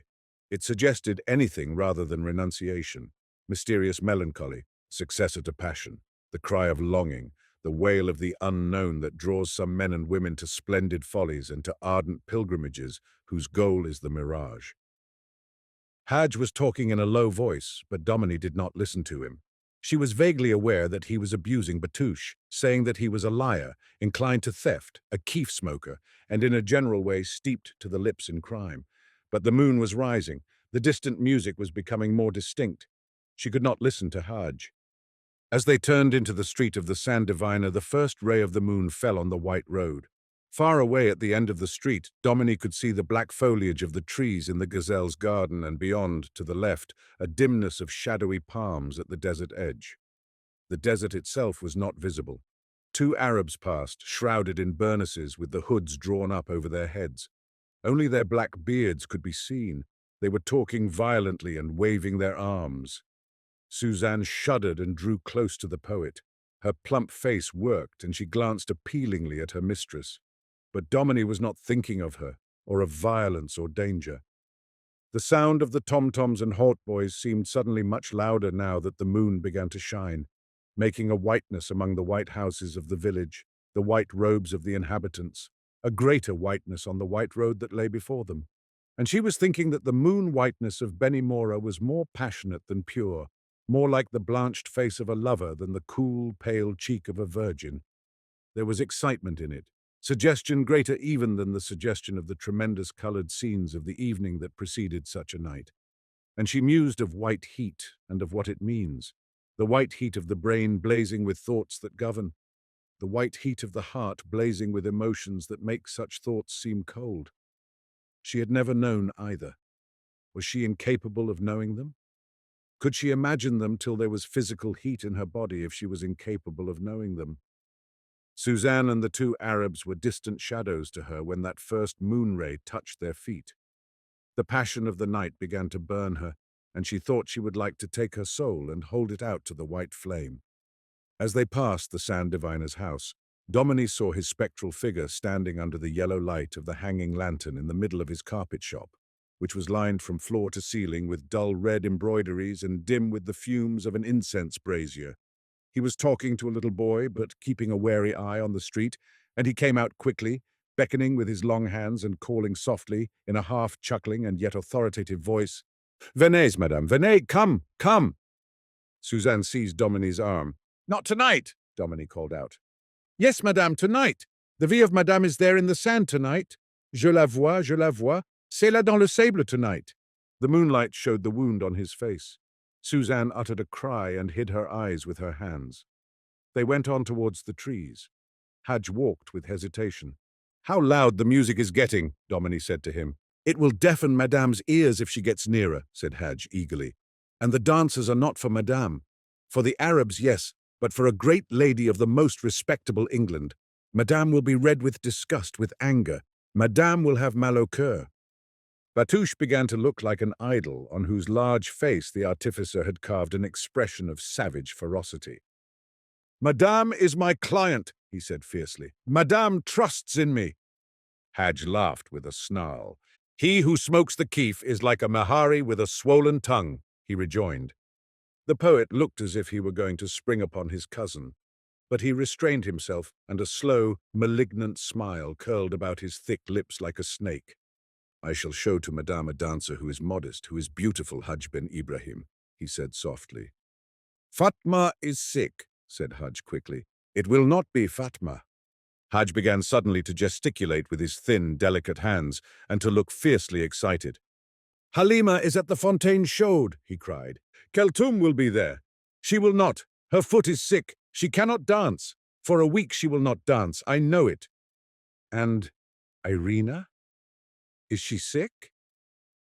It suggested anything rather than renunciation, mysterious melancholy, successor to passion, the cry of longing, the wail of the unknown that draws some men and women to splendid follies and to ardent pilgrimages whose goal is the mirage. Hadj was talking in a low voice, but Domini did not listen to him. She was vaguely aware that he was abusing Batouche, saying that he was a liar, inclined to theft, a keef smoker, and in a general way steeped to the lips in crime. But the moon was rising. The distant music was becoming more distinct. She could not listen to Hadj. As they turned into the street of the San Divina, the first ray of the moon fell on the white road. Far away at the end of the street, Domini could see the black foliage of the trees in the gazelle's garden, and beyond, to the left, a dimness of shadowy palms at the desert edge. The desert itself was not visible. Two Arabs passed, shrouded in burnouses with the hoods drawn up over their heads. Only their black beards could be seen. They were talking violently and waving their arms. Suzanne shuddered and drew close to the poet. Her plump face worked, and she glanced appealingly at her mistress. But Domini was not thinking of her, or of violence or danger. The sound of the tom-toms and hautboys seemed suddenly much louder now that the moon began to shine, making a whiteness among the white houses of the village, the white robes of the inhabitants, a greater whiteness on the white road that lay before them. And she was thinking that the moon whiteness of Benimora was more passionate than pure, more like the blanched face of a lover than the cool, pale cheek of a virgin. There was excitement in it, suggestion greater even than the suggestion of the tremendous colored scenes of the evening that preceded such a night. And she mused of white heat and of what it means, the white heat of the brain blazing with thoughts that govern, the white heat of the heart blazing with emotions that make such thoughts seem cold. She had never known either. Was she incapable of knowing them? Could she imagine them till there was physical heat in her body if she was incapable of knowing them? Suzanne and the two Arabs were distant shadows to her when that first moon ray touched their feet. The passion of the night began to burn her, and she thought she would like to take her soul and hold it out to the white flame. As they passed the San Divina's house, Domini saw his spectral figure standing under the yellow light of the hanging lantern in the middle of his carpet shop, which was lined from floor to ceiling with dull red embroideries and dim with the fumes of an incense brazier. He was talking to a little boy, but keeping a wary eye on the street, and he came out quickly, beckoning with his long hands and calling softly, in a half-chuckling and yet authoritative voice, "Venez, madame, venez, come, come!" Suzanne seized Domini's arm. "Not tonight," Domini called out. "Yes, madame, tonight. The vie of madame is there in the sand tonight. Je la vois, je la vois. C'est là dans le sable tonight." The moonlight showed the wound on his face. Suzanne uttered a cry and hid her eyes with her hands. They went on towards the trees. Hadj walked with hesitation. "How loud the music is getting," Domini said to him. "It will deafen Madame's ears if she gets nearer," said Hadj eagerly. "And the dancers are not for Madame. For the Arabs, yes, but for a great lady of the most respectable England. Madame will be red with disgust, with anger. Madame will have mal au cœur." Batouche began to look like an idol on whose large face the artificer had carved an expression of savage ferocity. "Madame is my client," he said fiercely. "Madame trusts in me." Hadj laughed with a snarl. "He who smokes the keef is like a Mahari with a swollen tongue," he rejoined. The poet looked as if he were going to spring upon his cousin, but he restrained himself, and a slow, malignant smile curled about his thick lips like a snake. "I shall show to Madame a dancer who is modest, who is beautiful, Hajj ben Ibrahim," he said softly. "Fatma is sick," said Hajj quickly. "It will not be Fatma." Hajj began suddenly to gesticulate with his thin, delicate hands and to look fiercely excited. "Halima is at the Fontaine Chaude," he cried. "Keltoum will be there. She will not. Her foot is sick. She cannot dance. For a week she will not dance. I know it." "And Irina? Is she sick?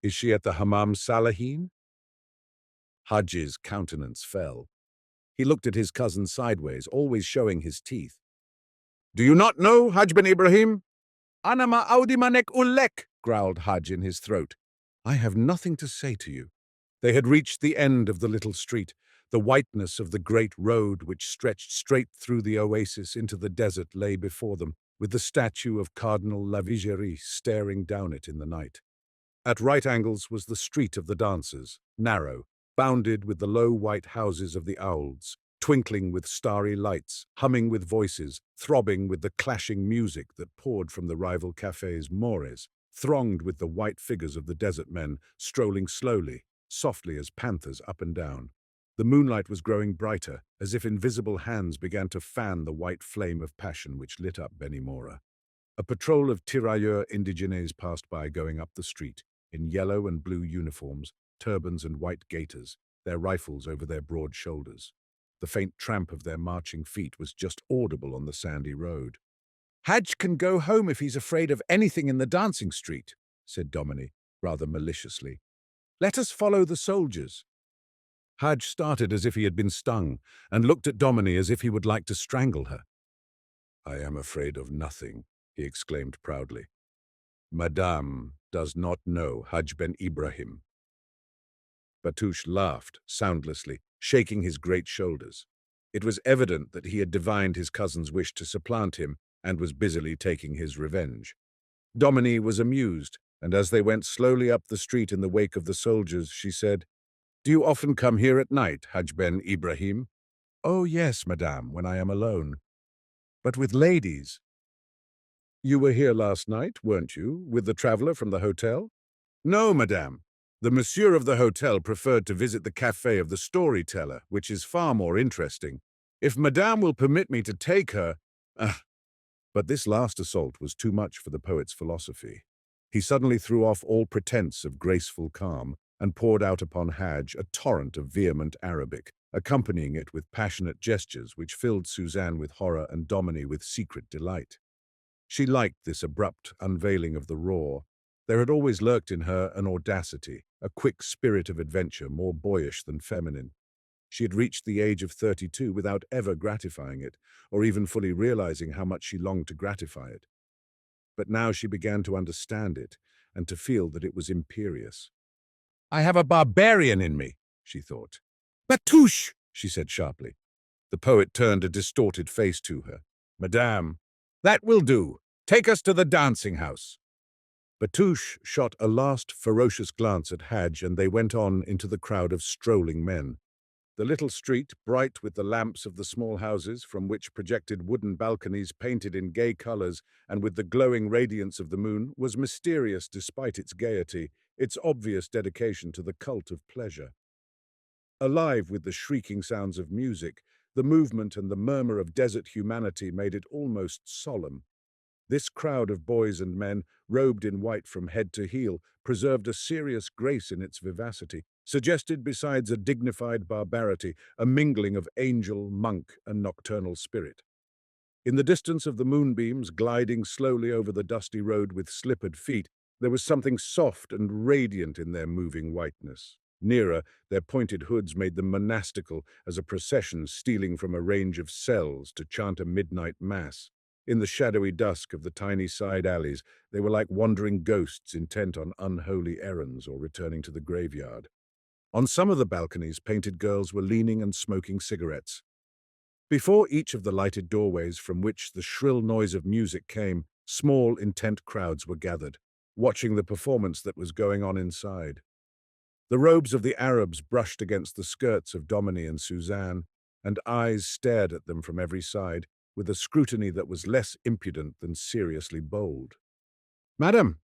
Is she at the Hammam Salahin?" Hajj's countenance fell. He looked at his cousin sideways, always showing his teeth. "Do you not know, Hajj ben Ibrahim?" "Anama audimanek ullek," growled Hajj in his throat. "I have nothing to say to you." They had reached the end of the little street. The whiteness of the great road which stretched straight through the oasis into the desert lay before them, with the statue of Cardinal Lavigerie staring down it in the night. At right angles was the street of the dancers, narrow, bounded with the low white houses of the Aulds, twinkling with starry lights, humming with voices, throbbing with the clashing music that poured from the rival cafes Mores, thronged with the white figures of the desert men, strolling slowly, softly as panthers up and down. The moonlight was growing brighter, as if invisible hands began to fan the white flame of passion which lit up Benimora. A patrol of tirailleurs indigenes passed by going up the street, in yellow and blue uniforms, turbans and white gaiters, their rifles over their broad shoulders. The faint tramp of their marching feet was just audible on the sandy road. "Hadj can go home if he's afraid of anything in the dancing street," said Domini, rather maliciously. "Let us follow the soldiers." Hadj started as if he had been stung, and looked at Domini as if he would like to strangle her. "I am afraid of nothing," he exclaimed proudly. "Madame does not know Hajj ben Ibrahim." Batouche laughed soundlessly, shaking his great shoulders. It was evident that he had divined his cousin's wish to supplant him and was busily taking his revenge. Domini was amused, and as they went slowly up the street in the wake of the soldiers, she said, "Do you often come here at night, Hajj ben Ibrahim?" "Oh, yes, madame, when I am alone." "But with ladies?" "You were here last night, weren't you, with the traveller from the hotel?" "No, madame. The monsieur of the hotel preferred to visit the café of the storyteller, which is far more interesting. If madame will permit me to take her—" But this last assault was too much for the poet's philosophy. He suddenly threw off all pretense of graceful calm and poured out upon Hadj a torrent of vehement Arabic, accompanying it with passionate gestures which filled Suzanne with horror and Domini with secret delight. She liked this abrupt unveiling of the raw. There had always lurked in her an audacity, a quick spirit of adventure more boyish than feminine. She had reached the age of 32 without ever gratifying it, or even fully realizing how much she longed to gratify it. But now she began to understand it, and to feel that it was imperious. "I have a barbarian in me," she thought. "Batouche!" she said sharply. The poet turned a distorted face to her. "Madame, that will do. Take us to the dancing house." Batouche shot a last ferocious glance at Hadj, and they went on into the crowd of strolling men. The little street, bright with the lamps of the small houses, from which projected wooden balconies painted in gay colors and with the glowing radiance of the moon, was mysterious despite its gaiety, its obvious dedication to the cult of pleasure. Alive with the shrieking sounds of music, the movement and the murmur of desert humanity made it almost solemn. This crowd of boys and men, robed in white from head to heel, preserved a serious grace in its vivacity, suggested, besides a dignified barbarity, a mingling of angel, monk, and nocturnal spirit. In the distance of the moonbeams, gliding slowly over the dusty road with slippered feet, There was something soft and radiant in their moving whiteness. Nearer, their pointed hoods made them monastical as a procession stealing from a range of cells to chant a midnight mass. In the shadowy dusk of the tiny side alleys, they were like wandering ghosts intent on unholy errands or returning to the graveyard. On some of the balconies, painted girls were leaning and smoking cigarettes. Before each of the lighted doorways from which the shrill noise of music came, small, intent crowds were gathered, watching the performance that was going on inside. The robes of the Arabs brushed against the skirts of Domini and Suzanne, and eyes stared at them from every side, with a scrutiny that was less impudent than seriously bold. "Madam!"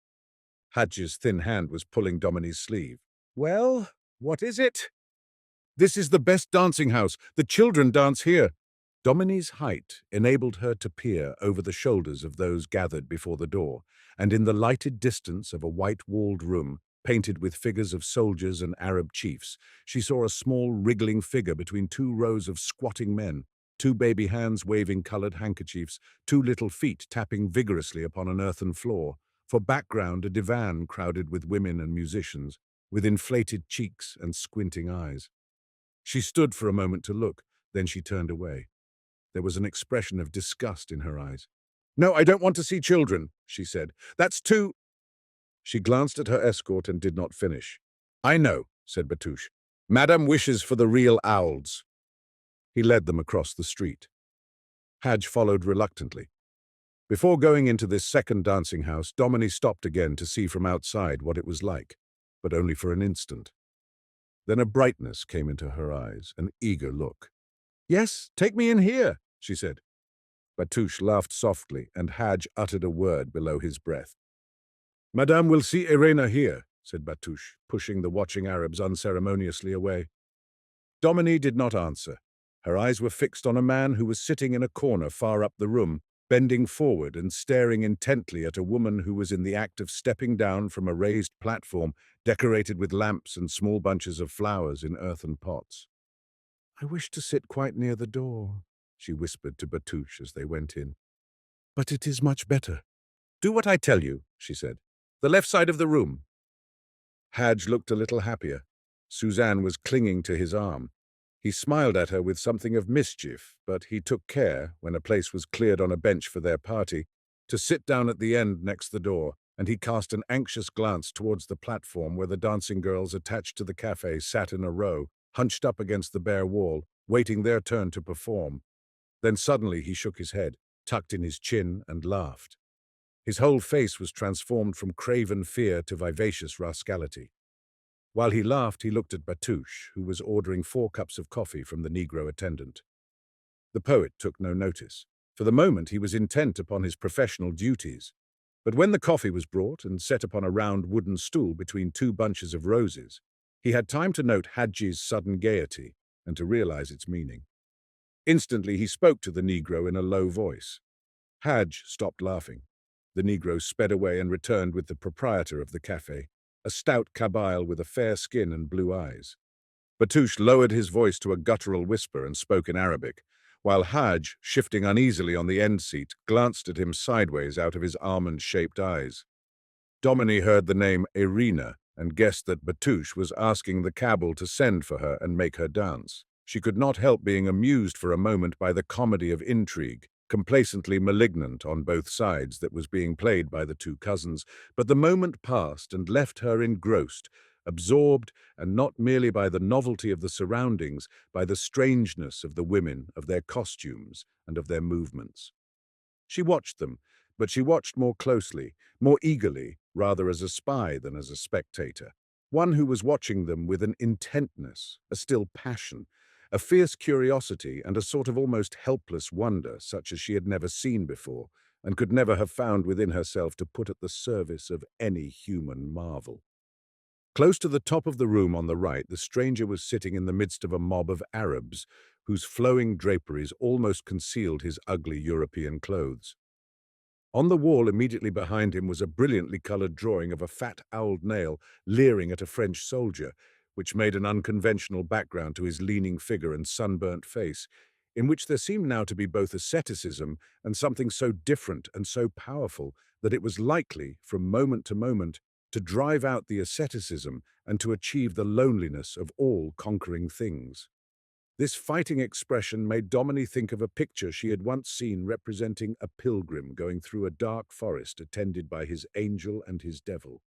Hadji's thin hand was pulling Domini's sleeve. "Well, what is it?" "This is the best dancing house. The children dance here." Domini's height enabled her to peer over the shoulders of those gathered before the door, and in the lighted distance of a white-walled room, painted with figures of soldiers and Arab chiefs, she saw a small wriggling figure between two rows of squatting men, two baby hands waving colored handkerchiefs, two little feet tapping vigorously upon an earthen floor. For background, a divan crowded with women and musicians, with inflated cheeks and squinting eyes. She stood for a moment to look, then she turned away. There was an expression of disgust in her eyes. "No, I don't want to see children," she said. "That's too—" She glanced at her escort and did not finish. "I know," said Batouche. "Madame wishes for the real owls." He led them across the street. Hadj followed reluctantly. Before going into this second dancing house, Domini stopped again to see from outside what it was like, but only for an instant. Then a brightness came into her eyes, an eager look. "Yes, take me in here," she said. Batouche laughed softly, and Hadj uttered a word below his breath. "Madame will see Irena here," said Batouche, pushing the watching Arabs unceremoniously away. Domini did not answer. Her eyes were fixed on a man who was sitting in a corner far up the room, bending forward and staring intently at a woman who was in the act of stepping down from a raised platform decorated with lamps and small bunches of flowers in earthen pots. "I wish to sit quite near the door," she whispered to Batouche as they went in. "But it is much better." "Do what I tell you," she said. "The left side of the room." Hadj looked a little happier. Suzanne was clinging to his arm. He smiled at her with something of mischief, but he took care, when a place was cleared on a bench for their party, to sit down at the end next the door, and he cast an anxious glance towards the platform where the dancing girls attached to the cafe sat in a row, hunched up against the bare wall, waiting their turn to perform. Then suddenly he shook his head, tucked in his chin, and laughed. His whole face was transformed from craven fear to vivacious rascality. While he laughed, he looked at Batouche, who was ordering 4 cups of coffee from the Negro attendant. The poet took no notice. For the moment he was intent upon his professional duties. But when the coffee was brought and set upon a round wooden stool between 2 bunches of roses, he had time to note Hadji's sudden gaiety and to realize its meaning. Instantly he spoke to the Negro in a low voice. Hadj stopped laughing. The Negro sped away and returned with the proprietor of the cafe, a stout Kabyle with a fair skin and blue eyes. Batouche lowered his voice to a guttural whisper and spoke in Arabic, while Hadj, shifting uneasily on the end seat, glanced at him sideways out of his almond-shaped eyes. Domini heard the name Irina and guessed that Batouche was asking the cabal to send for her and make her dance. She could not help being amused for a moment by the comedy of intrigue, complacently malignant on both sides, that was being played by the 2 cousins, but the moment passed and left her engrossed, absorbed, and not merely by the novelty of the surroundings, by the strangeness of the women, of their costumes, and of their movements. She watched them, but she watched more closely, more eagerly, rather as a spy than as a spectator, one who was watching them with an intentness, a still passion, a fierce curiosity and a sort of almost helpless wonder such as she had never seen before and could never have found within herself to put at the service of any human marvel. Close to the top of the room on the right, the stranger was sitting in the midst of a mob of Arabs, whose flowing draperies almost concealed his ugly European clothes. On the wall immediately behind him was a brilliantly colored drawing of a fat owled nail leering at a French soldier, which made an unconventional background to his leaning figure and sunburnt face, in which there seemed now to be both asceticism and something so different and so powerful that it was likely, from moment to moment, to drive out the asceticism and to achieve the loneliness of all conquering things. This fighting expression made Domini think of a picture she had once seen representing a pilgrim going through a dark forest attended by his angel and his devil.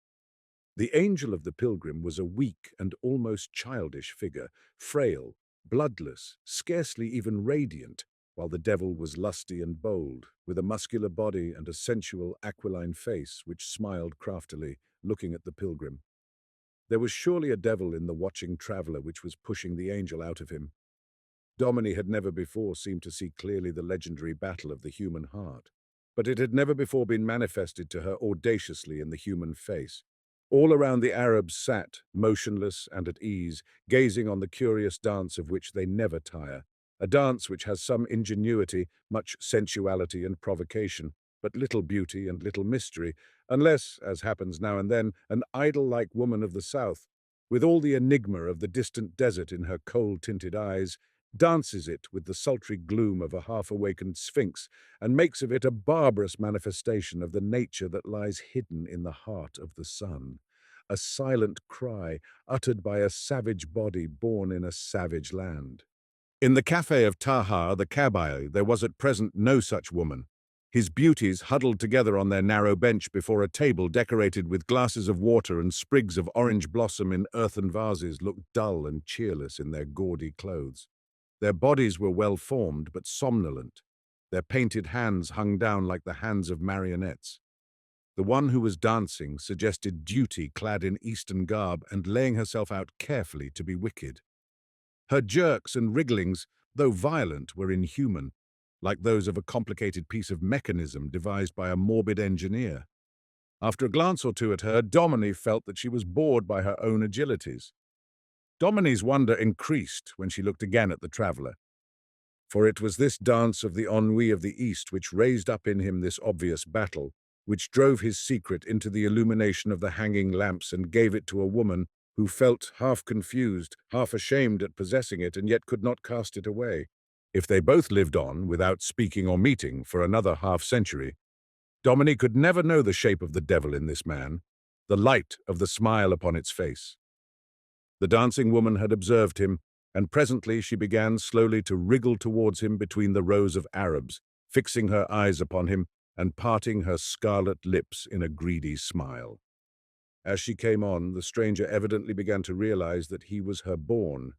The angel of the pilgrim was a weak and almost childish figure, frail, bloodless, scarcely even radiant, while the devil was lusty and bold, with a muscular body and a sensual, aquiline face which smiled craftily, looking at the pilgrim. There was surely a devil in the watching traveller which was pushing the angel out of him. Domini had never before seemed to see clearly the legendary battle of the human heart, but it had never before been manifested to her audaciously in the human face. All around the Arabs sat, motionless and at ease, gazing on the curious dance of which they never tire, a dance which has some ingenuity, much sensuality and provocation, but little beauty and little mystery, unless, as happens now and then, an idol-like woman of the south, with all the enigma of the distant desert in her coal-tinted eyes, dances it with the sultry gloom of a half-awakened sphinx, and makes of it a barbarous manifestation of the nature that lies hidden in the heart of the sun, a silent cry uttered by a savage body born in a savage land. In the cafe of Taha, the Kabyle, there was at present no such woman. His beauties, huddled together on their narrow bench before a table decorated with glasses of water and sprigs of orange blossom in earthen vases, looked dull and cheerless in their gaudy clothes. Their bodies were well formed but somnolent. Their painted hands hung down like the hands of marionettes. The one who was dancing suggested Duty clad in Eastern garb and laying herself out carefully to be wicked. Her jerks and wrigglings, though violent, were inhuman, like those of a complicated piece of mechanism devised by a morbid engineer. After a glance or two at her, Domini felt that she was bored by her own agilities. Domini's wonder increased when she looked again at the traveller, for it was this dance of the ennui of the East which raised up in him this obvious battle, which drove his secret into the illumination of the hanging lamps and gave it to a woman who felt half confused, half ashamed at possessing it, and yet could not cast it away. If they both lived on, without speaking or meeting, for another half-century, Domini could never know the shape of the devil in this man, the light of the smile upon its face. The dancing woman had observed him, and presently she began slowly to wriggle towards him between the rows of Arabs, fixing her eyes upon him and parting her scarlet lips in a greedy smile. As she came on, the stranger evidently began to realize that he was her born.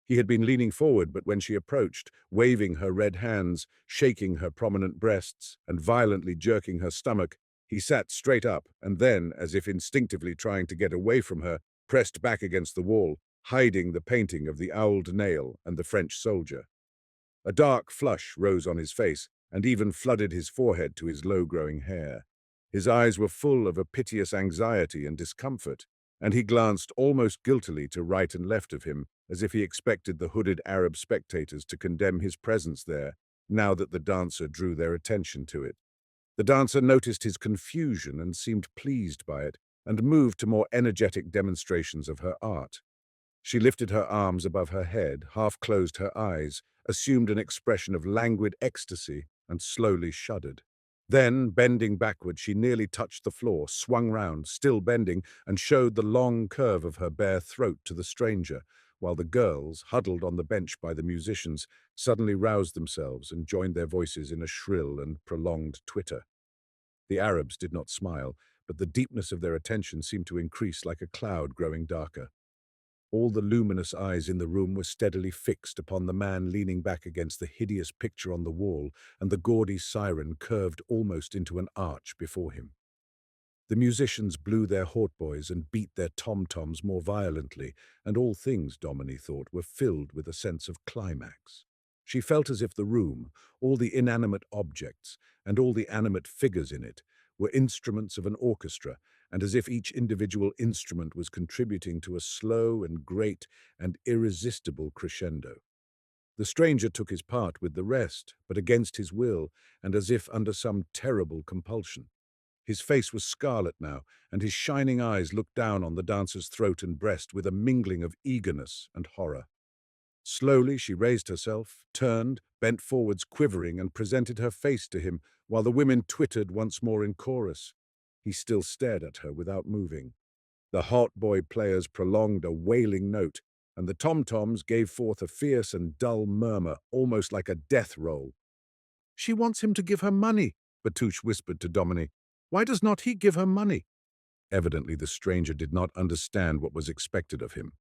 He had been leaning forward, but when she approached, waving her red hands, shaking her prominent breasts, and violently jerking her stomach, he sat straight up and then, as if instinctively trying to get away from her, pressed back against the wall, hiding the painting of the owled nail and the French soldier. A dark flush rose on his face, and even flooded his forehead to his low-growing hair. His eyes were full of a piteous anxiety and discomfort, and he glanced almost guiltily to right and left of him, as if he expected the hooded Arab spectators to condemn his presence there, now that the dancer drew their attention to it. The dancer noticed his confusion and seemed pleased by it, and moved to more energetic demonstrations of her art. She lifted her arms above her head, half-closed her eyes, assumed an expression of languid ecstasy, and slowly shuddered. Then, bending backward, she nearly touched the floor, swung round, still bending, and showed the long curve of her bare throat to the stranger, while the girls, huddled on the bench by the musicians, suddenly roused themselves and joined their voices in a shrill and prolonged twitter. The Arabs did not smile, but the deepness of their attention seemed to increase like a cloud growing darker. All the luminous eyes in the room were steadily fixed upon the man leaning back against the hideous picture on the wall, and the gaudy siren curved almost into an arch before him. The musicians blew their hautboys and beat their tom-toms more violently, and all things, Domini thought, were filled with a sense of climax. She felt as if the room, all the inanimate objects, and all the animate figures in it, were instruments of an orchestra, and as if each individual instrument was contributing to a slow and great and irresistible crescendo. The stranger took his part with the rest, but against his will, and as if under some terrible compulsion. His face was scarlet now, and his shining eyes looked down on the dancer's throat and breast with a mingling of eagerness and horror. Slowly she raised herself, turned, bent forwards quivering, and presented her face to him, while the women twittered once more in chorus. He still stared at her without moving. The hautboy players prolonged a wailing note, and the tom-toms gave forth a fierce and dull murmur, almost like a death roll. "She wants him to give her money," Batouche whispered to Domini. "Why does not he give her money?" Evidently the stranger did not understand what was expected of him.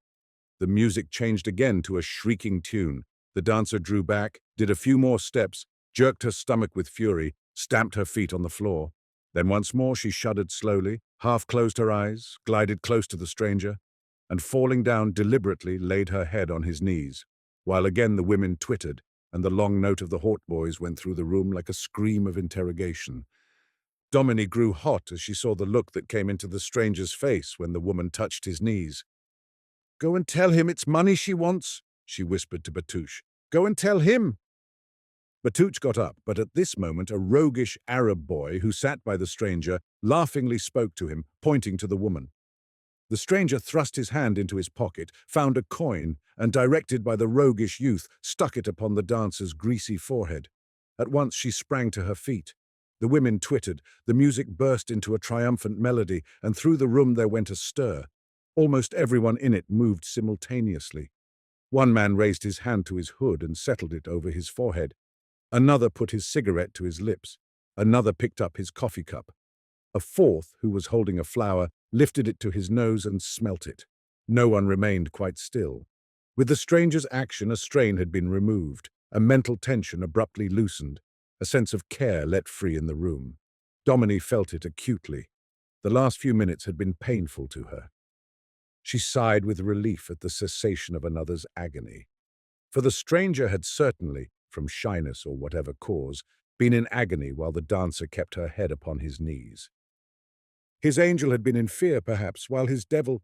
The music changed again to a shrieking tune. The dancer drew back, did a few more steps, jerked her stomach with fury, stamped her feet on the floor. Then once more she shuddered slowly, half closed her eyes, glided close to the stranger, and falling down deliberately laid her head on his knees, while again the women twittered, and the long note of the hautboys went through the room like a scream of interrogation. Domini grew hot as she saw the look that came into the stranger's face when the woman touched his knees. "Go and tell him it's money she wants," she whispered to Batouche. "Go and tell him." Batouche got up, but at this moment a roguish Arab boy who sat by the stranger laughingly spoke to him, pointing to the woman. The stranger thrust his hand into his pocket, found a coin, and, directed by the roguish youth, stuck it upon the dancer's greasy forehead. At once she sprang to her feet. The women twittered, the music burst into a triumphant melody, and through the room there went a stir. Almost everyone in it moved simultaneously. One man raised his hand to his hood and settled it over his forehead. Another put his cigarette to his lips. Another picked up his coffee cup. A fourth, who was holding a flower, lifted it to his nose and smelt it. No one remained quite still. With the stranger's action, a strain had been removed, a mental tension abruptly loosened, a sense of care let free in the room. Domini felt it acutely. The last few minutes had been painful to her. She sighed with relief at the cessation of another's agony. For the stranger had certainly, from shyness or whatever cause, been in agony while the dancer kept her head upon his knees. His angel had been in fear, perhaps, while his devil—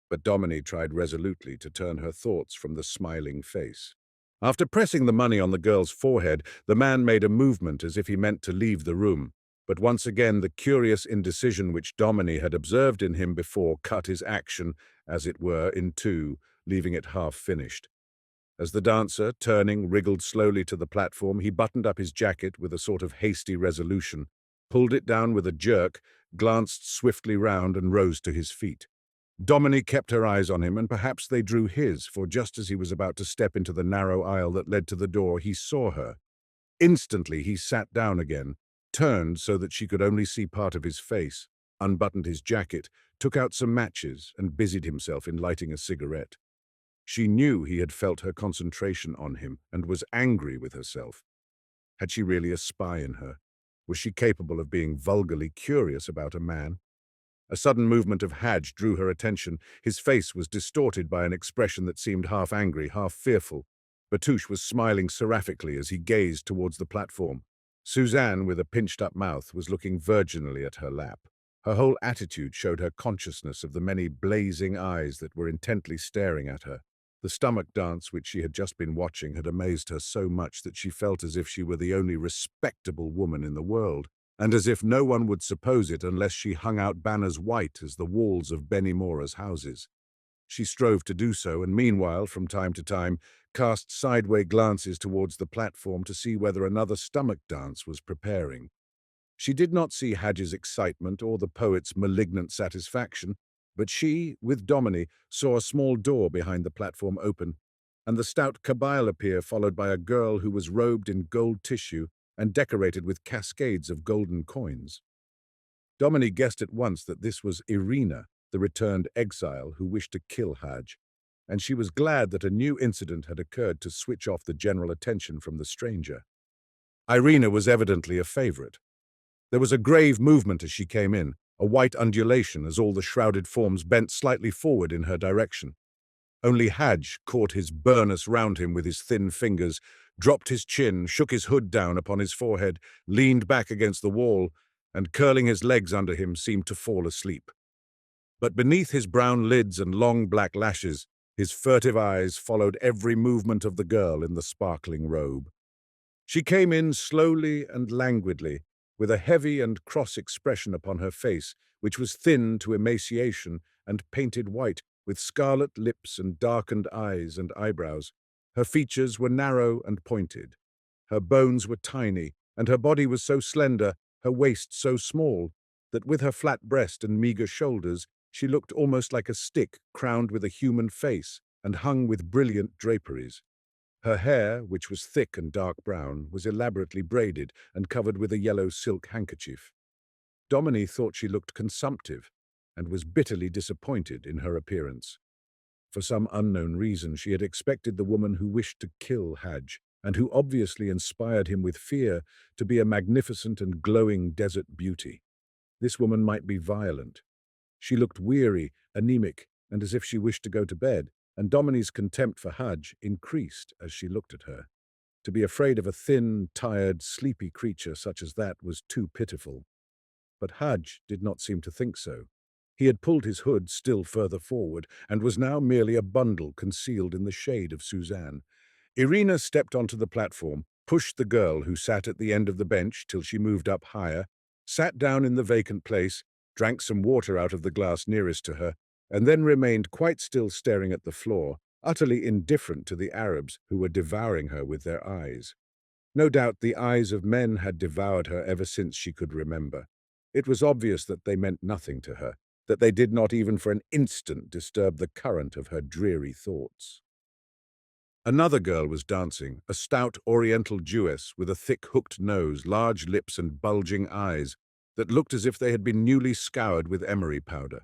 But Domini tried resolutely to turn her thoughts from the smiling face. After pressing the money on the girl's forehead, the man made a movement as if he meant to leave the room, but once again the curious indecision which Domini had observed in him before cut his action, as it were, in two, leaving it half-finished. As the dancer, turning, wriggled slowly to the platform, he buttoned up his jacket with a sort of hasty resolution, pulled it down with a jerk, glanced swiftly round and rose to his feet. Domini kept her eyes on him, and perhaps they drew his, for just as he was about to step into the narrow aisle that led to the door, he saw her. Instantly he sat down again, turned so that she could only see part of his face, unbuttoned his jacket, took out some matches, and busied himself in lighting a cigarette. She knew he had felt her concentration on him and was angry with herself. Had she really a spy in her? Was she capable of being vulgarly curious about a man? A sudden movement of Hadj drew her attention. His face was distorted by an expression that seemed half angry, half fearful. Batouche was smiling seraphically as he gazed towards the platform. Suzanne, with a pinched-up mouth, was looking virginally at her lap. Her whole attitude showed her consciousness of the many blazing eyes that were intently staring at her. The stomach dance which she had just been watching had amazed her so much that she felt as if she were the only respectable woman in the world, and as if no one would suppose it unless she hung out banners white as the walls of Benimora's houses. She strove to do so, and meanwhile, from time to time, cast sideway glances towards the platform to see whether another stomach dance was preparing. She did not see Hadj's excitement or the poet's malignant satisfaction, but she, with Domini, saw a small door behind the platform open, and the stout Kabyle appear, followed by a girl who was robed in gold tissue and decorated with cascades of golden coins. Domini guessed at once that this was Irina, the returned exile who wished to kill Hadj, and she was glad that a new incident had occurred to switch off the general attention from the stranger. Irina was evidently a favorite. There was a grave movement as she came in, a white undulation as all the shrouded forms bent slightly forward in her direction. Only Hadj caught his burnous round him with his thin fingers, dropped his chin, shook his hood down upon his forehead, leaned back against the wall, and curling his legs under him seemed to fall asleep. But beneath his brown lids and long black lashes, his furtive eyes followed every movement of the girl in the sparkling robe. She came in slowly and languidly, with a heavy and cross expression upon her face, which was thin to emaciation and painted white, with scarlet lips and darkened eyes and eyebrows. Her features were narrow and pointed. Her bones were tiny, and her body was so slender, her waist so small, that with her flat breast and meager shoulders, she looked almost like a stick crowned with a human face and hung with brilliant draperies. Her hair, which was thick and dark brown, was elaborately braided and covered with a yellow silk handkerchief. Domini thought she looked consumptive and was bitterly disappointed in her appearance. For some unknown reason, she had expected the woman who wished to kill Hajj, and who obviously inspired him with fear, to be a magnificent and glowing desert beauty. This woman might be violent. She looked weary, anemic, and as if she wished to go to bed, and Domini's contempt for Hajj increased as she looked at her. To be afraid of a thin, tired, sleepy creature such as that was too pitiful. But Hajj did not seem to think so. He had pulled his hood still further forward, and was now merely a bundle concealed in the shade of Suzanne. Irina stepped onto the platform, pushed the girl who sat at the end of the bench till she moved up higher, sat down in the vacant place, drank some water out of the glass nearest to her, and then remained quite still staring at the floor, utterly indifferent to the Arabs who were devouring her with their eyes. No doubt the eyes of men had devoured her ever since she could remember. It was obvious that they meant nothing to her, that they did not even for an instant disturb the current of her dreary thoughts. Another girl was dancing, a stout Oriental Jewess with a thick hooked nose, large lips and bulging eyes that looked as if they had been newly scoured with emery powder.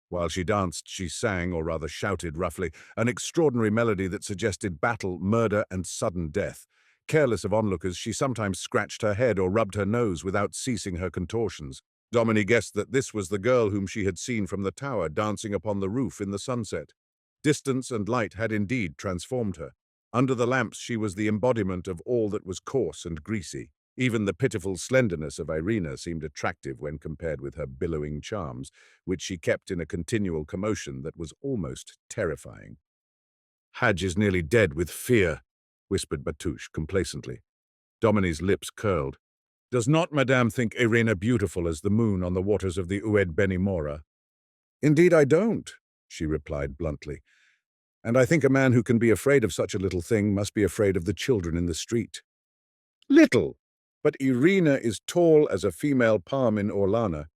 While she danced, she sang, or rather shouted roughly, an extraordinary melody that suggested battle, murder, and sudden death. Careless of onlookers, she sometimes scratched her head or rubbed her nose without ceasing her contortions. Domini guessed that this was the girl whom she had seen from the tower dancing upon the roof in the sunset. Distance and light had indeed transformed her. Under the lamps she was the embodiment of all that was coarse and greasy. Even the pitiful slenderness of Irina seemed attractive when compared with her billowing charms, which she kept in a continual commotion that was almost terrifying. "Hajj is nearly dead with fear," whispered Batouche complacently. Domini's lips curled. "Does not Madame think Irina beautiful as the moon on the waters of the Oued Benimora?" "Indeed I don't," she replied bluntly. "And I think a man who can be afraid of such a little thing must be afraid of the children in the street." "Little! But Irina is tall as a female palm in Orlana."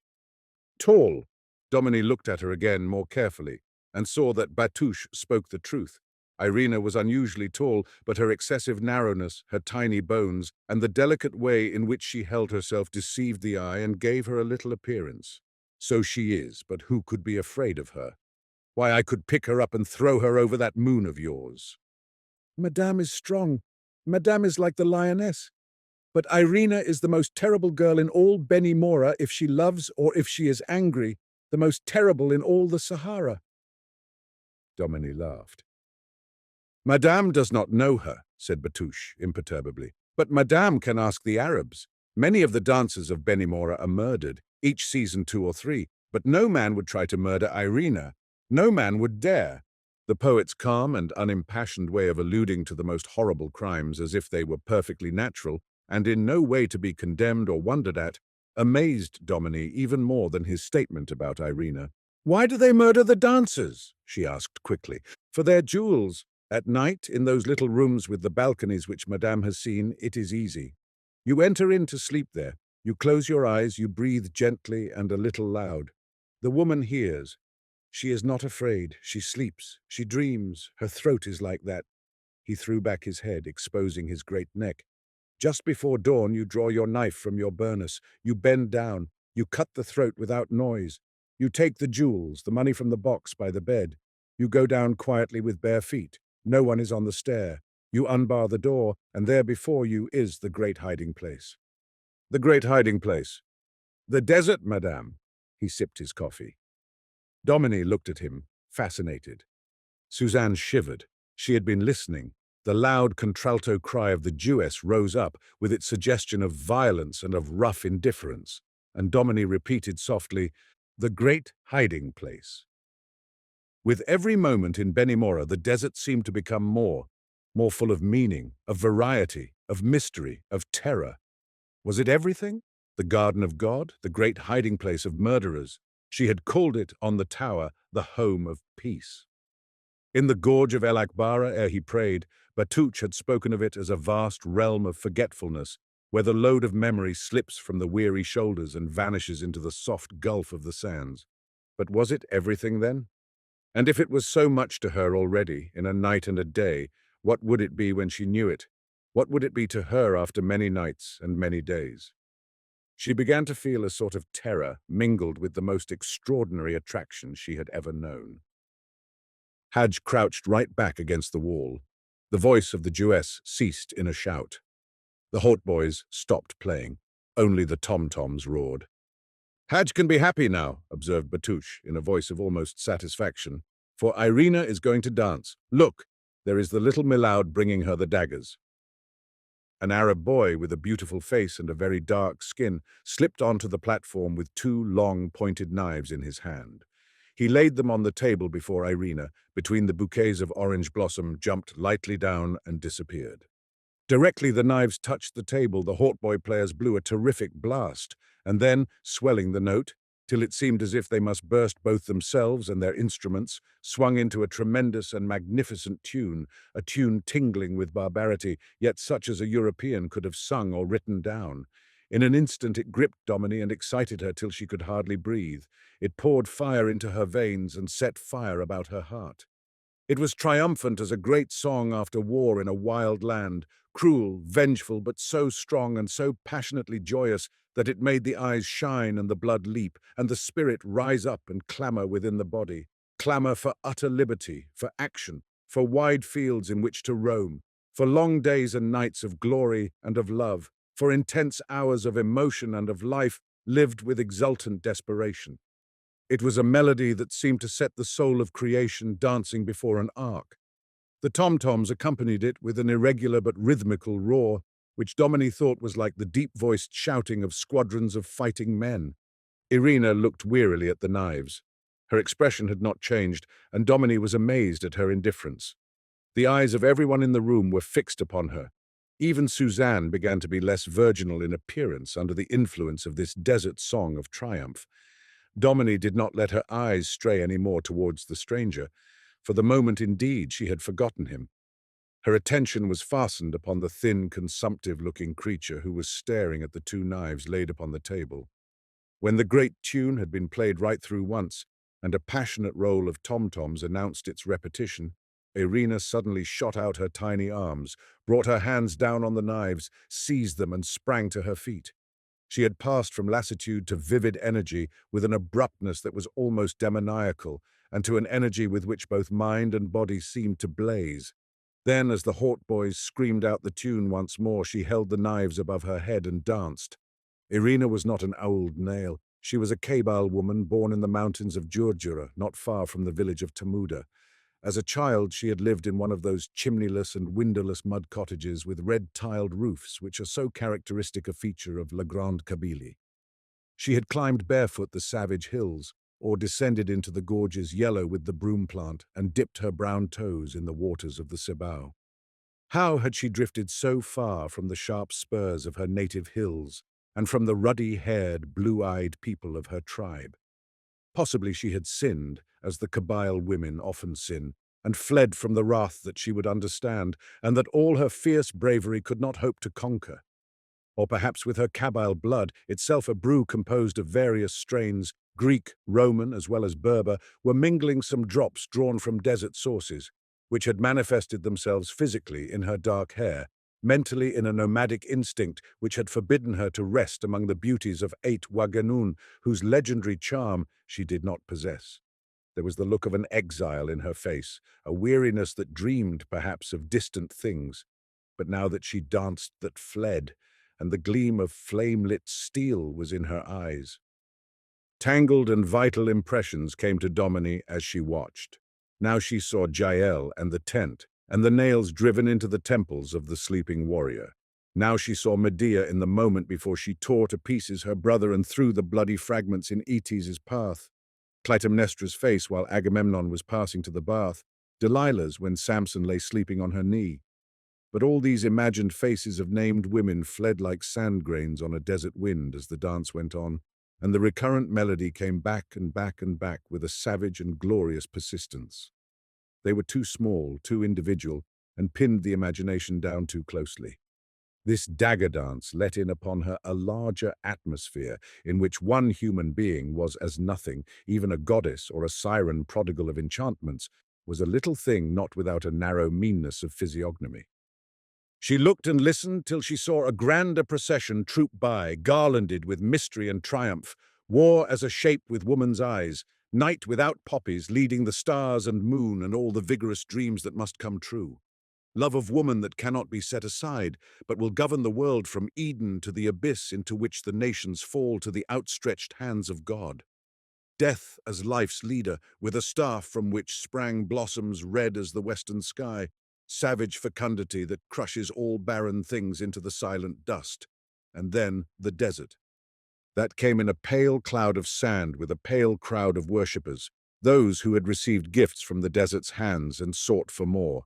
"Tall." Domini looked at her again more carefully, and saw that Batouche spoke the truth. Irina was unusually tall, but her excessive narrowness, her tiny bones, and the delicate way in which she held herself deceived the eye and gave her a little appearance. "So she is, but who could be afraid of her? Why, I could pick her up and throw her over that moon of yours." "Madame is strong. Madame is like the lioness. But Irina is the most terrible girl in all Benimora if she loves or if she is angry, the most terrible in all the Sahara." Domini laughed. "Madame does not know her," said Batouche imperturbably. "But Madame can ask the Arabs. Many of the dancers of Benimora are murdered, each season 2 or 3, but no man would try to murder Irina. No man would dare." The poet's calm and unimpassioned way of alluding to the most horrible crimes as if they were perfectly natural, and in no way to be condemned or wondered at, amazed Domini even more than his statement about Irina. "Why do they murder the dancers?" she asked quickly. "For their jewels. At night, in those little rooms with the balconies which Madame has seen, it is easy. You enter in to sleep there. You close your eyes, you breathe gently and a little loud. The woman hears. She is not afraid. She sleeps. She dreams. Her throat is like that." He threw back his head, exposing his great neck. "Just before dawn, you draw your knife from your burnous. You bend down. You cut the throat without noise. You take the jewels, the money from the box by the bed. You go down quietly with bare feet. No one is on the stair. You unbar the door, and there before you is the great hiding place." "The great hiding place? The desert, Madame?" He sipped his coffee. Domini looked at him, fascinated. Suzanne shivered. She had been listening. The loud contralto cry of the Jewess rose up, with its suggestion of violence and of rough indifference, and Domini repeated softly, "The great hiding place." With every moment in Benimora, the desert seemed to become more full of meaning, of variety, of mystery, of terror. Was it everything? The garden of God, the great hiding place of murderers. She had called it on the tower the home of peace. In the gorge of El Akbara, ere he prayed, Batouche had spoken of it as a vast realm of forgetfulness, where the load of memory slips from the weary shoulders and vanishes into the soft gulf of the sands. But was it everything then? And if it was so much to her already, in a night and a day, what would it be when she knew it? What would it be to her after many nights and many days? She began to feel a sort of terror mingled with the most extraordinary attraction she had ever known. Hadj crouched right back against the wall. The voice of the Jewess ceased in a shout. The hautboys stopped playing. Only the tom-toms roared. "Hadj can be happy now," observed Batouche in a voice of almost satisfaction, "for Irina is going to dance. Look, there is the little Milaud bringing her the daggers." An Arab boy with a beautiful face and a very dark skin slipped onto the platform with two long, pointed knives in his hand. He laid them on the table before Irina, between the bouquets of orange blossom, jumped lightly down and disappeared. Directly the knives touched the table, the hautboy players blew a terrific blast, and then, swelling the note, till it seemed as if they must burst both themselves and their instruments, swung into a tremendous and magnificent tune, a tune tingling with barbarity, yet such as a European could have sung or written down. In an instant it gripped Domini and excited her till she could hardly breathe. It poured fire into her veins and set fire about her heart. It was triumphant as a great song after war in a wild land, cruel, vengeful, but so strong and so passionately joyous that it made the eyes shine and the blood leap, and the spirit rise up and clamour within the body. Clamour for utter liberty, for action, for wide fields in which to roam, for long days and nights of glory and of love, for intense hours of emotion and of life lived with exultant desperation. It was a melody that seemed to set the soul of creation dancing before an ark. The tom-toms accompanied it with an irregular but rhythmical roar, which Domini thought was like the deep-voiced shouting of squadrons of fighting men. Irina looked wearily at the knives. Her expression had not changed, and Domini was amazed at her indifference. The eyes of everyone in the room were fixed upon her. Even Suzanne began to be less virginal in appearance under the influence of this desert song of triumph. Domini did not let her eyes stray any more towards the stranger. For the moment, indeed, she had forgotten him. Her attention was fastened upon the thin, consumptive-looking creature who was staring at the two knives laid upon the table. When the great tune had been played right through once, and a passionate roll of tom-toms announced its repetition, Irina suddenly shot out her tiny arms, brought her hands down on the knives, seized them, and sprang to her feet. She had passed from lassitude to vivid energy with an abruptness that was almost demoniacal, and to an energy with which both mind and body seemed to blaze. Then, as the hautboys screamed out the tune once more, she held the knives above her head and danced. Irina was not an old nail. She was a Kabyle woman born in the mountains of Jurjura, not far from the village of Tamuda. As a child, she had lived in one of those chimneyless and windowless mud cottages with red-tiled roofs which are so characteristic a feature of La Grande Kabylie. She had climbed barefoot the savage hills, or descended into the gorges yellow with the broom plant, and dipped her brown toes in the waters of the Sebao. How had she drifted so far from the sharp spurs of her native hills, and from the ruddy-haired, blue-eyed people of her tribe? Possibly she had sinned, as the Kabyle women often sin, and fled from the wrath that she would understand, and that all her fierce bravery could not hope to conquer. Or perhaps with her Kabyle blood, itself a brew composed of various strains, Greek, Roman, as well as Berber, were mingling some drops drawn from desert sources, which had manifested themselves physically in her dark hair, mentally in a nomadic instinct which had forbidden her to rest among the beauties of Eight Waganoun, whose legendary charm she did not possess. There was the look of an exile in her face, a weariness that dreamed, perhaps, of distant things. But now that she danced that fled, and the gleam of flame-lit steel was in her eyes. Tangled and vital impressions came to Domini as she watched. Now she saw Jael and the tent, and the nails driven into the temples of the sleeping warrior. Now she saw Medea in the moment before she tore to pieces her brother and threw the bloody fragments in Itys's path. Clytemnestra's face while Agamemnon was passing to the bath, Delilah's when Samson lay sleeping on her knee. But all these imagined faces of named women fled like sand grains on a desert wind as the dance went on, and the recurrent melody came back and back and back with a savage and glorious persistence. They were too small, too individual, and pinned the imagination down too closely. This dagger dance let in upon her a larger atmosphere in which one human being was as nothing, even a goddess or a siren prodigal of enchantments, was a little thing not without a narrow meanness of physiognomy. She looked and listened till she saw a grander procession troop by, garlanded with mystery and triumph, war as a shape with woman's eyes, night without poppies leading the stars and moon and all the vigorous dreams that must come true. Love of woman that cannot be set aside, but will govern the world from Eden to the abyss into which the nations fall to the outstretched hands of God. Death as life's leader, with a staff from which sprang blossoms red as the western sky, savage fecundity that crushes all barren things into the silent dust. And then the desert. That came in a pale cloud of sand with a pale crowd of worshippers, those who had received gifts from the desert's hands and sought for more.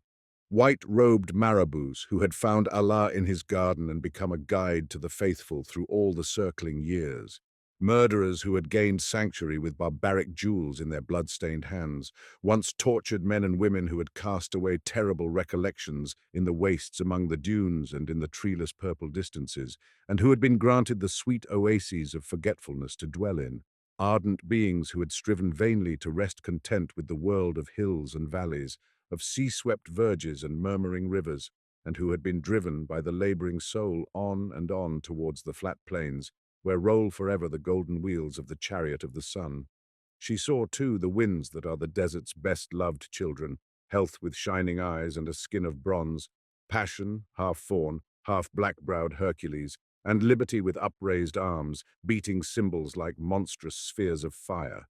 White-robed marabouts who had found Allah in his garden and become a guide to the faithful through all the circling years. Murderers who had gained sanctuary with barbaric jewels in their blood-stained hands, once tortured men and women who had cast away terrible recollections in the wastes among the dunes and in the treeless purple distances, and who had been granted the sweet oases of forgetfulness to dwell in. Ardent beings who had striven vainly to rest content with the world of hills and valleys, of sea-swept verges and murmuring rivers, and who had been driven by the laboring soul on and on towards the flat plains, where roll forever the golden wheels of the chariot of the sun. She saw, too, the winds that are the desert's best-loved children, health with shining eyes and a skin of bronze, passion, half fawn, half black-browed Hercules, and liberty with upraised arms, beating cymbals like monstrous spheres of fire.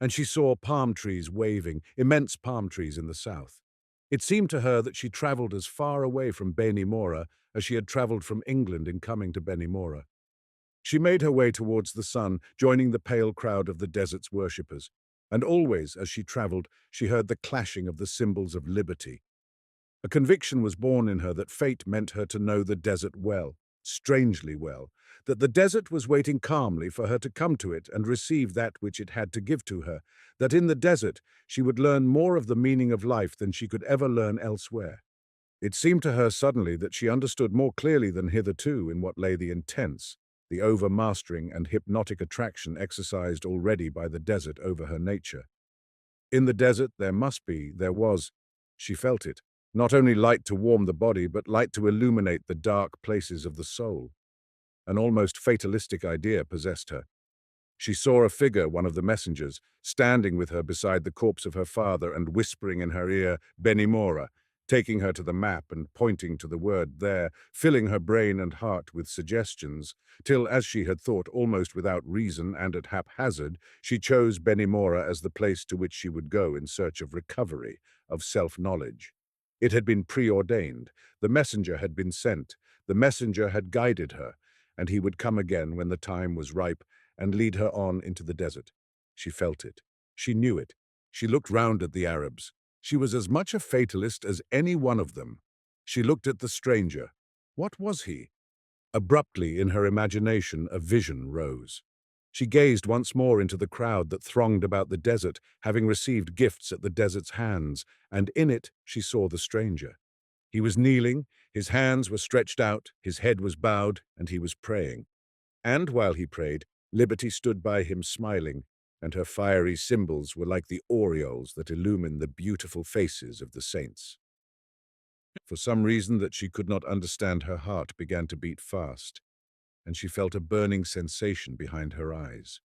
And she saw palm trees waving, immense palm trees in the south. It seemed to her that she travelled as far away from Benimora as she had travelled from England in coming to Benimora. She made her way towards the sun, joining the pale crowd of the desert's worshippers, and always, as she travelled, she heard the clashing of the cymbals of liberty. A conviction was born in her that fate meant her to know the desert well, strangely well, that the desert was waiting calmly for her to come to it and receive that which it had to give to her, that in the desert she would learn more of the meaning of life than she could ever learn elsewhere. It seemed to her suddenly that she understood more clearly than hitherto in what lay the intense, the overmastering and hypnotic attraction exercised already by the desert over her nature. In the desert there was, she felt it, not only light to warm the body, but light to illuminate the dark places of the soul. An almost fatalistic idea possessed her. She saw a figure, one of the messengers, standing with her beside the corpse of her father and whispering in her ear, Benimora, taking her to the map and pointing to the word there, filling her brain and heart with suggestions, till, as she had thought almost without reason and at haphazard, she chose Benimora as the place to which she would go in search of recovery, of self-knowledge. It had been preordained. The messenger had been sent. The messenger had guided her, and he would come again when the time was ripe and lead her on into the desert. She felt it. She knew it. She looked round at the Arabs. She was as much a fatalist as any one of them. She looked at the stranger. What was he? Abruptly, in her imagination, a vision rose. She gazed once more into the crowd that thronged about the desert, having received gifts at the desert's hands, and in it she saw the stranger. He was kneeling, his hands were stretched out, his head was bowed, and he was praying. And while he prayed, Liberty stood by him smiling, and her fiery symbols were like the aureoles that illumine the beautiful faces of the saints. For some reason that she could not understand, her heart began to beat fast, and she felt a burning sensation behind her eyes.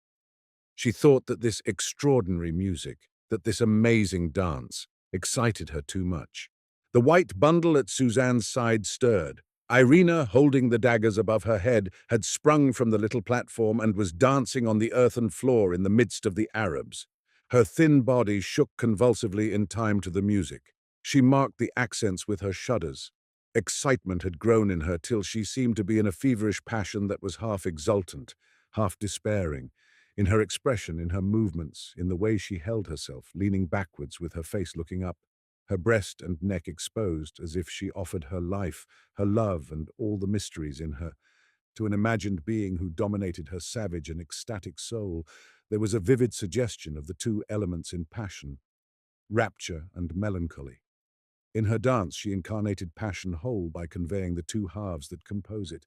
She thought that this extraordinary music, that this amazing dance, excited her too much. The white bundle at Suzanne's side stirred. Irina, holding the daggers above her head, had sprung from the little platform and was dancing on the earthen floor in the midst of the Arabs. Her thin body shook convulsively in time to the music. She marked the accents with her shudders. Excitement had grown in her till she seemed to be in a feverish passion that was half exultant, half despairing, in her expression, in her movements, in the way she held herself, leaning backwards with her face looking up, her breast and neck exposed as if she offered her life, her love, and all the mysteries in her, to an imagined being who dominated her savage and ecstatic soul. There was a vivid suggestion of the two elements in passion, rapture and melancholy. In her dance, she incarnated passion whole by conveying the two halves that compose it.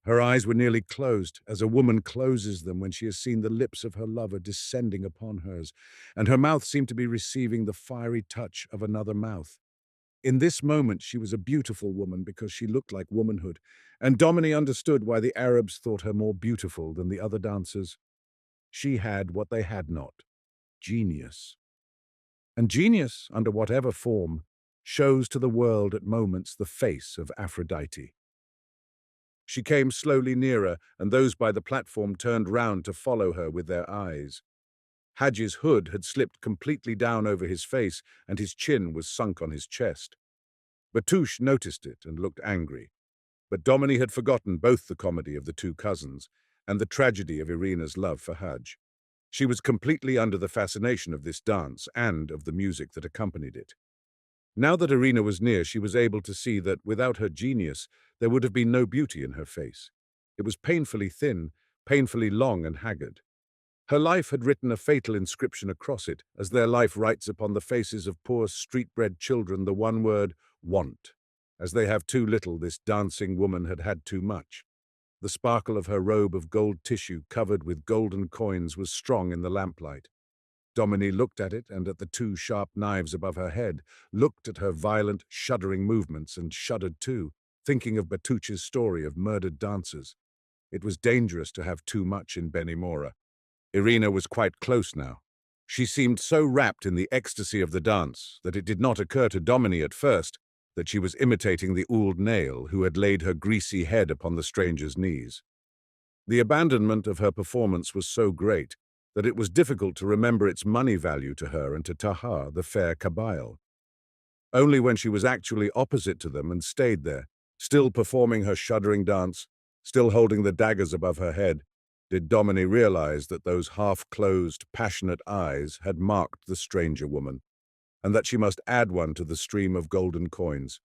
Her eyes were nearly closed, as a woman closes them when she has seen the lips of her lover descending upon hers, and her mouth seemed to be receiving the fiery touch of another mouth. In this moment, she was a beautiful woman because she looked like womanhood, and Domini understood why the Arabs thought her more beautiful than the other dancers. She had what they had not: genius. And genius, under whatever form, shows to the world at moments the face of Aphrodite. She came slowly nearer, and those by the platform turned round to follow her with their eyes. Hadji's hood had slipped completely down over his face, and his chin was sunk on his chest. Batouche noticed it and looked angry. But Domini had forgotten both the comedy of the two cousins and the tragedy of Irina's love for Hadj. She was completely under the fascination of this dance and of the music that accompanied it. Now that Irina was near, she was able to see that, without her genius, there would have been no beauty in her face. It was painfully thin, painfully long and haggard. Her life had written a fatal inscription across it, as their life writes upon the faces of poor street-bred children the one word, want. As they have too little, this dancing woman had had too much. The sparkle of her robe of gold tissue covered with golden coins was strong in the lamplight. Domini looked at it and at the two sharp knives above her head, looked at her violent, shuddering movements, and shuddered too, thinking of Batouche's story of murdered dancers. It was dangerous to have too much in Benimora. Irina was quite close now. She seemed so wrapped in the ecstasy of the dance that it did not occur to Domini at first that she was imitating the old nail who had laid her greasy head upon the stranger's knees. The abandonment of her performance was so great that it was difficult to remember its money value to her and to Tahar, the fair Kabyle. Only when she was actually opposite to them and stayed there, still performing her shuddering dance, still holding the daggers above her head, did Domini realize that those half-closed, passionate eyes had marked the stranger woman, and that she must add one to the stream of golden coins.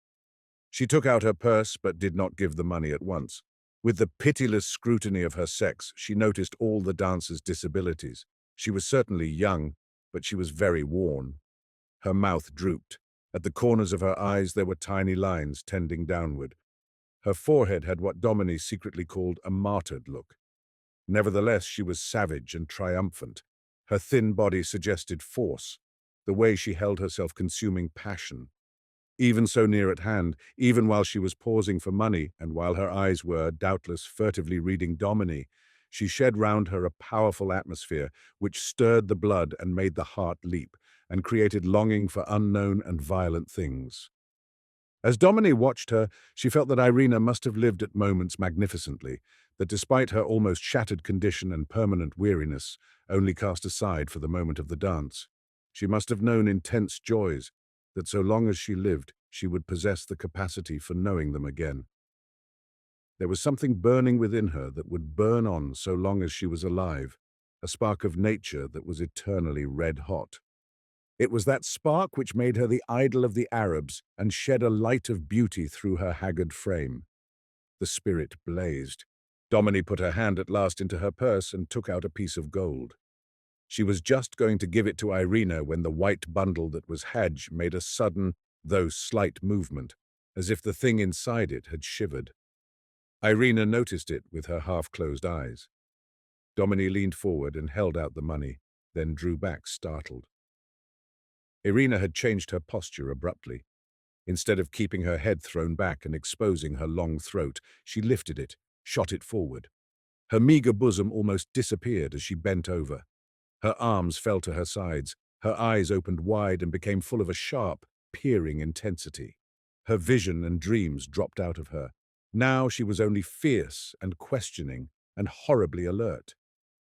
She took out her purse but did not give the money at once. With the pitiless scrutiny of her sex, she noticed all the dancer's disabilities. She was certainly young, but she was very worn. Her mouth drooped. At the corners of her eyes there were tiny lines tending downward. Her forehead had what Domini secretly called a martyred look. Nevertheless, she was savage and triumphant. Her thin body suggested force, the way she held herself consuming passion. Even so near at hand, even while she was pausing for money, and while her eyes were, doubtless, furtively reading Domini, she shed round her a powerful atmosphere which stirred the blood and made the heart leap, and created longing for unknown and violent things. As Domini watched her, she felt that Irina must have lived at moments magnificently, that despite her almost shattered condition and permanent weariness, only cast aside for the moment of the dance, she must have known intense joys, that so long as she lived, she would possess the capacity for knowing them again. There was something burning within her that would burn on so long as she was alive, a spark of nature that was eternally red-hot. It was that spark which made her the idol of the Arabs and shed a light of beauty through her haggard frame. The spirit blazed. Domini put her hand at last into her purse and took out a piece of gold. She was just going to give it to Irina when the white bundle that was Hadj made a sudden, though slight movement, as if the thing inside it had shivered. Irina noticed it with her half-closed eyes. Domini leaned forward and held out the money, then drew back startled. Irina had changed her posture abruptly. Instead of keeping her head thrown back and exposing her long throat, she lifted it, shot it forward. Her meager bosom almost disappeared as she bent over. Her arms fell to her sides, her eyes opened wide and became full of a sharp, peering intensity. Her vision and dreams dropped out of her. Now she was only fierce and questioning and horribly alert.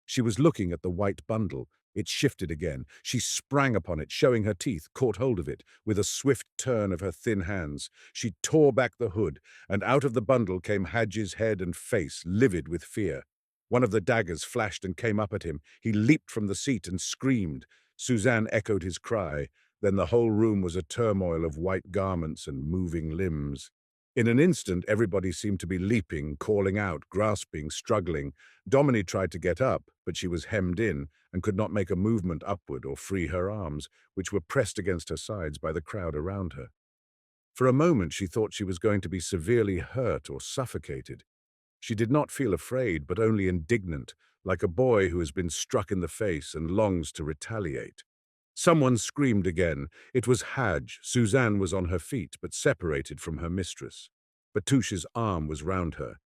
She was looking at the white bundle. It shifted again. She sprang upon it, showing her teeth, caught hold of it. With a swift turn of her thin hands, she tore back the hood, and out of the bundle came Hadj's head and face, livid with fear. One of the daggers flashed and came up at him. He leaped from the seat and screamed. Suzanne echoed his cry. Then the whole room was a turmoil of white garments and moving limbs. In an instant, everybody seemed to be leaping, calling out, grasping, struggling. Domini tried to get up, but she was hemmed in and could not make a movement upward or free her arms, which were pressed against her sides by the crowd around her. For a moment she thought she was going to be severely hurt or suffocated. She did not feel afraid, but only indignant, like a boy who has been struck in the face and longs to retaliate. Someone screamed again. It was Hadj. Suzanne was on her feet, but separated from her mistress. Batouche's arm was round her.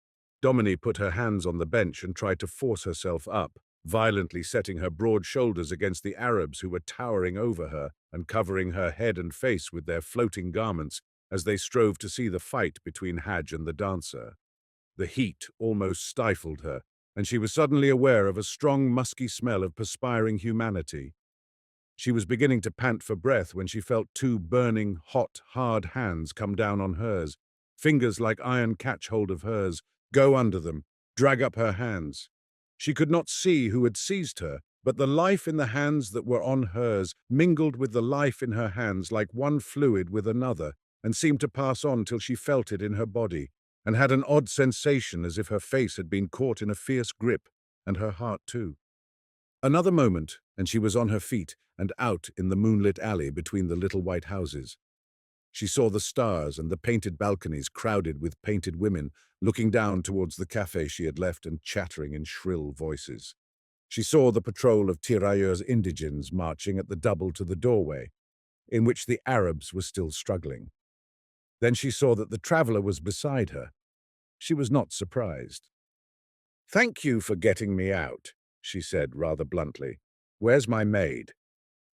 Domini put her hands on the bench and tried to force herself up, violently setting her broad shoulders against the Arabs who were towering over her and covering her head and face with their floating garments as they strove to see the fight between Hadj and the dancer. The heat almost stifled her, and she was suddenly aware of a strong, musky smell of perspiring humanity. She was beginning to pant for breath when she felt two burning, hot, hard hands come down on hers, fingers like iron catch hold of hers, go under them, drag up her hands. She could not see who had seized her, but the life in the hands that were on hers mingled with the life in her hands like one fluid with another, and seemed to pass on till she felt it in her body, and had an odd sensation as if her face had been caught in a fierce grip, and her heart too. Another moment, and she was on her feet and out in the moonlit alley between the little white houses. She saw the stars and the painted balconies crowded with painted women, looking down towards the cafe she had left and chattering in shrill voices. She saw the patrol of tirailleurs indigènes marching at the double to the doorway, in which the Arabs were still struggling. Then she saw that the traveller was beside her. She was not surprised. "Thank you for getting me out," she said rather bluntly. "Where's my maid?"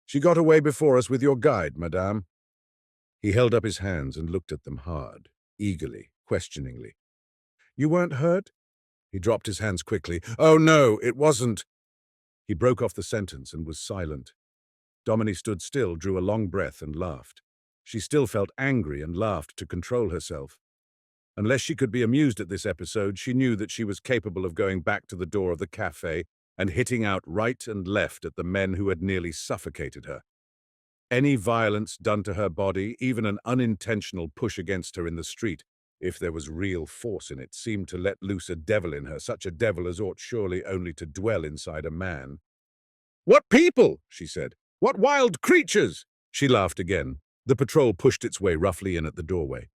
"She got away before us with your guide, madame." He held up his hands and looked at them hard, eagerly, questioningly. "You weren't hurt?" He dropped his hands quickly. "Oh, no, it wasn't." He broke off the sentence and was silent. Domini stood still, drew a long breath and laughed. She still felt angry and laughed to control herself. Unless she could be amused at this episode, she knew that she was capable of going back to the door of the cafe and hitting out right and left at the men who had nearly suffocated her. Any violence done to her body, even an unintentional push against her in the street, if there was real force in it, seemed to let loose a devil in her, such a devil as ought surely only to dwell inside a man. "What people!" she said. "What wild creatures!" She laughed again. The patrol pushed its way roughly in at the doorway.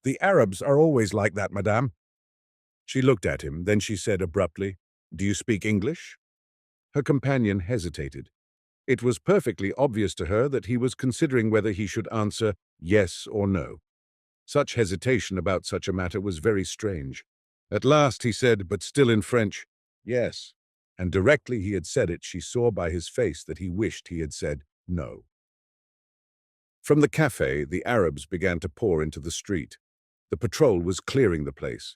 "The Arabs are always like that, madame." She looked at him, then she said abruptly, "Do you speak English?" Her companion hesitated. It was perfectly obvious to her that he was considering whether he should answer yes or no. Such hesitation about such a matter was very strange. At last he said, but still in French, "Yes." And directly he had said it, she saw by his face that he wished he had said no. From the cafe, the Arabs began to pour into the street. The patrol was clearing the place.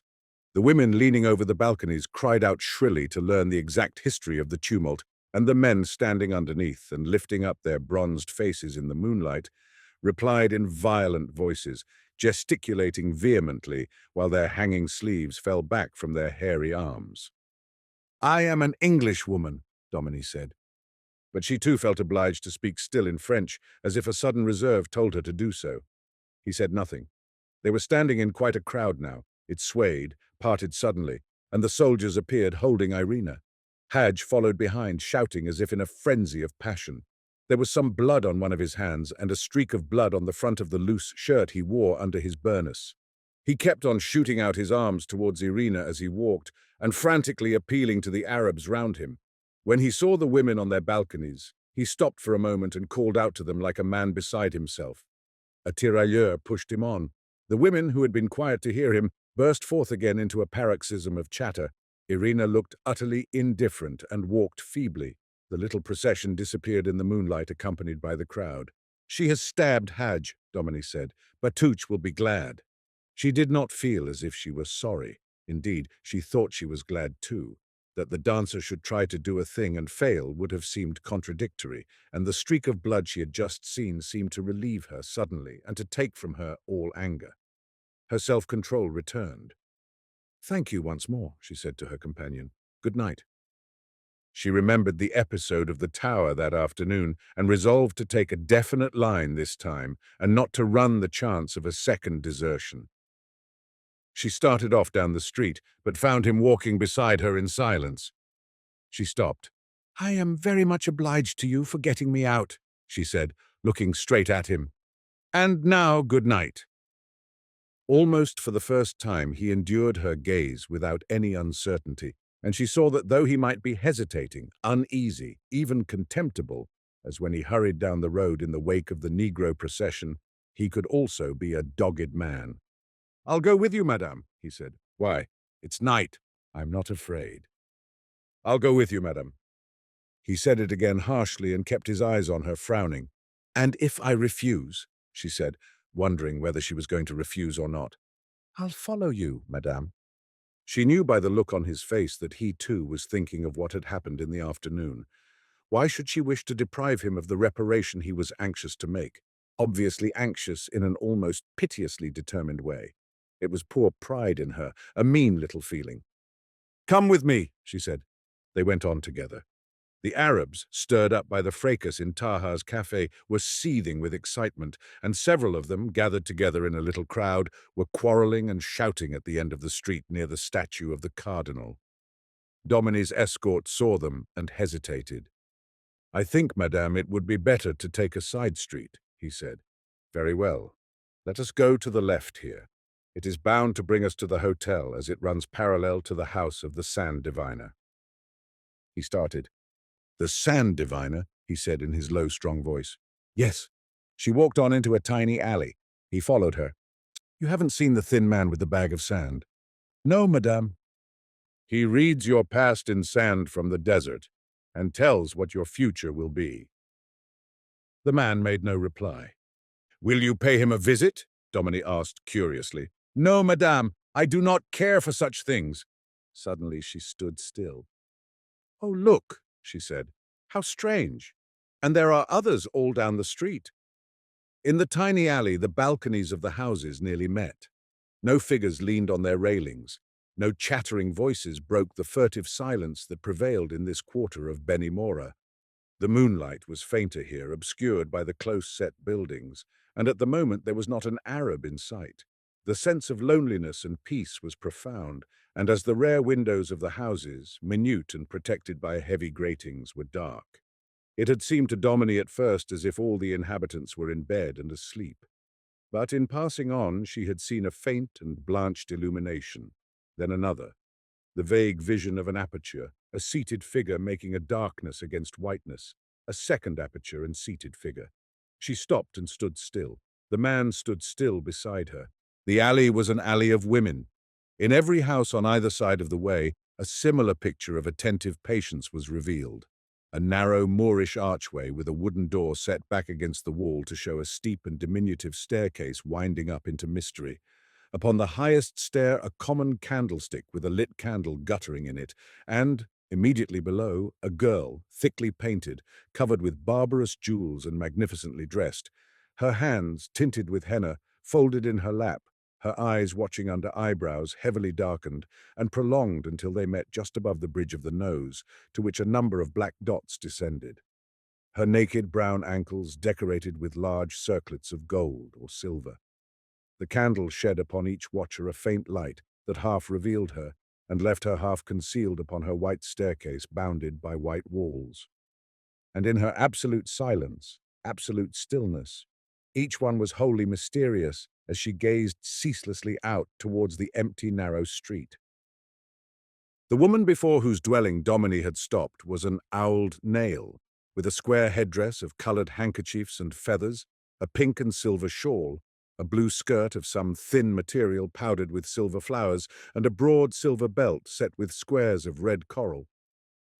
The women leaning over the balconies cried out shrilly to learn the exact history of the tumult, and the men standing underneath and lifting up their bronzed faces in the moonlight replied in violent voices, gesticulating vehemently while their hanging sleeves fell back from their hairy arms. "I am an Englishwoman," Domini said. But she too felt obliged to speak still in French, as if a sudden reserve told her to do so. He said nothing. They were standing in quite a crowd now. It swayed, parted suddenly, and the soldiers appeared holding Irina. Hadj followed behind, shouting as if in a frenzy of passion. There was some blood on one of his hands and a streak of blood on the front of the loose shirt he wore under his burnous. He kept on shooting out his arms towards Irina as he walked, and frantically appealing to the Arabs round him. When he saw the women on their balconies, he stopped for a moment and called out to them like a man beside himself. A tirailleur pushed him on. The women, who had been quiet to hear him, burst forth again into a paroxysm of chatter. Irina looked utterly indifferent and walked feebly. The little procession disappeared in the moonlight, accompanied by the crowd. "She has stabbed Hadj," Domini said. "Batouche will be glad." She did not feel as if she was sorry. Indeed, she thought she was glad too. That the dancer should try to do a thing and fail would have seemed contradictory, and the streak of blood she had just seen seemed to relieve her suddenly and to take from her all anger. Her self-control returned. "Thank you once more," she said to her companion. "Good night." She remembered the episode of the tower that afternoon and resolved to take a definite line this time and not to run the chance of a second desertion. She started off down the street, but found him walking beside her in silence. She stopped. "I am very much obliged to you for getting me out," she said, looking straight at him. "And now, good night." Almost for the first time, he endured her gaze without any uncertainty, and she saw that though he might be hesitating, uneasy, even contemptible, as when he hurried down the road in the wake of the Negro procession, he could also be a dogged man. "I'll go with you, madame," he said. "Why? It's night." "I'm not afraid." "I'll go with you, madame." He said it again harshly and kept his eyes on her, frowning. "And if I refuse?" she said, wondering whether she was going to refuse or not. "I'll follow you, madame." She knew by the look on his face that he too was thinking of what had happened in the afternoon. Why should she wish to deprive him of the reparation he was anxious to make? Obviously anxious in an almost piteously determined way. It was poor pride in her, a mean little feeling. "Come with me," she said. They went on together. The Arabs, stirred up by the fracas in Taha's cafe, were seething with excitement, and several of them, gathered together in a little crowd, were quarreling and shouting at the end of the street near the statue of the cardinal. Domini's escort saw them and hesitated. "I think, madame, it would be better to take a side street," he said. "Very well. Let us go to the left here. It is bound to bring us to the hotel, as it runs parallel to the house of the sand diviner." He started. "The sand diviner," he said in his low, strong voice. "Yes." She walked on into a tiny alley. He followed her. "You haven't seen the thin man with the bag of sand?" "No, madame." "He reads your past in sand from the desert and tells what your future will be." The man made no reply. "Will you pay him a visit?" Domini asked curiously. "No, madame. I do not care for such things." Suddenly she stood still. "Oh, look," she said. "How strange. And there are others all down the street." In the tiny alley, the balconies of the houses nearly met. No figures leaned on their railings. No chattering voices broke the furtive silence that prevailed in this quarter of Benimora. The moonlight was fainter here, obscured by the close-set buildings, and at the moment there was not an Arab in sight. The sense of loneliness and peace was profound, and as the rare windows of the houses, minute and protected by heavy gratings, were dark, it had seemed to Domini at first as if all the inhabitants were in bed and asleep. But in passing on, she had seen a faint and blanched illumination, then another, the vague vision of an aperture, a seated figure making a darkness against whiteness, a second aperture and seated figure. She stopped and stood still. The man stood still beside her. The alley was an alley of women. In every house on either side of the way, a similar picture of attentive patience was revealed. A narrow Moorish archway with a wooden door set back against the wall to show a steep and diminutive staircase winding up into mystery. Upon the highest stair a common candlestick with a lit candle guttering in it, and, immediately below, a girl, thickly painted, covered with barbarous jewels and magnificently dressed, her hands, tinted with henna, folded in her lap, her eyes watching under eyebrows heavily darkened and prolonged until they met just above the bridge of the nose, to which a number of black dots descended. Her naked brown ankles decorated with large circlets of gold or silver. The candle shed upon each watcher a faint light that half revealed her and left her half concealed upon her white staircase bounded by white walls. And in her absolute silence, absolute stillness, each one was wholly mysterious as she gazed ceaselessly out towards the empty, narrow street. The woman before whose dwelling Domini had stopped was an owled nail, with a square headdress of coloured handkerchiefs and feathers, a pink and silver shawl, a blue skirt of some thin material powdered with silver flowers, and a broad silver belt set with squares of red coral.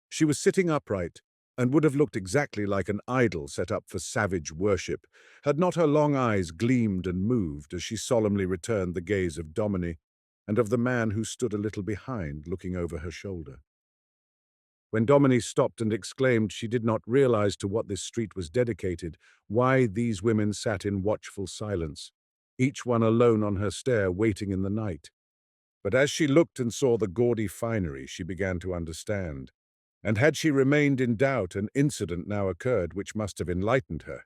She was sitting upright, and would have looked exactly like an idol set up for savage worship, had not her long eyes gleamed and moved as she solemnly returned the gaze of Domini, and of the man who stood a little behind, looking over her shoulder. When Domini stopped and exclaimed she did not realize to what this street was dedicated, why these women sat in watchful silence, each one alone on her stair, waiting in the night. But as she looked and saw the gaudy finery, she began to understand. And had she remained in doubt, an incident now occurred which must have enlightened her.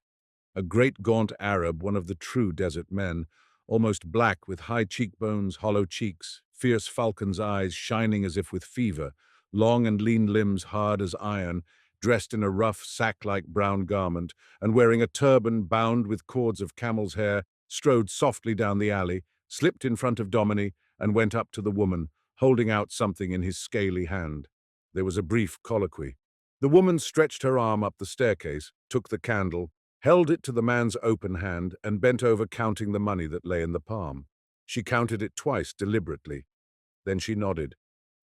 A great gaunt Arab, one of the true desert men, almost black with high cheekbones, hollow cheeks, fierce falcon's eyes shining as if with fever, long and lean limbs hard as iron, dressed in a rough sack-like brown garment, and wearing a turban bound with cords of camel's hair, strode softly down the alley, slipped in front of Domini, and went up to the woman, holding out something in his scaly hand. There was a brief colloquy. The woman stretched her arm up the staircase, took the candle, held it to the man's open hand, and bent over counting the money that lay in the palm. She counted it twice deliberately. Then she nodded.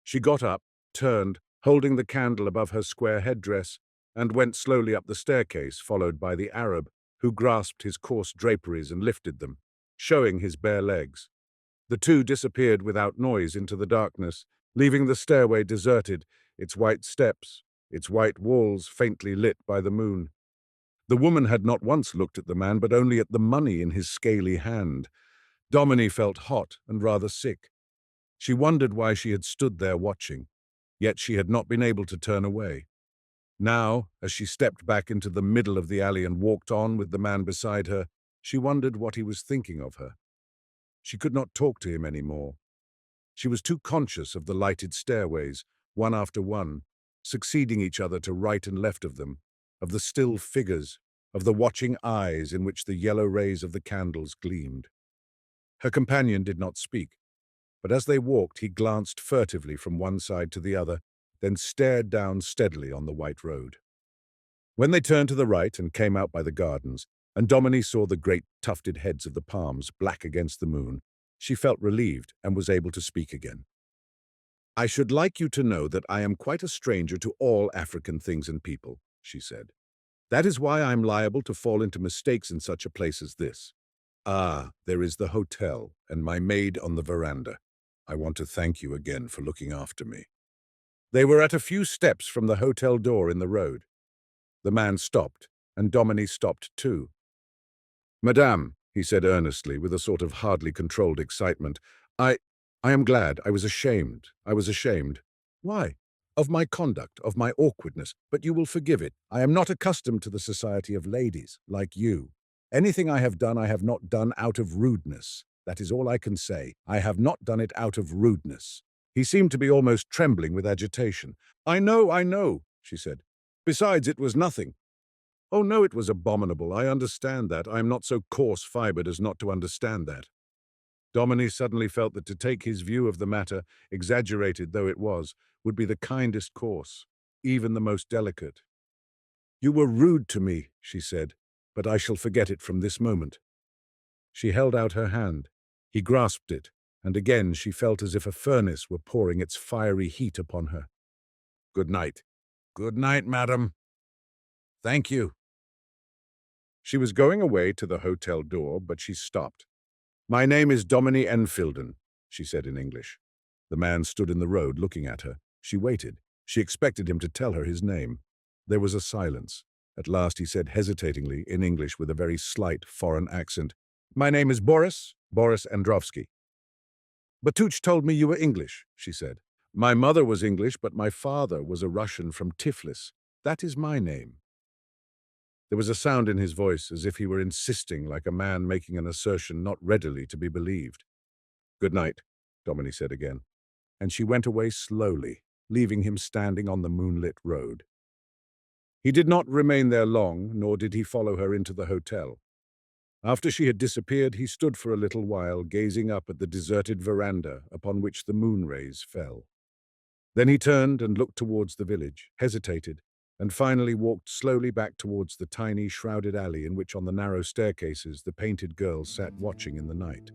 She got up, turned, holding the candle above her square headdress, and went slowly up the staircase, followed by the Arab, who grasped his coarse draperies and lifted them, showing his bare legs. The two disappeared without noise into the darkness, leaving the stairway deserted, its white steps, its white walls faintly lit by the moon. The woman had not once looked at the man, but only at the money in his scaly hand. Domini felt hot and rather sick. She wondered why she had stood there watching, yet she had not been able to turn away. Now, as she stepped back into the middle of the alley and walked on with the man beside her, she wondered what he was thinking of her. She could not talk to him anymore. She was too conscious of the lighted stairways, one after one, succeeding each other to right and left of them, of the still figures, of the watching eyes in which the yellow rays of the candles gleamed. Her companion did not speak, but as they walked he glanced furtively from one side to the other, then stared down steadily on the white road. When they turned to the right and came out by the gardens, and Domini saw the great tufted heads of the palms black against the moon, she felt relieved and was able to speak again. "I should like you to know that I am quite a stranger to all African things and people," she said. "That is why I am liable to fall into mistakes in such a place as this. Ah, there is the hotel and my maid on the veranda. I want to thank you again for looking after me." They were at a few steps from the hotel door in the road. The man stopped, and Domini stopped too. "Madame," he said earnestly, with a sort of hardly controlled excitement, I am glad. I was ashamed. "Why?" "Of my conduct, of my awkwardness, but you will forgive it. I am not accustomed to the society of ladies, like you. Anything I have done, I have not done out of rudeness. That is all I can say. I have not done it out of rudeness." He seemed to be almost trembling with agitation. I know, she said. "Besides, it was nothing." "Oh, no, it was abominable. I understand that. I am not so coarse-fibered as not to understand that." Domini suddenly felt that to take his view of the matter, exaggerated though it was, would be the kindest course, even the most delicate. "You were rude to me," she said, "but I shall forget it from this moment." She held out her hand. He grasped it, and again she felt as if a furnace were pouring its fiery heat upon her. "Good night." "Good night, madam." "Thank you." She was going away to the hotel door, but she stopped. "My name is Domini Enfilden," she said in English. The man stood in the road looking at her. She waited. She expected him to tell her his name. There was a silence. At last he said hesitatingly, in English with a very slight foreign accent, "My name is Boris Androvsky." "Batuch told me you were English," she said. "My mother was English, but my father was a Russian from Tiflis. That is my name." There was a sound in his voice, as if he were insisting, like a man making an assertion not readily to be believed. "Good night," Domini said again, and she went away slowly, leaving him standing on the moonlit road. He did not remain there long, nor did he follow her into the hotel. After she had disappeared, he stood for a little while, gazing up at the deserted veranda upon which the moon rays fell. Then he turned and looked towards the village, hesitated, and finally walked slowly back towards the tiny, shrouded alley in which on the narrow staircases the painted girls sat watching in the night.